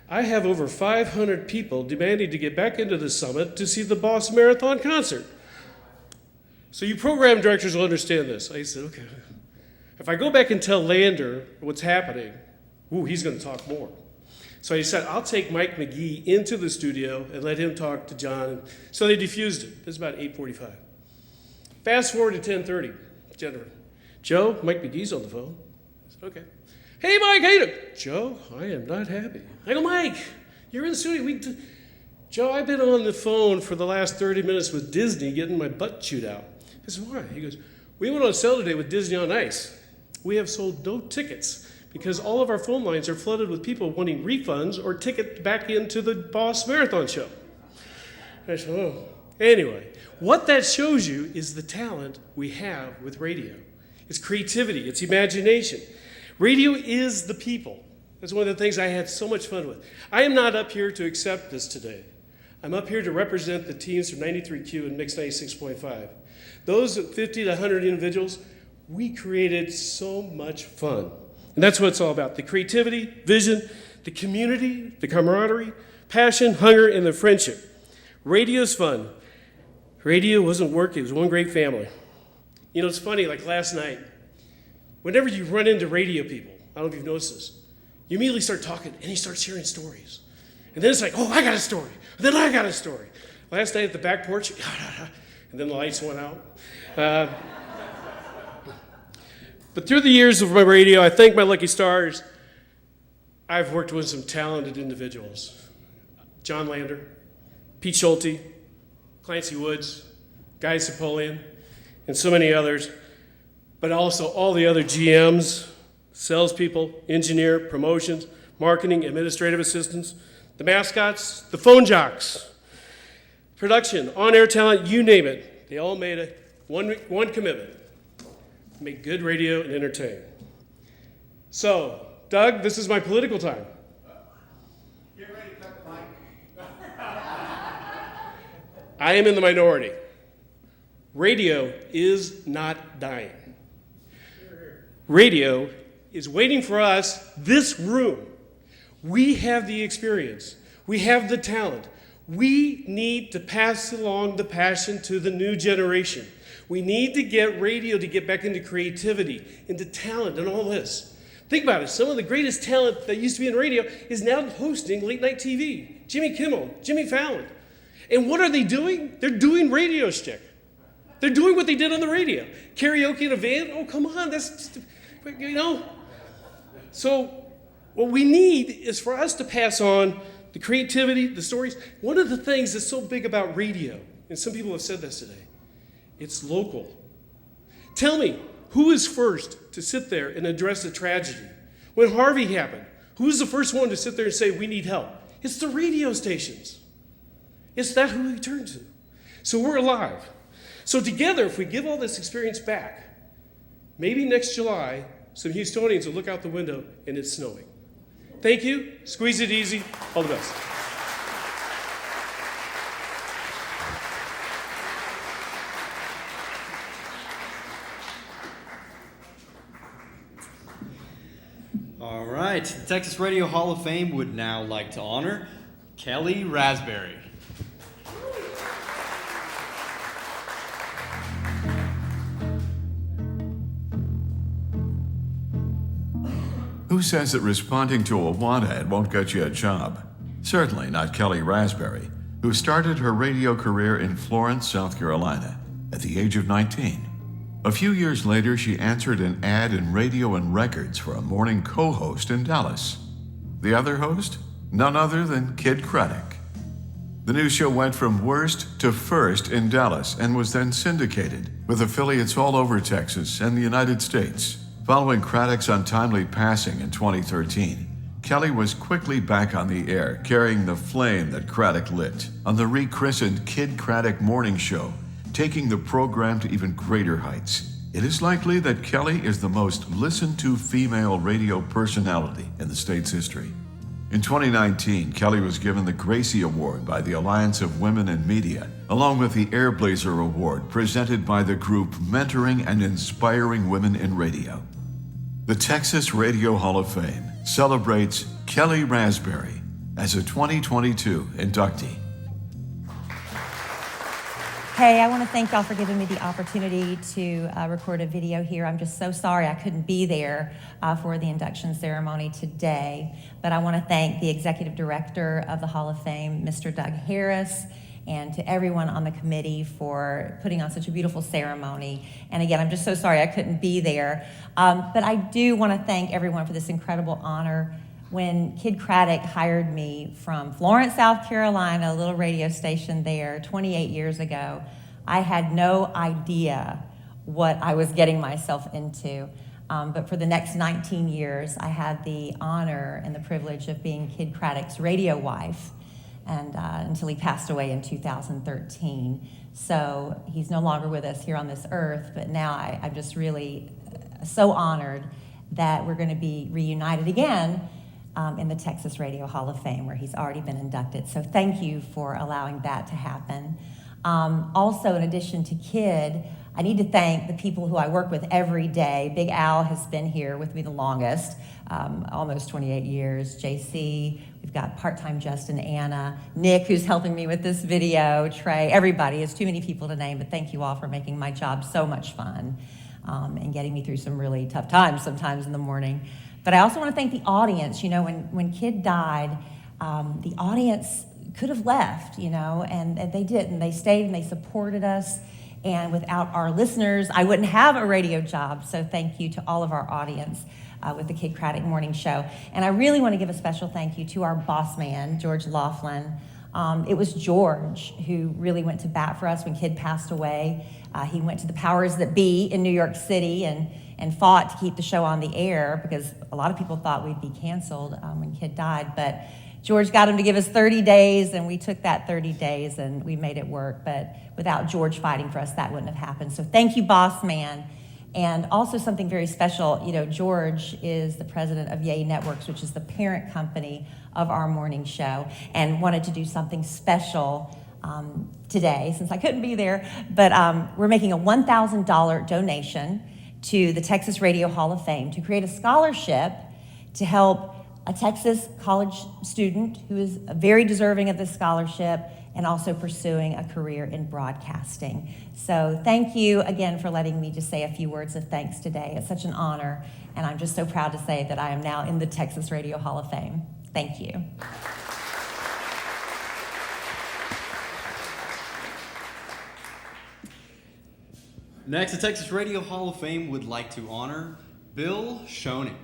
I have over 500 people demanding to get back into the summit to see the Boss Marathon concert. So you program directors will understand this. I said, okay. If I go back and tell Lander what's happening, he's going to talk more. So I said, I'll take Mike McGee into the studio and let him talk to John. So they diffused it. This is about 8:45. Fast forward to 10:30. Jennifer, Joe, Mike McGee's on the phone. I said, okay. Hey, Mike, how you doing? Joe, I am not happy. I go, Mike, you're in the studio. Joe, I've been on the phone for the last 30 minutes with Disney getting my butt chewed out. I said, why? He goes, we went on sale today with Disney on Ice. We have sold no tickets because all of our phone lines are flooded with people wanting refunds or tickets back into the Boss Marathon show. I said, oh. Anyway, what that shows you is the talent we have with radio. It's creativity, it's imagination. Radio is the people. That's one of the things I had so much fun with. I am not up here to accept this today. I'm up here to represent the teams from 93Q and Mix 96.5. Those 50 to 100 individuals, we created so much fun. And that's what it's all about. The creativity, vision, the community, the camaraderie, passion, hunger, and the friendship. Radio's fun. Radio wasn't work, it was one great family. It's funny, like last night, whenever you run into radio people, I don't know if you've noticed this, You immediately start talking, and he starts sharing stories. And then it's like, oh, I got a story. And then I got a story. Last night at the back porch, and then the lights went out. But through the years of my radio, I thank my lucky stars, I've worked with some talented individuals. John Lander, Pete Schulte, Clancy Woods, Guy Cipolian, and so many others, but also all the other GMs, salespeople, engineer, promotions, marketing, administrative assistants, the mascots, the phone jocks, production, on-air talent, you name it. They all made one commitment: make good radio and entertain. So, Doug, this is my political time. Get ready to cut the mic. I am in the minority. Radio is not dying. Radio is waiting for us, this room. We have the experience. We have the talent. We need to pass along the passion to the new generation. We need to get radio to get back into creativity, into talent, and all this. Think about it. Some of the greatest talent that used to be in radio is now hosting late-night TV. Jimmy Kimmel, Jimmy Fallon. And what are they doing? They're doing radio shtick. They're doing what they did on the radio. Karaoke in a van? Oh, come on. That's just, you know. So what we need is for us to pass on the creativity, the stories. One of the things that's so big about radio, and some people have said this today, it's local. Tell me, who is first to sit there and address a tragedy? When Harvey happened, who's the first one to sit there and say, we need help? It's the radio stations. It's that who we turn to. So we're alive. So together, if we give all this experience back, maybe next July, some Houstonians will look out the window and it's snowing. Thank you. Squeeze it easy. All the best. All right. The Texas Radio Hall of Fame would now like to honor Kelly Raspberry. Who says that responding to a want ad won't get you a job? Certainly not Kelly Raspberry, who started her radio career in Florence, South Carolina, at the age of 19. A few years later, she answered an ad in Radio and Records for a morning co-host in Dallas. The other host? None other than Kid Craddock. The news show went from worst to first in Dallas and was then syndicated, with affiliates all over Texas and the United States. Following Craddock's untimely passing in 2013, Kelly was quickly back on the air, carrying the flame that Craddock lit on the rechristened Kid Craddock Morning Show, taking the program to even greater heights. It is likely that Kelly is the most listened to female radio personality in the state's history. In 2019, Kelly was given the Gracie Award by the Alliance of Women in Media, along with the Airblazer Award presented by the group Mentoring and Inspiring Women in Radio. The Texas Radio Hall of Fame celebrates Kelly Raspberry as a 2022 inductee. Hey, I want to thank y'all for giving me the opportunity to record a video here. I'm just so sorry I couldn't be there for the induction ceremony today, but I want to thank the executive director of the Hall of Fame, Mr. Doug Harris, and to everyone on the committee for putting on such a beautiful ceremony. And again, I'm just so sorry I couldn't be there. But I do want to thank everyone for this incredible honor. When Kid Craddock hired me from Florence, South Carolina, a little radio station there 28 years ago, I had no idea what I was getting myself into. But for the next 19 years, I had the honor and the privilege of being Kid Craddock's radio wife, and until he passed away in 2013. So he's no longer with us here on this earth, but now I'm just really so honored that we're going to be reunited again in the Texas Radio Hall of Fame, where he's already been inducted. So thank you for allowing that to happen. Also, in addition to Kid, I need to thank the people who I work with every day. Big Al has been here with me the longest, almost 28 years. JC, we've got part-time Justin, Anna, Nick, who's helping me with this video, Trey, everybody. It's too many people to name, but thank you all for making my job so much fun and getting me through some really tough times sometimes in the morning. But But I also want to thank the audience. You know, when Kid died, the audience could have left, you know, and they didn't. They stayed and they supported us. And without our listeners, I wouldn't have a radio job. So thank you to all of our audience with the Kid Craddock Morning Show. And I really want to give a special thank you to our boss man, George Laughlin. It was George who really went to bat for us when Kid passed away. He went to the powers that be in New York City and fought to keep the show on the air because a lot of people thought we'd be canceled when Kid died. But George got him to give us 30 days, and we took that 30 days, and we made it work. But without George fighting for us, that wouldn't have happened. So thank you, boss man. And also something very special, you know, George is the president of Yay Networks, which is the parent company of our morning show, and wanted to do something special today, since I couldn't be there. But we're making a $1,000 donation to the Texas Radio Hall of Fame to create a scholarship to help a Texas college student who is very deserving of this scholarship and also pursuing a career in broadcasting. So thank you again for letting me just say a few words of thanks today. It's such an honor, and I'm just so proud to say that I am now in the Texas Radio Hall of Fame. Thank you. Next, the Texas Radio Hall of Fame would like to honor Bill Schoening.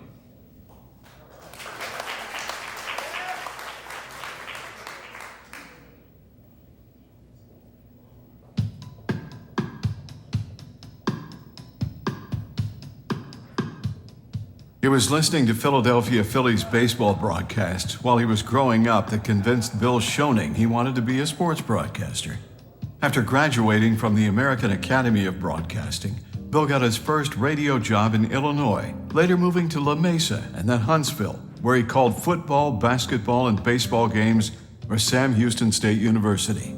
It was listening to Philadelphia Phillies baseball broadcasts while he was growing up that convinced Bill Schoening he wanted to be a sports broadcaster. After graduating from the American Academy of Broadcasting, Bill got his first radio job in Illinois, later moving to La Mesa and then Huntsville, where he called football, basketball, and baseball games for Sam Houston State University.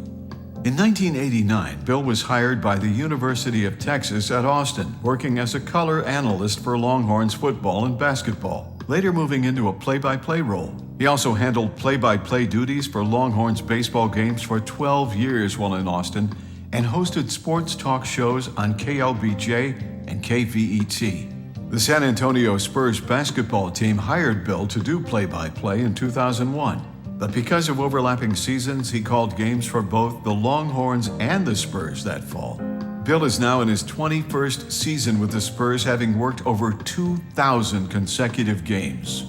In 1989, Bill was hired by the University of Texas at Austin, working as a color analyst for Longhorns football and basketball, later moving into a play-by-play role. He also handled play-by-play duties for Longhorns baseball games for 12 years while in Austin and hosted sports talk shows on KLBJ and KVET. The San Antonio Spurs basketball team hired Bill to do play-by-play in 2001. But because of overlapping seasons, he called games for both the Longhorns and the Spurs that fall. Bill is now in his 21st season with the Spurs, having worked over 2,000 consecutive games.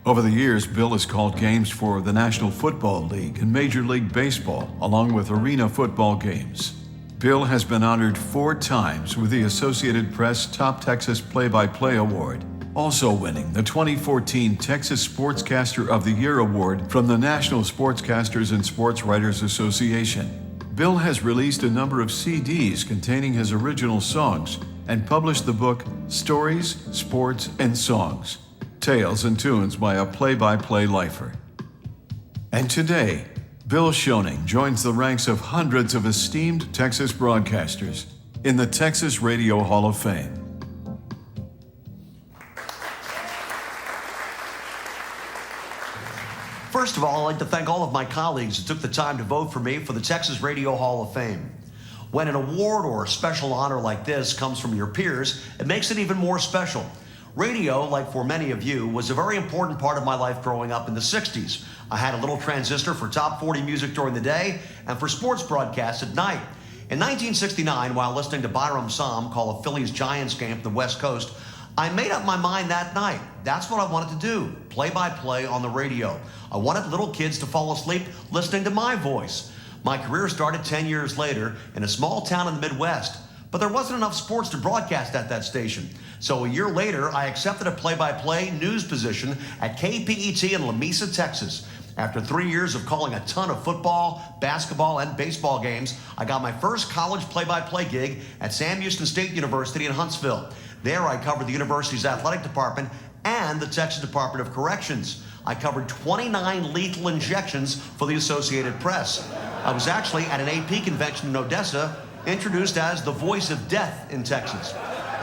Over the years, Bill has called games for the National Football League and Major League Baseball, along with arena football games. Bill has been honored 4 times with the Associated Press Top Texas Play-by-Play Award, also winning the 2014 Texas Sportscaster of the Year Award from the National Sportscasters and Sports Writers Association. Bill has released a number of CDs containing his original songs and published the book Stories, Sports, and Songs, Tales and Tunes by a Play-by-Play Lifer. And today, Bill Schoening joins the ranks of hundreds of esteemed Texas broadcasters in the Texas Radio Hall of Fame. First of all, I'd like to thank all of my colleagues who took the time to vote for me for the Texas Radio Hall of Fame. When an award or a special honor like this comes from your peers, it makes it even more special. Radio, like for many of you, was a very important part of my life growing up in the 60s. I had a little transistor for top 40 music during the day and for sports broadcasts at night. In 1969, while listening to Byram Som call a Phillies-Giants game from the West Coast, I made up my mind that night. That's what I wanted to do, play-by-play on the radio. I wanted little kids to fall asleep listening to my voice. My career started 10 years later in a small town in the Midwest, but there wasn't enough sports to broadcast at that station. So a year later, I accepted a play-by-play news position at KPET in La Mesa, Texas. After 3 years of calling a ton of football, basketball, and baseball games, I got my first college play-by-play gig at Sam Houston State University in Huntsville. There, I covered the university's athletic department and the Texas Department of Corrections. I covered 29 lethal injections for the Associated Press. I was actually at an AP convention in Odessa, introduced as the voice of death in Texas.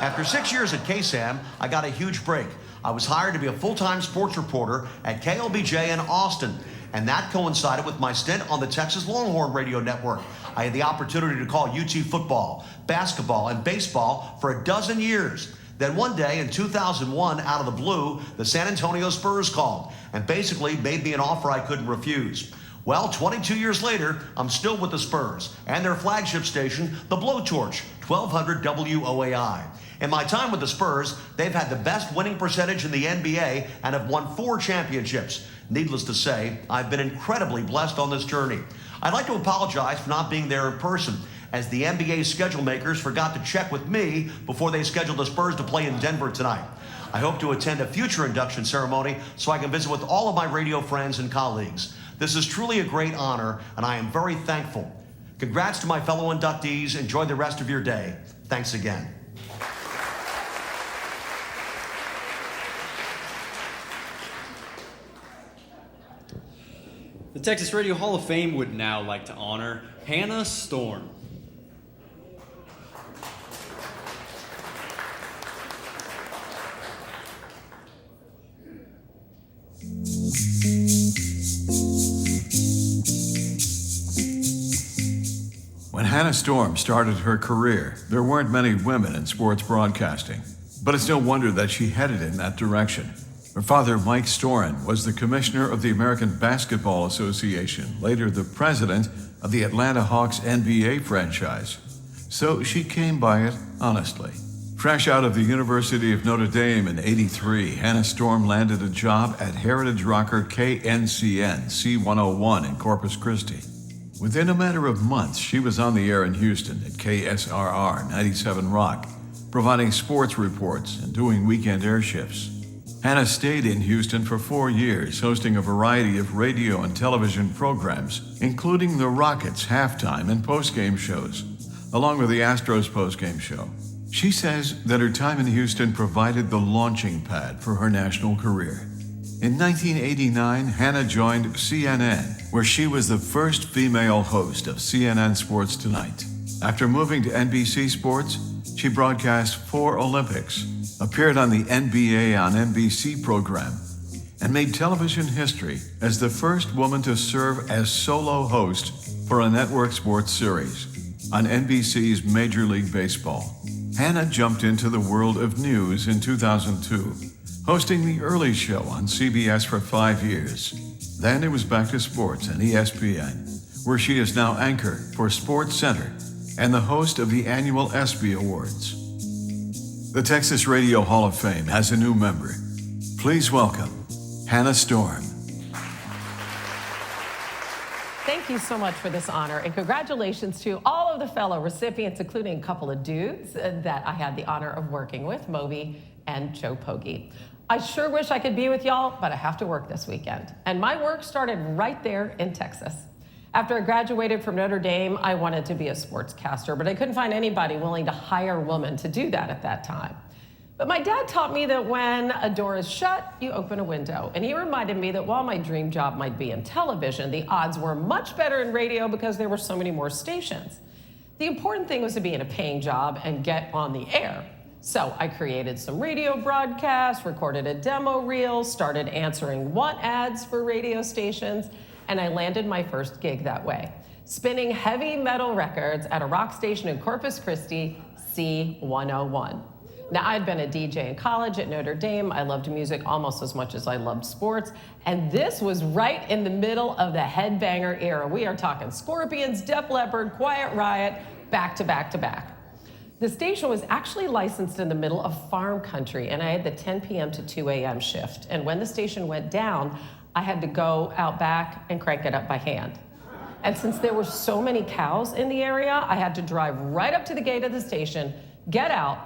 After 6 years at KSAM, I got a huge break. I was hired to be a full-time sports reporter at KLBJ in Austin, and that coincided with my stint on the Texas Longhorn Radio Network. I had the opportunity to call UT football, basketball, and baseball for a dozen years. Then one day in 2001, out of the blue, the San Antonio Spurs called and basically made me an offer I couldn't refuse. Well, 22 years later, I'm still with the Spurs and their flagship station, the Blowtorch, 1200 WOAI. In my time with the Spurs, they've had the best winning percentage in the NBA and have won 4 championships. Needless to say, I've been incredibly blessed on this journey. I'd like to apologize for not being there in person, as the NBA schedule makers forgot to check with me before they scheduled the Spurs to play in Denver tonight. I hope to attend a future induction ceremony so I can visit with all of my radio friends and colleagues. This is truly a great honor, and I am very thankful. Congrats to my fellow inductees. Enjoy the rest of your day. Thanks again. The Texas Radio Hall of Fame would now like to honor Hannah Storm. When Hannah Storm started her career, there weren't many women in sports broadcasting, but it's no wonder that she headed in that direction. Her father, Mike Storin, was the commissioner of the American Basketball Association, later the president of the Atlanta Hawks NBA franchise. So she came by it honestly. Fresh out of the University of Notre Dame in '83, Hannah Storm landed a job at heritage rocker KNCN C101 in Corpus Christi. Within a matter of months, she was on the air in Houston at KSRR 97 Rock, providing sports reports and doing weekend air shifts. Hannah stayed in Houston for 4 years, hosting a variety of radio and television programs, including the Rockets' halftime and postgame shows, along with the Astros postgame show. She says that her time in Houston provided the launching pad for her national career. In 1989, Hannah joined CNN, where she was the first female host of CNN Sports Tonight. After moving to NBC Sports, she broadcast 4 Olympics, appeared on the NBA on NBC program, and made television history as the first woman to serve as solo host for a network sports series on NBC's Major League Baseball. Hannah jumped into the world of news in 2002, hosting The Early Show on CBS for 5 years. Then it was back to sports and ESPN, where she is now anchor for Sports Center and the host of the annual ESPY Awards. The Texas Radio Hall of Fame has a new member. Please welcome Hannah Storm. Thank you so much for this honor, and congratulations to all of the fellow recipients, including a couple of dudes that I had the honor of working with, Moby and Joe Pogge. I sure wish I could be with y'all, but I have to work this weekend. And my work started right there in Texas. After I graduated from Notre Dame, I wanted to be a sportscaster, but I couldn't find anybody willing to hire a woman to do that at that time. But my dad taught me that when a door is shut, you open a window. And he reminded me that while my dream job might be in television, the odds were much better in radio because there were so many more stations. The important thing was to be in a paying job and get on the air. So I created some radio broadcasts, recorded a demo reel, started answering want ads for radio stations, and I landed my first gig that way, spinning heavy metal records at a rock station in Corpus Christi, C101. Now, I'd been a DJ in college at Notre Dame. I loved music almost as much as I loved sports, and this was right in the middle of the headbanger era. We are talking Scorpions, Def Leppard, Quiet Riot, back to back to back. The station was actually licensed in the middle of farm country, and I had the 10 p.m. to 2 a.m. shift. And when the station went down, I had to go out back and crank it up by hand. And since there were so many cows in the area, I had to drive right up to the gate of the station, get out,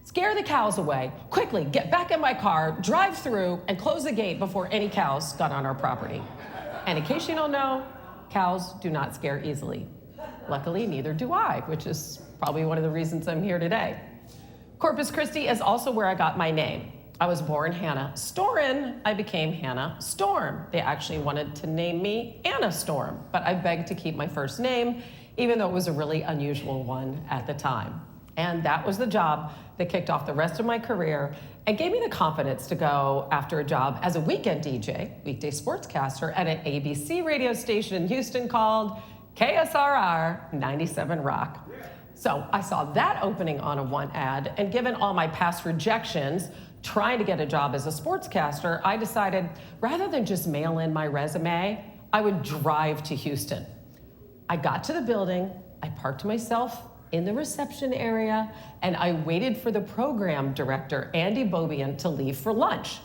scare the cows away, quickly get back in my car, drive through, and close the gate before any cows got on our property. And in case you don't know, cows do not scare easily. Luckily, neither do I, which is probably one of the reasons I'm here today. Corpus Christi is also where I got my name. I was born Hannah Storin. I became Hannah Storm. They actually wanted to name me Anna Storm, but I begged to keep my first name, even though it was a really unusual one at the time. And that was the job that kicked off the rest of my career and gave me the confidence to go after a job as a weekend DJ, weekday sportscaster, at an ABC radio station in Houston called KSRR 97 Rock. So I saw that opening on a want ad, and given all my past rejections trying to get a job as a sportscaster, I decided rather than just mail in my resume, I would drive to Houston. I got to the building, I parked myself in the reception area, and I waited for the program director, Andy Bobian, to leave for lunch.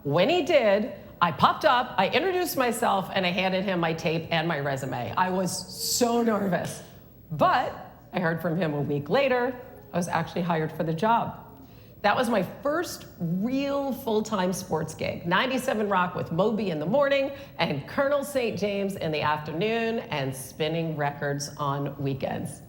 When he did, I popped up, I introduced myself, and I handed him my tape and my resume. I was so nervous. But I heard from him a week later. I was actually hired for the job. That was my first real full-time sports gig. 97 Rock with Moby in the morning and Colonel St. James in the afternoon, and spinning records on weekends.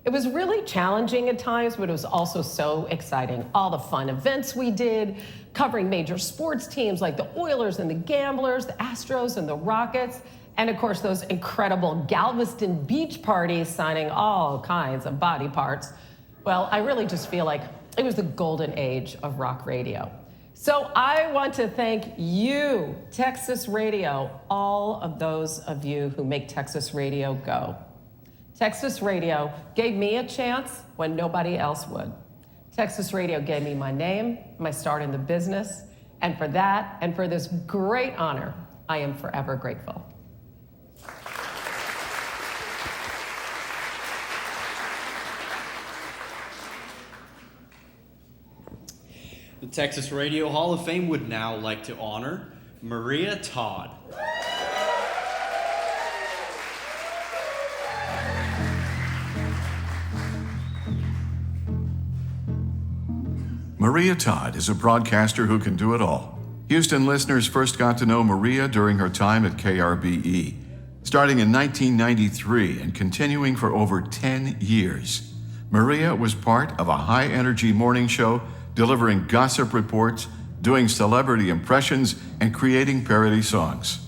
It was really challenging at times, but it was also so exciting. All the fun events we did, covering major sports teams like the Oilers and the Gamblers, the Astros and the Rockets, and of course those incredible Galveston beach parties signing all kinds of body parts. Well, I really just feel like it was the golden age of rock radio. So I want to thank you, Texas Radio, all of those of you who make Texas Radio go. Texas Radio gave me a chance when nobody else would. Texas Radio gave me my name, my start in the business, and for that, and for this great honor, I am forever grateful. The Texas Radio Hall of Fame would now like to honor Maria Todd. Maria Todd is a broadcaster who can do it all. Houston listeners first got to know Maria during her time at KRBE, starting in 1993 and continuing for over 10 years. Maria was part of a high-energy morning show, delivering gossip reports, doing celebrity impressions, and creating parody songs.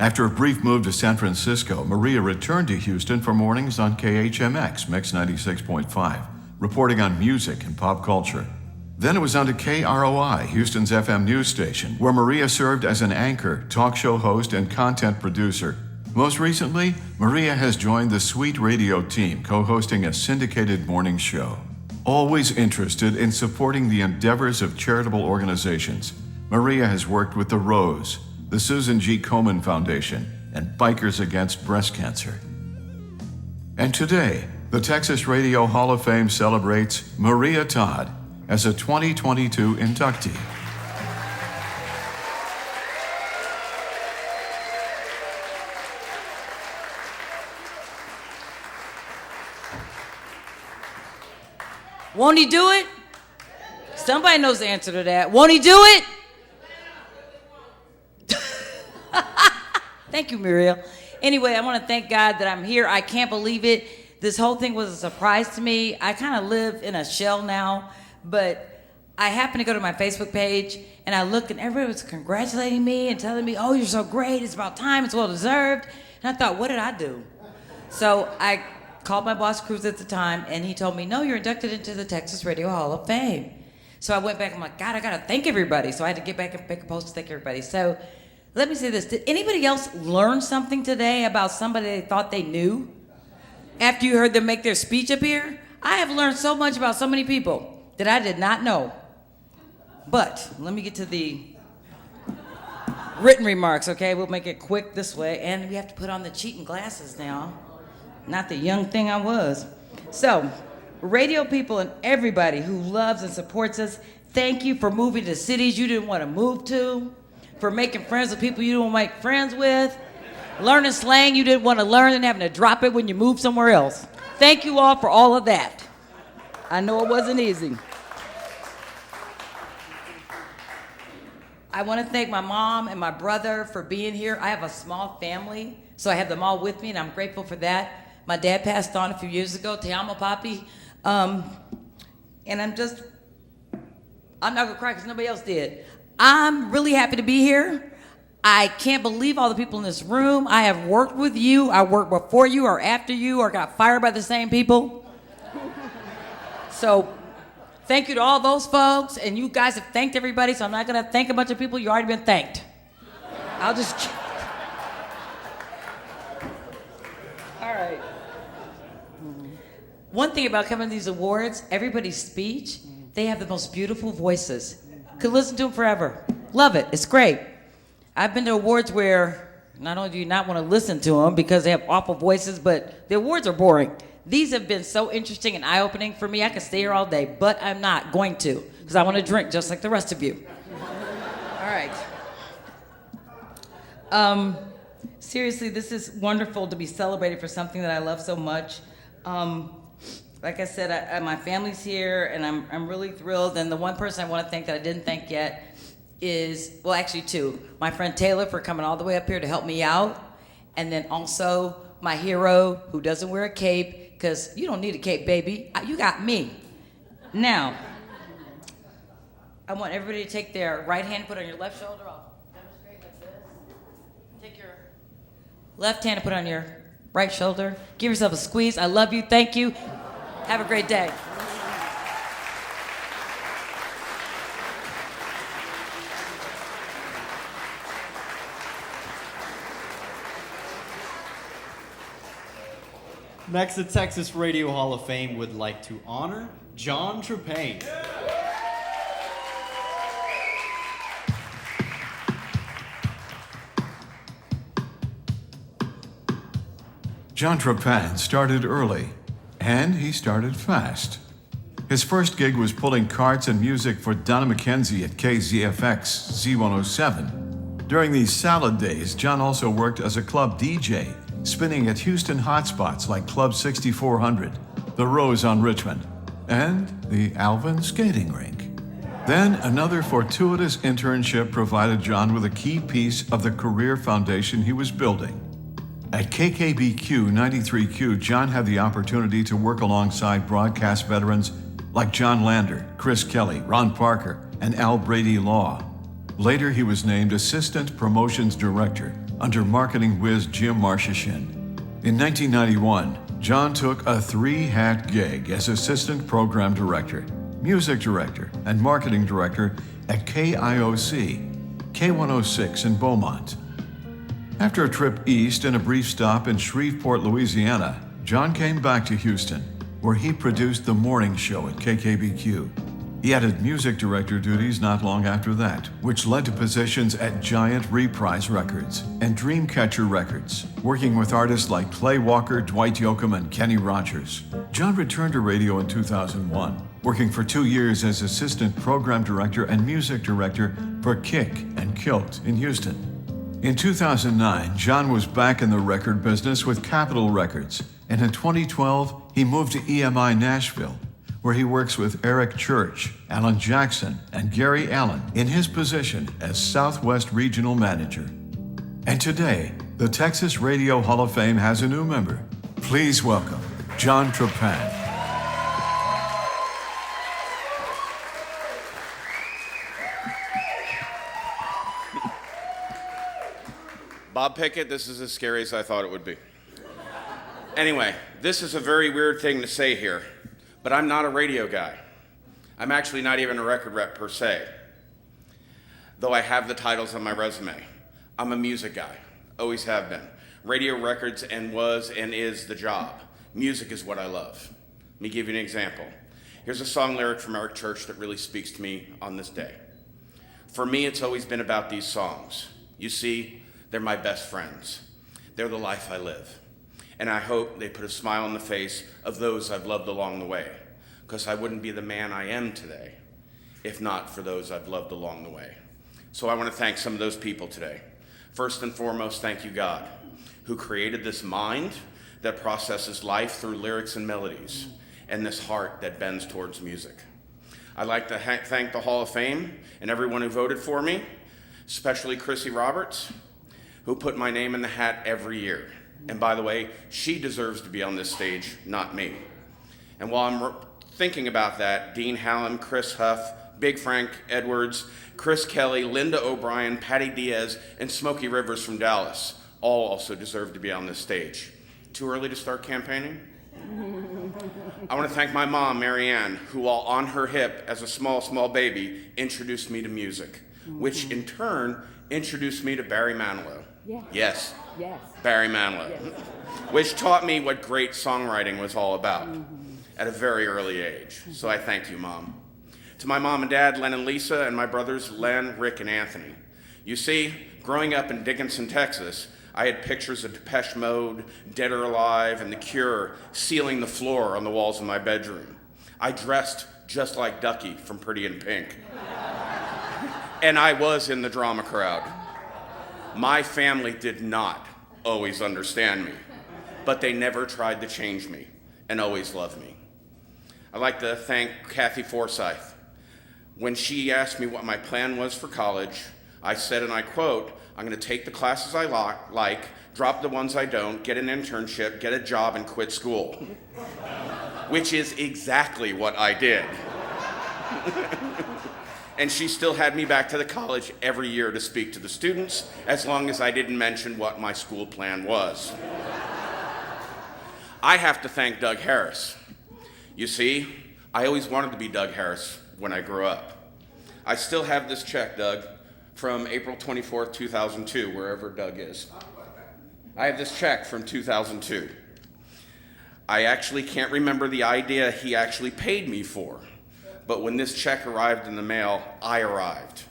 After a brief move to San Francisco, Maria returned to Houston for mornings on KHMX Mix 96.5, reporting on music and pop culture. Then it was on to KROI, Houston's FM news station, where Maria served as an anchor, talk show host, and content producer. Most recently, Maria has joined the Sweet Radio team, co-hosting a syndicated morning show. Always interested in supporting the endeavors of charitable organizations, Maria has worked with the Rose, the Susan G. Komen Foundation, and Bikers Against Breast Cancer. And today, the Texas Radio Hall of Fame celebrates Maria Todd as a 2022 inductee. Won't he do it? Somebody knows the answer to that. Won't he do it? Thank you, Muriel. Anyway, I want to thank God that I'm here. I can't believe it. This whole thing was a surprise to me. I kind of live in a shell now, but I happened to go to my Facebook page and I looked and everybody was congratulating me and telling me, oh, you're so great. It's about time. It's well deserved. And I thought, what did I do? So I called my boss, Cruz, at the time, and he told me, no, you're inducted into the Texas Radio Hall of Fame. So I went back, I'm like, God, I gotta thank everybody. So I had to get back and make a post to thank everybody. So let me say this, did anybody else learn something today about somebody they thought they knew? After you heard them make their speech up here? I have learned so much about so many people that I did not know. But let me get to the written remarks, okay? We'll make it quick this way, and we have to put on the cheating glasses now. Not the young thing I was. So, radio people and everybody who loves and supports us, thank you for moving to cities you didn't want to move to, for making friends with people you don't make friends with, learning slang you didn't want to learn and having to drop it when you move somewhere else. Thank you all for all of that. I know it wasn't easy. I want to thank my mom and my brother for being here. I have a small family, so I have them all with me, and I'm grateful for that. My dad passed on a few years ago, Te amo, papi. And I'm not gonna cry because nobody else did. I'm really happy to be here. I can't believe all the people in this room. I have worked with you. I worked before you or after you or got fired by the same people. So thank you to all those folks, and you guys have thanked everybody, so I'm not gonna thank a bunch of people. You already been thanked. I'll just... All right. one thing about coming to these awards, everybody's speech, they have the most beautiful voices. Could listen to them forever. Love it. It's great. I've been to awards where not only do you not want to listen to them because they have awful voices, but the awards are boring. These have been so interesting and eye-opening for me. I could stay here all day, but I'm not going to because I want to drink just like the rest of you. All right. Seriously, this is wonderful to be celebrated for something that I love so much. Like I said, my family's here, and I'm really thrilled. And the one person I want to thank that I didn't thank yet is, well, actually two. My friend Taylor for coming all the way up here to help me out. And then also my hero who doesn't wear a cape, because you don't need a cape, baby. You got me. Now, I want everybody to take their right hand and put it on your left shoulder. I'll demonstrate like this. Take your left hand and put it on your right shoulder. Give yourself a squeeze. I love you. Thank you. Have a great day. Next, the Texas Radio Hall of Fame would like to honor John Trepayne. John Trepayne started early, and he started fast. His first gig was pulling carts and music for Donna McKenzie at KZFX Z107. During these salad days, John also worked as a club DJ, spinning at Houston hotspots like Club 6400, The Rose on Richmond, and the Alvin Skating Rink. Then another fortuitous internship provided John with a key piece of the career foundation he was building. At KKBQ 93Q, John had the opportunity to work alongside broadcast veterans like John Lander, Chris Kelly, Ron Parker, and Al Brady Law. Later, he was named Assistant Promotions Director under marketing whiz Jim Marcheshin. In 1991, John took a three-hat gig as Assistant Program Director, Music Director, and Marketing Director at KIOC, K106 in Beaumont. After a trip east and a brief stop in Shreveport, Louisiana, John came back to Houston, where he produced the morning show at KKBQ. He added music director duties not long after that, which led to positions at Giant Reprise Records and Dreamcatcher Records, working with artists like Clay Walker, Dwight Yoakam, and Kenny Rogers. John returned to radio in 2001, working for 2 years as assistant program director and music director for Kick and Kilt in Houston. In 2009, John was back in the record business with Capitol Records, and in 2012, he moved to EMI Nashville, where he works with Eric Church, Alan Jackson, and Gary Allen in his position as Southwest Regional Manager. And today, the Texas Radio Hall of Fame has a new member. Please welcome John Trepayne. Bob Pickett, this is as scary as I thought it would be. Anyway, this is a very weird thing to say here, but I'm not a radio guy. I'm actually not even a record rep per se, though I have the titles on my resume. I'm a music guy, always have been. Radio records was and is the job. Music is what I love. Let me give you an example. Here's a song lyric from Eric Church that really speaks to me on this day. For me, it's always been about these songs. You see, they're my best friends. They're the life I live. And I hope they put a smile on the face of those I've loved along the way, because I wouldn't be the man I am today if not for those I've loved along the way. So I want to thank some of those people today. First and foremost, thank you, God, who created this mind that processes life through lyrics and melodies, and this heart that bends towards music. I'd like to thank the Hall of Fame and everyone who voted for me, especially Chrissy Roberts, who put my name in the hat every year. And by the way, she deserves to be on this stage, not me. And while I'm thinking about that, Dean Hallam, Chris Huff, Big Frank Edwards, Chris Kelly, Linda O'Brien, Patty Diaz, and Smokey Rivers from Dallas all also deserve to be on this stage. Too early to start campaigning? I want to thank my mom, Mary Ann, who while on her hip as a small baby, introduced me to music, which in turn introduced me to Barry Manilow. Yes. Barry Manilow. Which taught me what great songwriting was all about. at a very early age. So I thank you, Mom. To my mom and dad, Len and Lisa, and my brothers, Len, Rick, and Anthony. You see, growing up in Dickinson, Texas, I had pictures of Depeche Mode, Dead or Alive, and The Cure sealing the floor on the walls of my bedroom. I dressed just like Ducky from Pretty in Pink. And I was in the drama crowd. My family did not always understand me, but they never tried to change me and always loved me. I'd like to thank Kathy Forsyth. When she asked me what my plan was for college, I said, and I quote, "I'm going to take the classes I like, drop the ones I don't, get an internship, get a job, and quit school." Which is exactly what I did. And she still had me back to the college every year to speak to the students, as long as I didn't mention what my school plan was. I have to thank Doug Harris. You see, I always wanted to be Doug Harris when I grew up. I still have this check, Doug, from April 24th, 2002, wherever Doug is. I have this check from 2002. I actually can't remember the idea he actually paid me for, but when this check arrived in the mail, I arrived.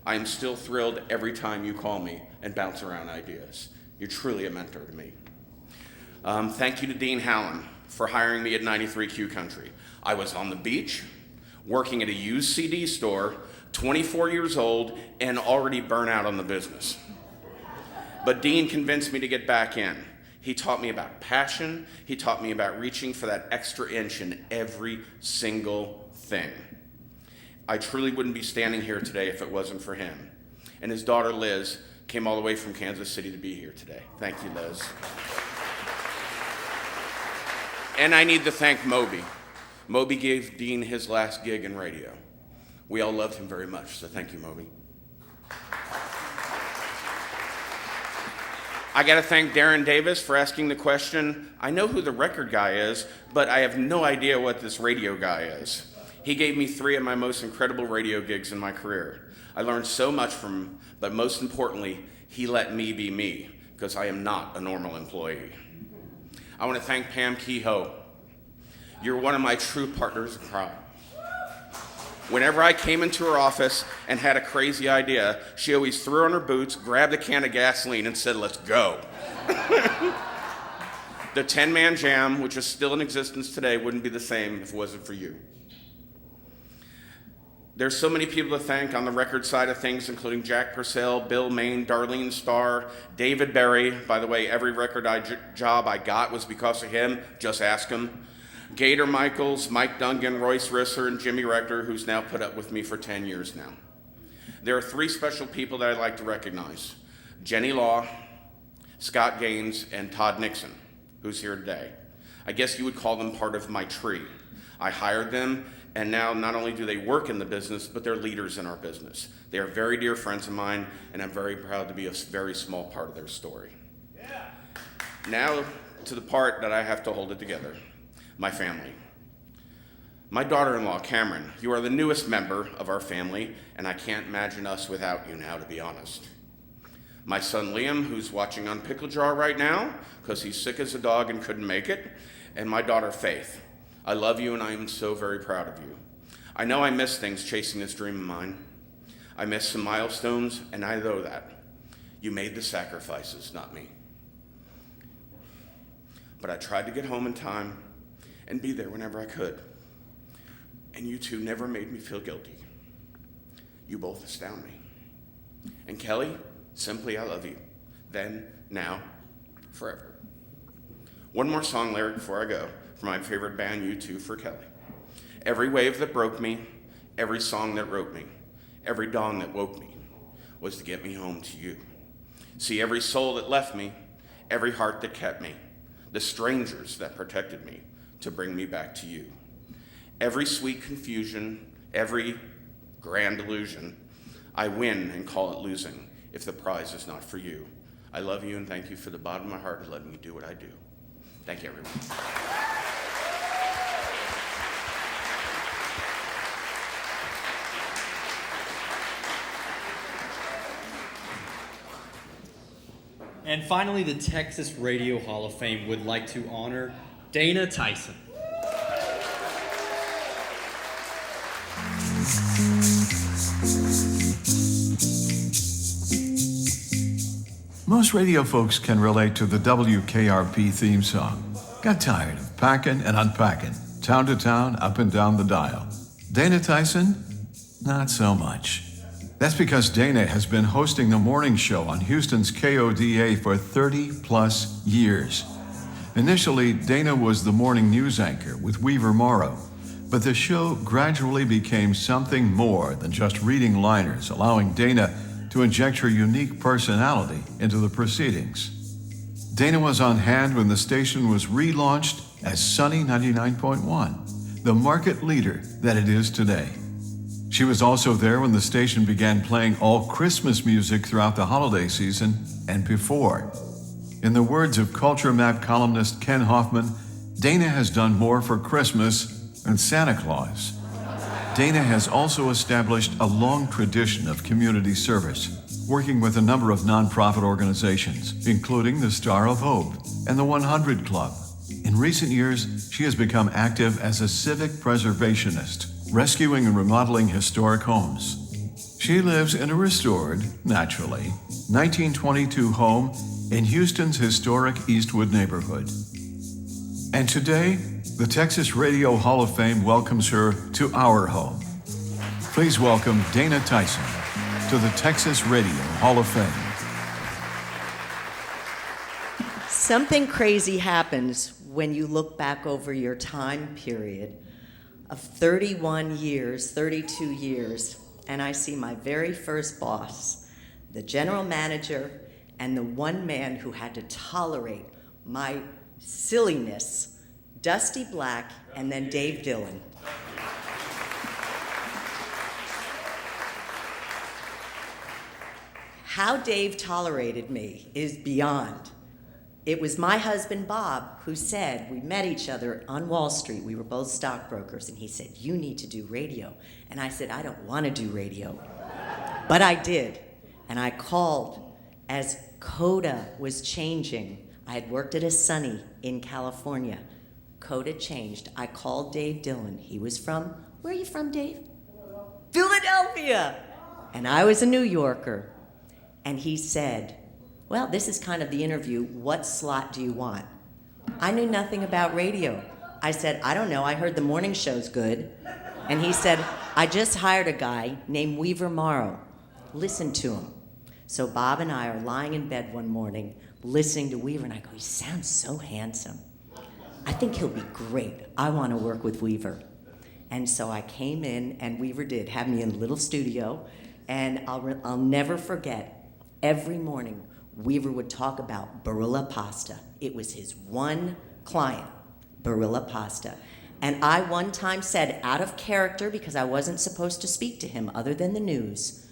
I am still thrilled every time you call me and bounce around ideas. You're truly a mentor to me. Thank you to Dean Hallen for hiring me at 93Q Country. I was on the beach, working at a used CD store, 24 years old, and already burnt out on the business. But Dean convinced me to get back in. He taught me about passion. He taught me about reaching for that extra inch in every single thing. I truly wouldn't be standing here today if it wasn't for him. And his daughter, Liz, came all the way from Kansas City to be here today. Thank you, Liz. And I need to thank Moby. Moby gave Dean his last gig in radio. We all loved him very much, so thank you, Moby. I gotta thank Darren Davis for asking the question. I know who the record guy is, but I have no idea what this radio guy is. He gave me 3 of my most incredible radio gigs in my career. I learned so much from him, but most importantly, he let me be me, because I am not a normal employee. I want to thank Pam Kehoe. You're one of my true partners in crime. Whenever I came into her office and had a crazy idea, she always threw on her boots, grabbed a can of gasoline, and said, "Let's go." The 10-man jam, which is still in existence today, wouldn't be the same if it wasn't for you. There's so many people to thank on the record side of things, including Jack Purcell, Bill Main, Darlene Starr, David Berry. By the way, every record job I got was because of him. Just ask him. Gator Michaels, Mike Dungan, Royce Risser, and Jimmy Rector, who's now put up with me for 10 years now. There are 3 special people that I'd like to recognize: Jenny Law, Scott Gaines, and Todd Nixon, who's here today. I guess you would call them part of my tree. I hired them, and now not only do they work in the business, but they're leaders in our business. They are very dear friends of mine, and I'm very proud to be a very small part of their story. Yeah. Now to the part that I have to hold it together. My family. My daughter-in-law, Cameron, you are the newest member of our family, and I can't imagine us without you now, to be honest. My son, Liam, who's watching on PickleJar right now, because he's sick as a dog and couldn't make it, and my daughter, Faith. I love you, and I am so very proud of you. I know I miss things chasing this dream of mine. I miss some milestones, and I know that. You made the sacrifices, not me. But I tried to get home in time and be there whenever I could. And you two never made me feel guilty. You both astound me. And Kelly, simply I love you. Then, now, forever. One more song lyric before I go from my favorite band, U2, for Kelly. Every wave that broke me, every song that wrote me, every dawn that woke me was to get me home to you. See, every soul that left me, every heart that kept me, the strangers that protected me, to bring me back to you. Every sweet confusion, every grand illusion, I win and call it losing if the prize is not for you. I love you and thank you for the bottom of my heart for letting me do what I do. Thank you, everyone. And finally, the Texas Radio Hall of Fame would like to honor Dana Tyson. Most radio folks can relate to the WKRP theme song. Got tired of packing and unpacking, town to town, up and down the dial. Dana Tyson? Not so much. That's because Dana has been hosting the morning show on Houston's KODA for 30 plus years. Initially, Dana was the morning news anchor with Weaver Morrow, but the show gradually became something more than just reading liners, allowing Dana to inject her unique personality into the proceedings. Dana was on hand when the station was relaunched as Sunny 99.1, the market leader that it is today. She was also there when the station began playing all Christmas music throughout the holiday season and before. In the words of Culture Map columnist Ken Hoffman, Dana has done more for Christmas than Santa Claus. Dana has also established a long tradition of community service, working with a number of nonprofit organizations, including the Star of Hope and the 100 Club. In recent years, she has become active as a civic preservationist, rescuing and remodeling historic homes. She lives in a restored, naturally, 1922 home in Houston's historic Eastwood neighborhood. And today, the Texas Radio Hall of Fame welcomes her to our home. Please welcome Dana Tyson to the Texas Radio Hall of Fame. Something crazy happens when you look back over your time period of 31 years, 32 years, and I see my very first boss, the general manager, and the one man who had to tolerate my silliness, Dusty Black, and then Dave Dillon. How Dave tolerated me is beyond. It was my husband, Bob, who said, we met each other on Wall Street. We were both stockbrokers, and he said, you need to do radio. And I said, I don't want to do radio. But I did. And I called as Coda was changing. I had worked at a Sunny in California. Coda changed. I called Dave Dillon. He was from, where are you from, Dave? Philadelphia. And I was a New Yorker. And he said, well, this is kind of the interview. What slot do you want? I knew nothing about radio. I said, I don't know. I heard the morning show's good. And he said, I just hired a guy named Weaver Morrow. Listen to him. So Bob and I are lying in bed one morning listening to Weaver, and I go, he sounds so handsome. I think he'll be great. I want to work with Weaver. And so I came in, and Weaver did have me in a little studio, and I'll never forget, every morning, Weaver would talk about Barilla pasta. It was his one client, Barilla pasta. And I one time said, out of character, because I wasn't supposed to speak to him other than the news,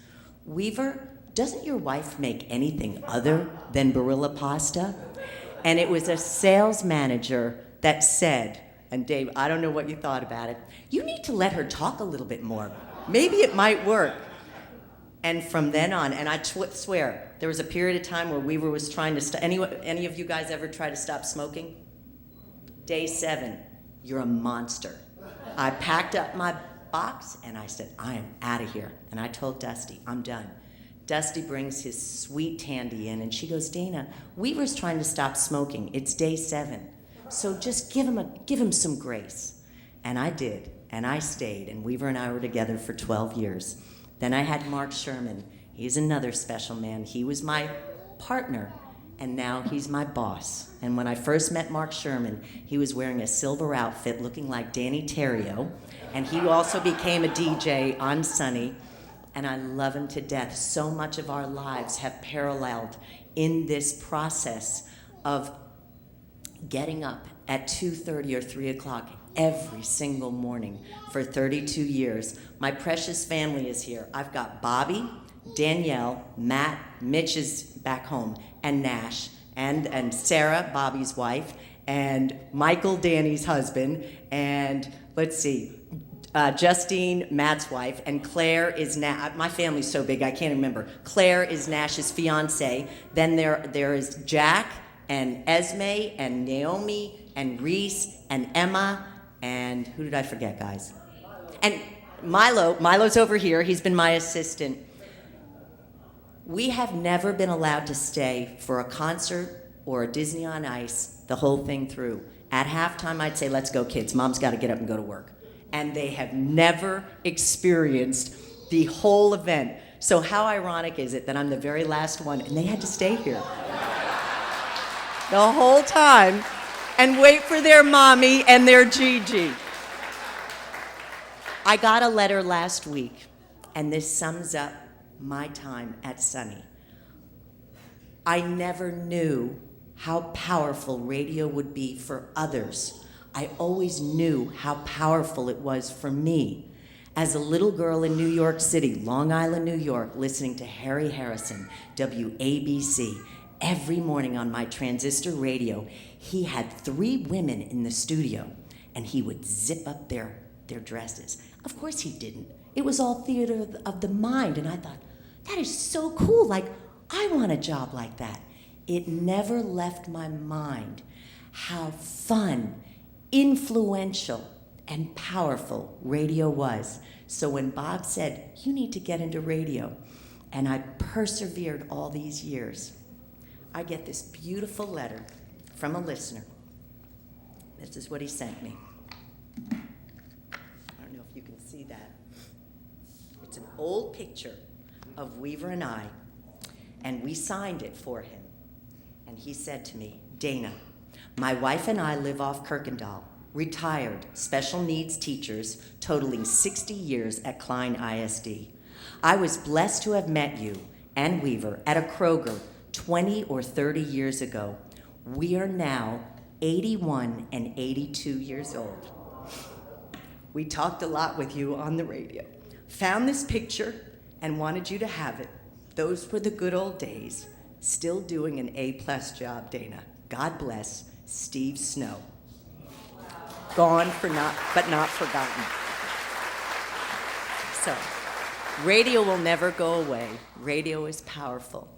Weaver, doesn't your wife make anything other than Barilla pasta? And it was a sales manager that said, and Dave, I don't know what you thought about it, you need to let her talk a little bit more. Maybe it might work. And from then on, and I swear, there was a period of time where Weaver was trying to stop. Any of you guys ever try to stop smoking? Day 7, you're a monster. I packed up my box and I said, I am out of here. And I told Dusty, I'm done. Dusty brings his sweet Tandy in and she goes, Dana, Weaver's trying to stop smoking. It's day 7. So just give him some grace. And I did, and I stayed, and Weaver and I were together for 12 years. Then I had Mark Sherman. He's another special man. He was my partner, and now he's my boss. And when I first met Mark Sherman, he was wearing a silver outfit looking like Danny Terrio, and he also became a DJ on Sunny, and I love him to death. So much of our lives have paralleled in this process of getting up at 2:30 or 3 o'clock every single morning for 32 years. My precious family is here. I've got Bobby, Danielle, Matt, Mitch is back home, and Nash, and Sarah, Bobby's wife, and Michael, Danny's husband, and let's see, Justine, Matt's wife, and Claire is my family's so big I can't remember. Claire is Nash's fiance. Then there is Jack, and Esme, and Naomi, and Reese, and Emma, and who did I forget, guys? And Milo's over here. He's been my assistant. We have never been allowed to stay for a concert or a Disney on Ice the whole thing through. At halftime, I'd say, let's go, kids. Mom's got to get up and go to work. And they have never experienced the whole event. So how ironic is it that I'm the very last one and they had to stay here the whole time and wait for their mommy and their Gigi. I got a letter last week, and this sums up my time at Sunny. I never knew how powerful radio would be for others. I always knew how powerful it was for me. As a little girl in New York City, Long Island, New York, listening to Harry Harrison, WABC, every morning on my transistor radio, he had 3 women in the studio, and he would zip up their dresses. Of course he didn't. It was all theater of the mind, and I thought, that is so cool. Like, I want a job like that. It never left my mind how fun, influential, and powerful radio was. So when Bob said, you need to get into radio, and I persevered all these years, I get this beautiful letter from a listener. This is what he sent me. I don't know if you can see that. It's an old picture of Weaver and I, and we signed it for him. And he said to me, Dana, my wife and I live off Kirkendall, retired special needs teachers totaling 60 years at Klein ISD. I was blessed to have met you and Weaver at a Kroger 20 or 30 years ago. We are now 81 and 82 years old. We talked a lot with you on the radio. Found this picture and wanted you to have it. Those were the good old days. Still doing an A+ job, Dana. God bless, Steve Snow. Gone but not forgotten. So, radio will never go away. Radio is powerful.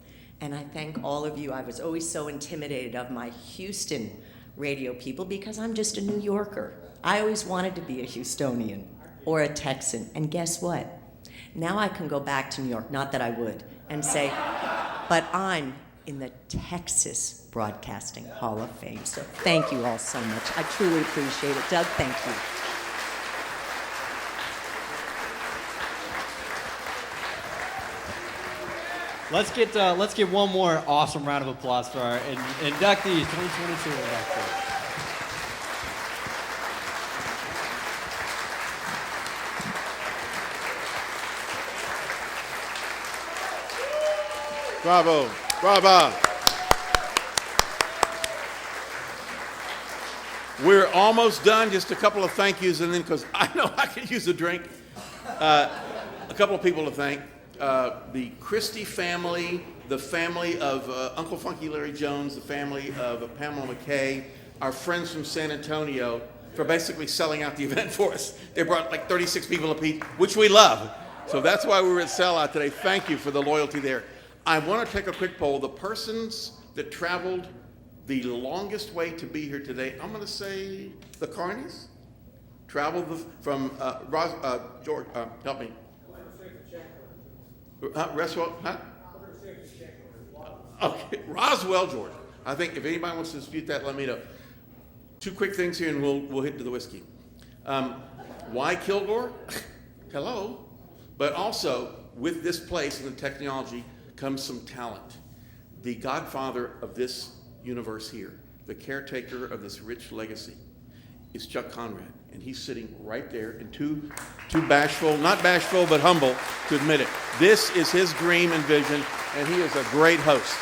And I thank all of you. I was always so intimidated of my Houston radio people because I'm just a New Yorker. I always wanted to be a Houstonian or a Texan. And guess what? Now I can go back to New York, not that I would, and say, but I'm in the Texas Broadcasting Hall of Fame. So thank you all so much. I truly appreciate it. Doug, thank you. Let's get one more awesome round of applause for our inductees, 2022 inductees. Bravo, bravo. We're almost done. Just a couple of thank yous, and then because I know I could use a drink. A couple of people to thank. The Christie family, the family of Uncle Funky Larry Jones, the family of Pamela McKay, our friends from San Antonio for basically selling out the event for us. They brought like 36 people apiece, which we love. So that's why we were at Sellout today. Thank you for the loyalty there. I want to take a quick poll. The persons that traveled the longest way to be here today, I'm going to say the Carneys. Traveled from George, help me. Roswell, huh? Okay, Roswell, Georgia. I think if anybody wants to dispute that, let me know. 2 quick things here, and we'll hit to the whiskey. Why Kilgore? Hello. But also, with this place and the technology comes some talent. The godfather of this universe here, the caretaker of this rich legacy, is Chuck Conrad. And he's sitting right there and too bashful, not bashful, but humble to admit it. This is his dream and vision, and he is a great host.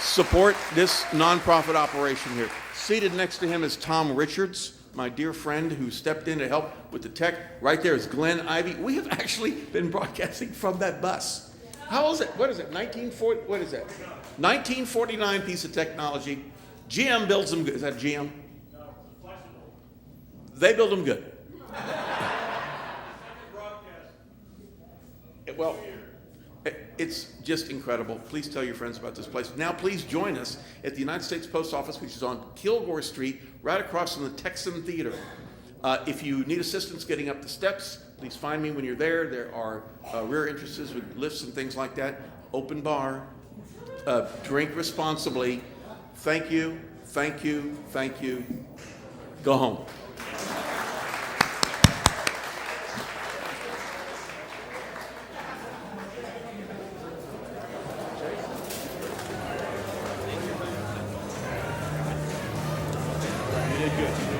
Support this nonprofit operation here. Seated next to him is Tom Richards, my dear friend who stepped in to help with the tech. Right there is Glenn Ivey. We have actually been broadcasting from that bus. How old is it? What is it? 1940? What is that? 1949 piece of technology. GM builds them good. Is that GM? They build them good. Well, it's just incredible. Please tell your friends about this place. Now, please join us at the United States Post Office, which is on Kilgore Street, right across from the Texan Theater. If you need assistance getting up the steps, Please find me when you're there. There are rear entrances with lifts and things like that. Open bar. Drink responsibly. Thank you, thank you, thank you. Go home. You did good.